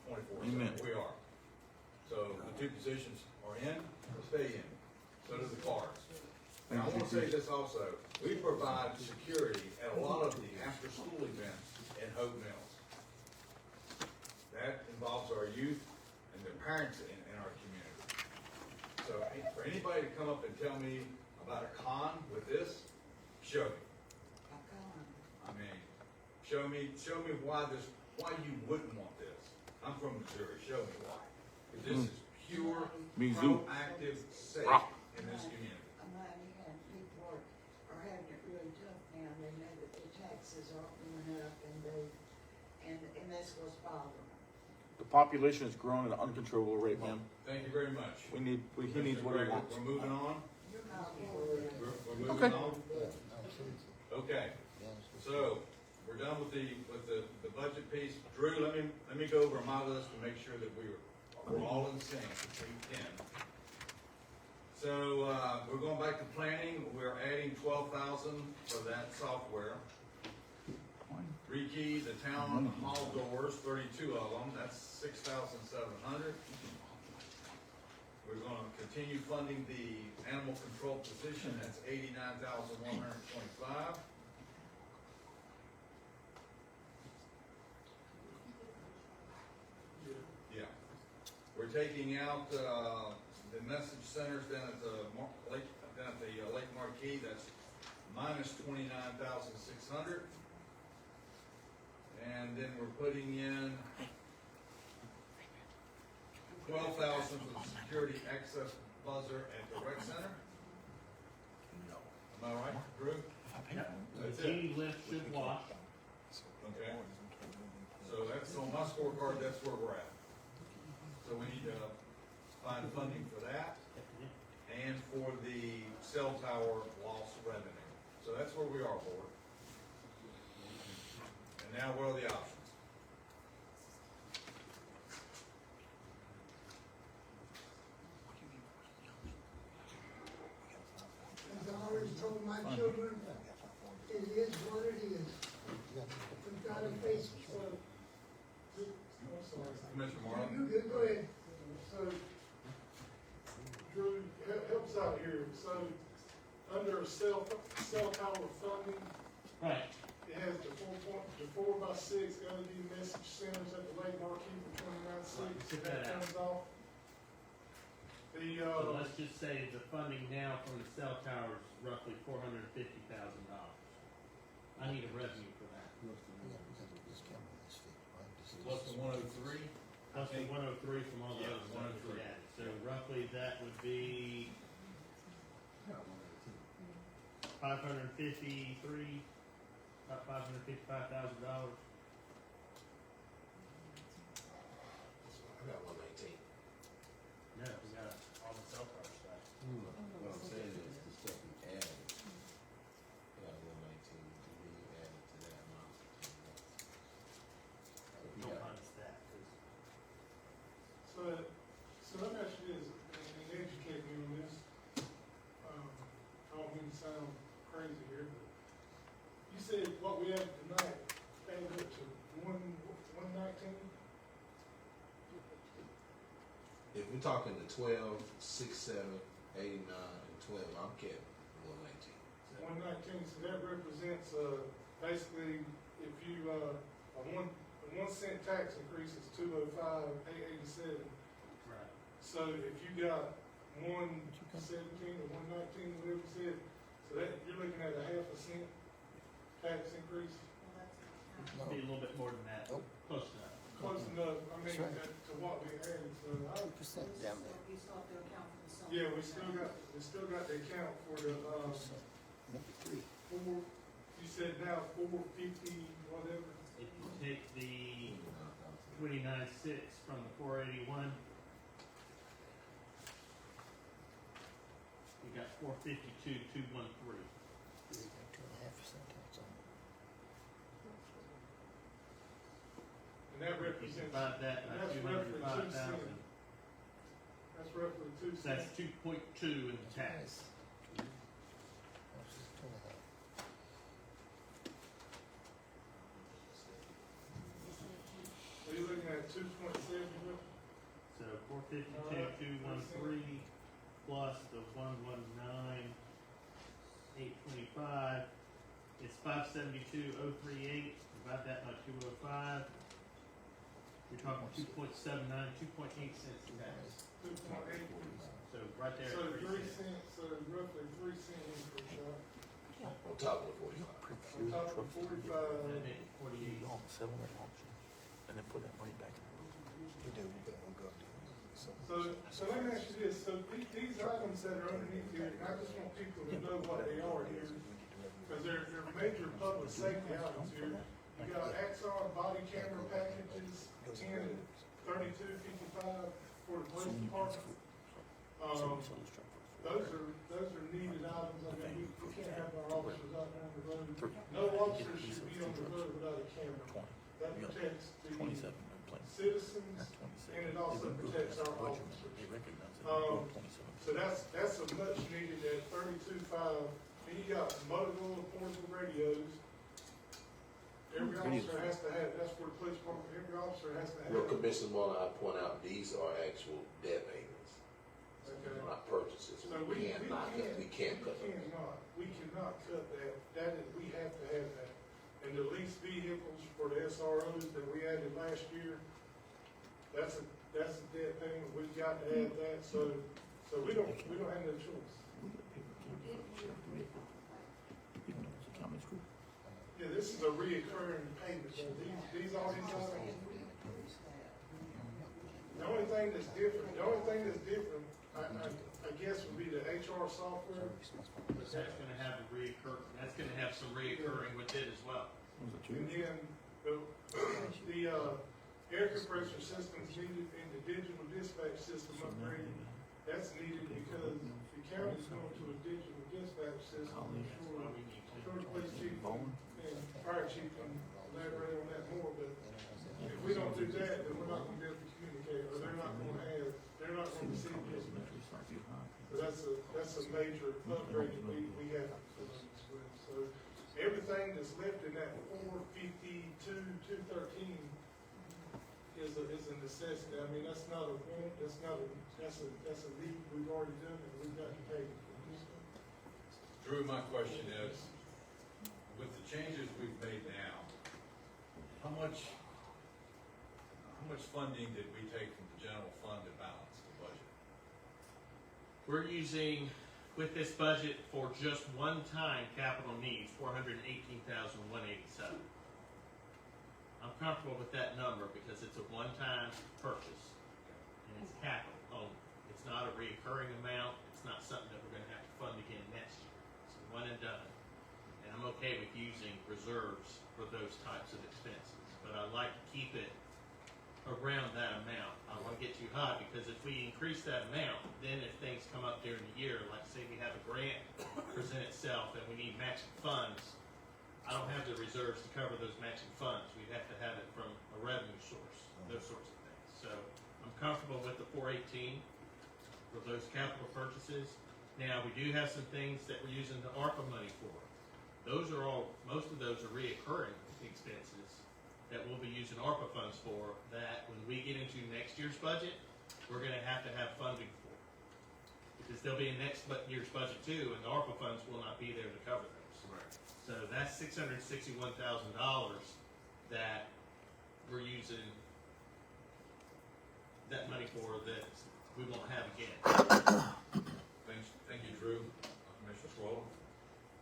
24/7. Amen. We are. So the 2 positions are in, or stay in. So do the cars. And I want to say this also, we provide security at a lot of the after-school events in Hope Mills. That involves our youth and their parents in our community. So for anybody to come up and tell me about a con with this, show me. I mean, show me why this why you wouldn't want this. I'm from Missouri, show me why. This is pure, Mizzou. proactive safe in this community. On the other hand, people are having it really tough now, they know that their taxes are going up and that's what's bothering them. The population is growing at an uncontrollable rate, man. Thank you very much. He needs what he Commissioner wants. Gregor, we're moving on. You're not worried. We're moving Okay. on. Okay, so we're done with the budget piece. Drew, let me go over my list to make sure that we're all in sync, if we can. So, we're going back to planning. We're adding 12,000 for that software. Rekey, the town hall doors, 32 of them, that's 6,700. We're gonna continue funding the animal control position, that's 89,125. Yeah. We're taking out, the message centers down at the Lake Marquee, that's minus 29,600. And then we're putting in 12,000 for the security access buzzer at the rec center. Am I right, Drew? The Genie lift should wash. Okay. So that's on my scorecard, that's where we're at. So we need to find funding for that and for the cell tower loss revenue. So that's where we are, board. And now what are the options? As I always told my children, it is what it is. We've got to face it. Commissioner Marlin? You good, go ahead. So, Drew, help us out here. So, under cell tower funding, Right. it has the 4x6 LED message centers at the Lake Marquee for 29.6. That comes off. So let's just say the funding now from the cell tower is roughly $450,000. I need a revenue for that. Plus the 103? Plus the 103 from all the Yeah, other ones we 103. added. So roughly that would be 553, about $555,000. I got 119. No, we got all the cell tower stuff. What I'm saying is the stuff we added. I got 119 to be added to that amount. Don't minus that, 'cause So let me ask you this, and educate me on this. I don't mean to sound crazy here, but you said what we have tonight added up to 119? If we're talking the 12, 6, 7, 89, and 12, I'm kept 119. 119, so that represents, basically, if you, a 1 cent tax increase is 205,887. right. So if you got 117 or 119, whatever you said, so that, you're looking at a 0.5% tax increase? It'd be a little bit more than that, close enough. Close enough, I mean, to what we added, so I, You still have to account for the cell. yeah, we still got the account for the, you said now 450, whatever. If you take the 29.6 from the 481, you got 452,213. And that If you represents, divide that by that's roughly 2 205,000, cents. That's roughly 2 cents. that's 2.2 in tax. So you're looking at 2.7, So 452,213 plus the 119,825 is 572,038. Divide that by 205. You're talking 2.79, 2.8 cents in tax. 2.8. So right there. So at 3 cents, so roughly 3 cent increase, right? On top of the 45. On top of 45, That made it 48. So let me ask you this, so these items that are underneath here, I just want people to know what they are here, because they're major public safety items here. You got Axon body camera packages, 10, 3255 for the police department. Those are needed items. I mean, we can't have our officers out there on the road. No officer should be on the road without a camera. That protects the citizens, and it also protects our officers. So that's a much needed at 32.5. Then you got mobile portable radios. Every officer has to have, that's for the police department, every officer has to have. Well, Commissioner Muller, I point out, these are actual debt payments, Okay. not purchases. So We can't cut them. we cannot cut that. That is, we have to have that. And the leased vehicles for the SROs that we added last year, that's a debt payment. We've got to add that. So we don't have no choice. Yeah, this is a reoccurring payment. These all these items. The only thing that's different, I guess, would be the HR software. But that's gonna have that's gonna have some reoccurring with it as well. And then the air compressor system's needed and the digital dispatch system upgrade, that's needed because the county's going to a digital dispatch system. I'm sure the police chief and fire chief can elaborate on that more, but if we don't do that, then we're not gonna be able to communicate, or they're not gonna receive this. So that's a major upgrade that we have to put on this with. So everything that's left in that 452,213 is a necessity. I mean, that's not a want, that's a need we've already done, and we've got to pay for this. Drew, my question is, with the changes we've made now, how much funding did we take from the general fund to balance the budget? We're using, with this budget, for just one-time capital needs, $418,187. I'm comfortable with that number because it's a one-time purchase, and it's capital only. It's not a reoccurring amount, it's not something that we're gonna have to fund again next year. It's one and done. And I'm okay with using reserves for those types of expenses, but I like to keep it around that amount. I don't wanna get too high, because if we increase that amount, then if things come up during the year, like say we have a grant present itself and we need matching funds, I don't have the reserves to cover those matching funds. We'd have to have it from a revenue source, those sorts of things. So I'm comfortable with the 418 for those capital purchases. Now, we do have some things that we're using the ARPA money for. Most of those are reoccurring expenses that we'll be using ARPA funds for, that when we get into next year's budget, we're gonna have to have funding for. Because there'll be a next year's budget too, and the ARPA funds will not be there to cover those. So that's $661,000 that we're using that money for, that we won't have again. Thank you, Drew. Commissioner Swallow?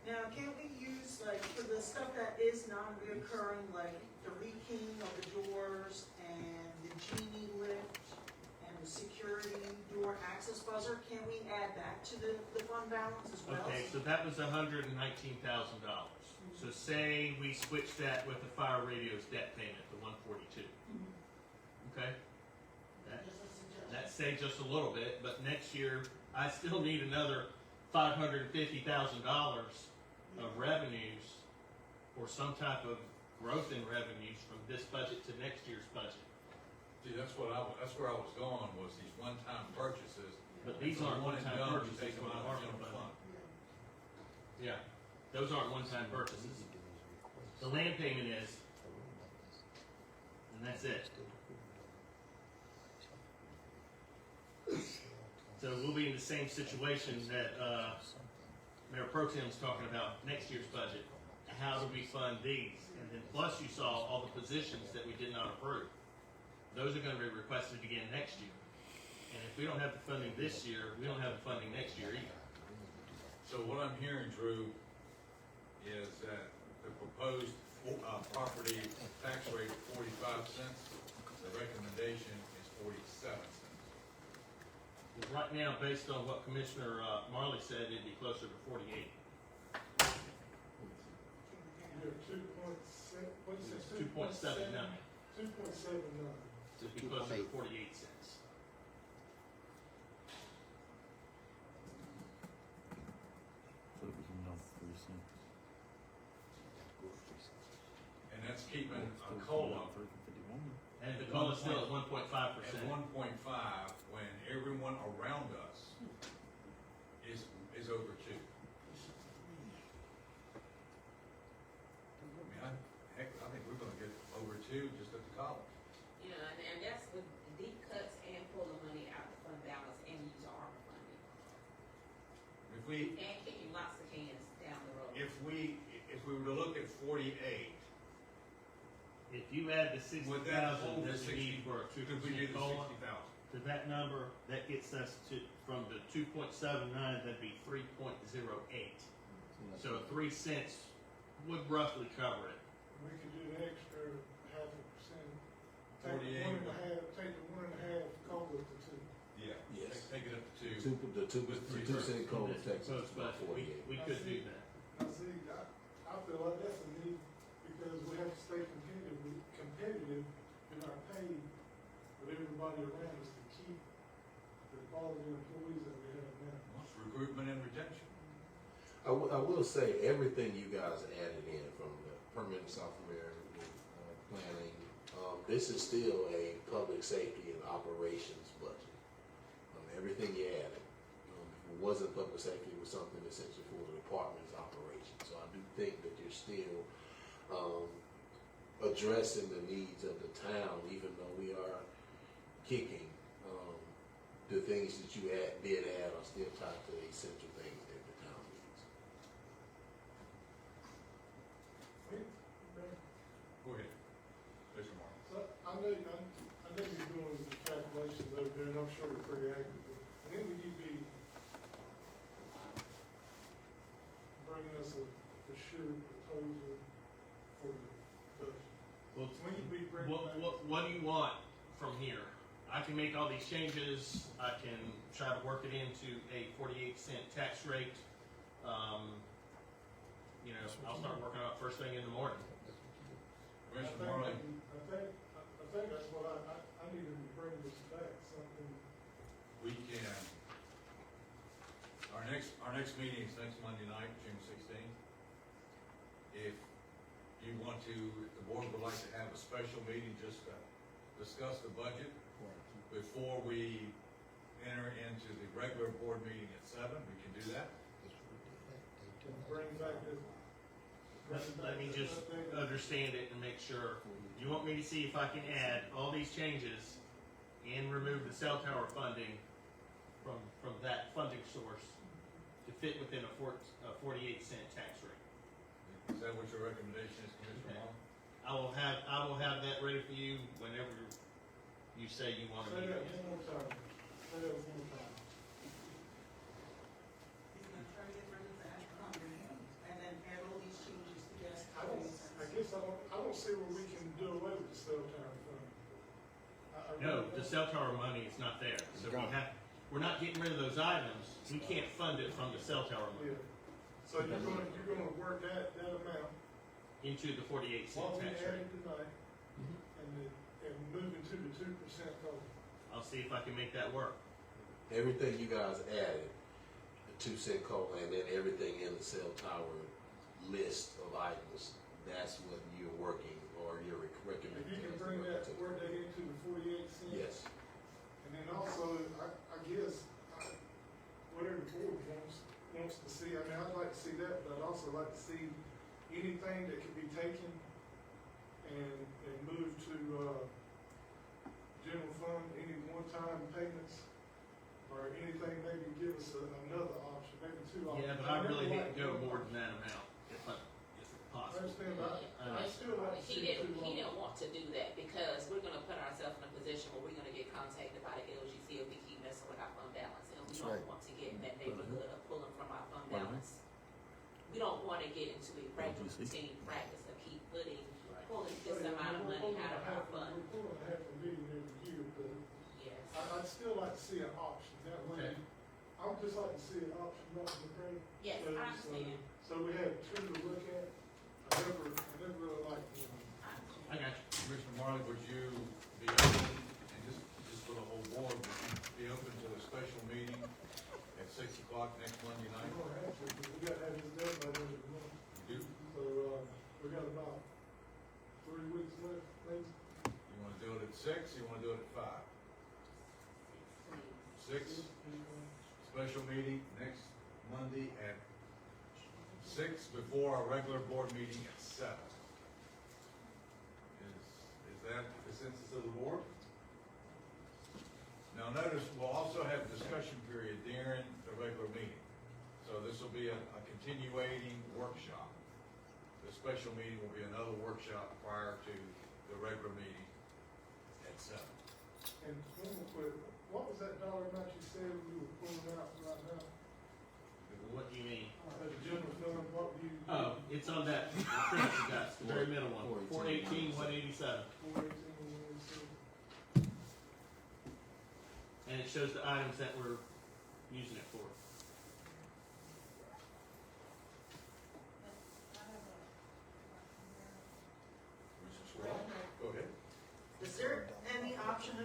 Now, can't we use, like, for the stuff that is non-reoccurring, like the rekeying of the doors and the genie lift and the security door access buzzer, can we add that to the fund balance as well? Okay, so that was $119,000. So say we switch that with the fire radio's debt payment, the 142. Okay? That saves just a little bit, but next year, I still need another $550,000 of revenues, or some type of growth in revenues from this budget to next year's budget. See, that's where I was going, was these one-time purchases. But these aren't one-time purchases Take for them the out of ARPA general fund. fund. Yeah, those aren't one-time purchases. The land payment is, and that's it. So we'll be in the same situation that Mayor Pro Tem's talking about next year's budget. How do we fund these? And then plus you saw all the positions that we did not approve. Those are gonna be requested again next year. And if we don't have the funding this year, we don't have the funding next year either. So what I'm hearing, Drew, is that the proposed property tax rate of 45 cents the recommendation is 47 cents. Right now, based on what Commissioner Marley said, it'd be closer to 48. You're 2.7, what's it? It's 2.79. 2.79. It'd be closer to 48 cents. And that's keeping a COLA And the COLA still at 1.5%. at 1.5 when everyone around us is over 2. I mean, I think we're gonna get over 2 just at the college. You know, and that's with deep cuts and pulling money out of fund balance and use ARPA funding. If we, And kicking lots of cans down the road. if we were to look at 48, If you add the would that 60,000 hold the that you 60? need for a Could we do 2% the COLA, 60,000? to that number, that gets us to, from the 2.79, that'd be 3.08. So 3 cents would roughly cover it. We could do the extra 0.5%. Take 48. the 1.5, take the 1.5, COLA to 2. Yeah. Yes. Take it up to 2. The 2% COLA tax is about We 48. could do that. Now, see, I feel like that's a need, because we have to stay competitive in our pay with everybody around us to keep the quality employees that we have now. It's recruitment and retention. I will say, everything you guys added in, from the permanent software, planning, this is still a public safety and operations budget. Everything you added. If it wasn't public safety, it was something essentially for the department's operations. So I do think that you're still addressing the needs of the town, even though we are kicking. The things that you did add are still tied to the essential things that the town needs. Go ahead. Mr. Martin. So I know you're doing the calculations over there, and I'm sure they're pretty accurate. And then would you be bringing us a sure proposal for the budget? Well, When you be bringing back? what do you want from here? I can make all these changes. I can try to work it into a 48-cent tax rate. I'll start working on it first thing in the morning. Commissioner Marley. I think that's what I need to bring this back, something. We can, our next meeting is next Monday night, June 16th. If you want to, if the board would like to have a special meeting just to discuss the budget before we enter into the regular board meeting at 7, we can do that. Bring back the. Let me just understand it and make sure. You want me to see if I can add all these changes and remove the cell tower funding from that funding source to fit within a 48-cent tax rate. Is that what your recommendation is, Commissioner Marley? I will have that ready for you whenever you say you want to Say meet that again. one more time. Say that one more time. He's gonna try to get rid of that, and then add all these changes to get us to I guess I don't see where we can do away with the cell tower fund. No, the cell tower money is not there. So we're not getting rid of those items. We can't fund it from the cell tower money Yeah. So you're gonna work that amount, into the 48-cent what we tax rate. added tonight, and move it to the 2% COLA. I'll see if I can make that work. Everything you guys added, the 2% COLA, and then everything in the cell tower list of items, that's what you're working, or you're recommending. If you can bring that, work that into the 48 cents. Yes. And then also, I guess, whatever the board wants to see, I mean, I'd like to see that, but I'd also like to see anything that could be taken and moved to, general fund, any one-time payments, or anything, maybe give us another option, maybe 2 options. Yeah, but I really need to go more than that amount, if I possible. understand, but I still like to He see 2 didn't options. want to do that because we're gonna put ourselves in a position where we're gonna get contacted by the LGC if we keep messing with our fund balance. And we don't want to get in that neighborhood of pulling from our fund balance. We don't wanna get into a regular routine practice of keep pulling this amount of money out of our fund. We're pulling half a million I'd still like to see an option, that way, Okay. I would just like to see an option, Dr. McCray. Yes, I understand. So we had two to look at, I never really liked them. I got you. Commissioner Marley, would you be open, and just for the whole board, would you be open to a special meeting at 6 o'clock next Monday night? We're gonna have to, because we gotta have this done by the end of the month. You, So, we got about 3 weeks left, maybe. you wanna do it at 6, you wanna do it at 5? 6, special meeting next Monday at 6 before our regular board meeting at 7. Is that the consensus of the board? Now notice, we'll also have a discussion period during the regular meeting. So this will be a continuating workshop. The special meeting will be another workshop prior to the regular meeting at 7. And one more quick, what was that dollar amount you said we were pulling out right now? What do you mean? At the general fund, what do you? Oh, it's on that, the print you got, it's the very middle one, 418, 187. 418, 187. And it shows the items that we're using it for. Mrs. Swell, go ahead. Is there any option, I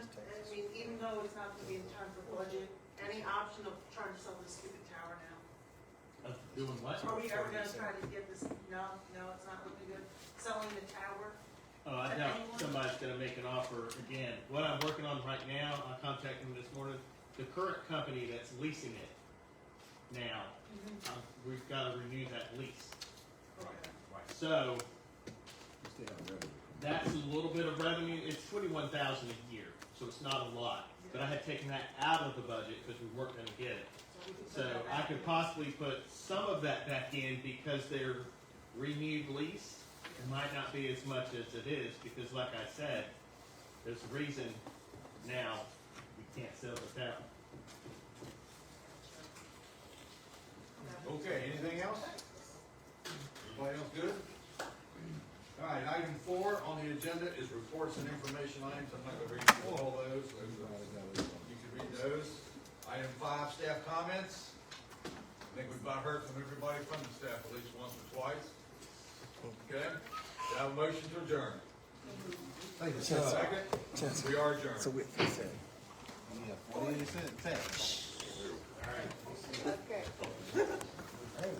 mean, even though it's not gonna be in time for budget, any option of trying to sell this stupid tower now? Of doing what? Are we ever gonna try to get this, no, it's not looking good, selling the tower? Oh, I doubt somebody's gonna make an offer again. What I'm working on right now, I contacted them this morning, the current company that's leasing it now, we've gotta renew that lease. So, that's a little bit of revenue, it's 21,000 a year, so it's not a lot. But I had taken that out of the budget because we weren't gonna get it. So I could possibly put some of that back in because their renewed lease, it might not be as much as it is, because like I said, there's a reason now we can't sell the tower. Okay, anything else? Everybody else good? All right, item 4 on the agenda is reports and information items. I'm not gonna read through all those. You can read those. Item 5, staff comments. I think we've about heard from everybody from the staff at least once or twice. Okay, do I have a motion to adjourn? Thank you, Second, we are adjourned. So we said, yeah, 48 cents. All right. Okay. Hey,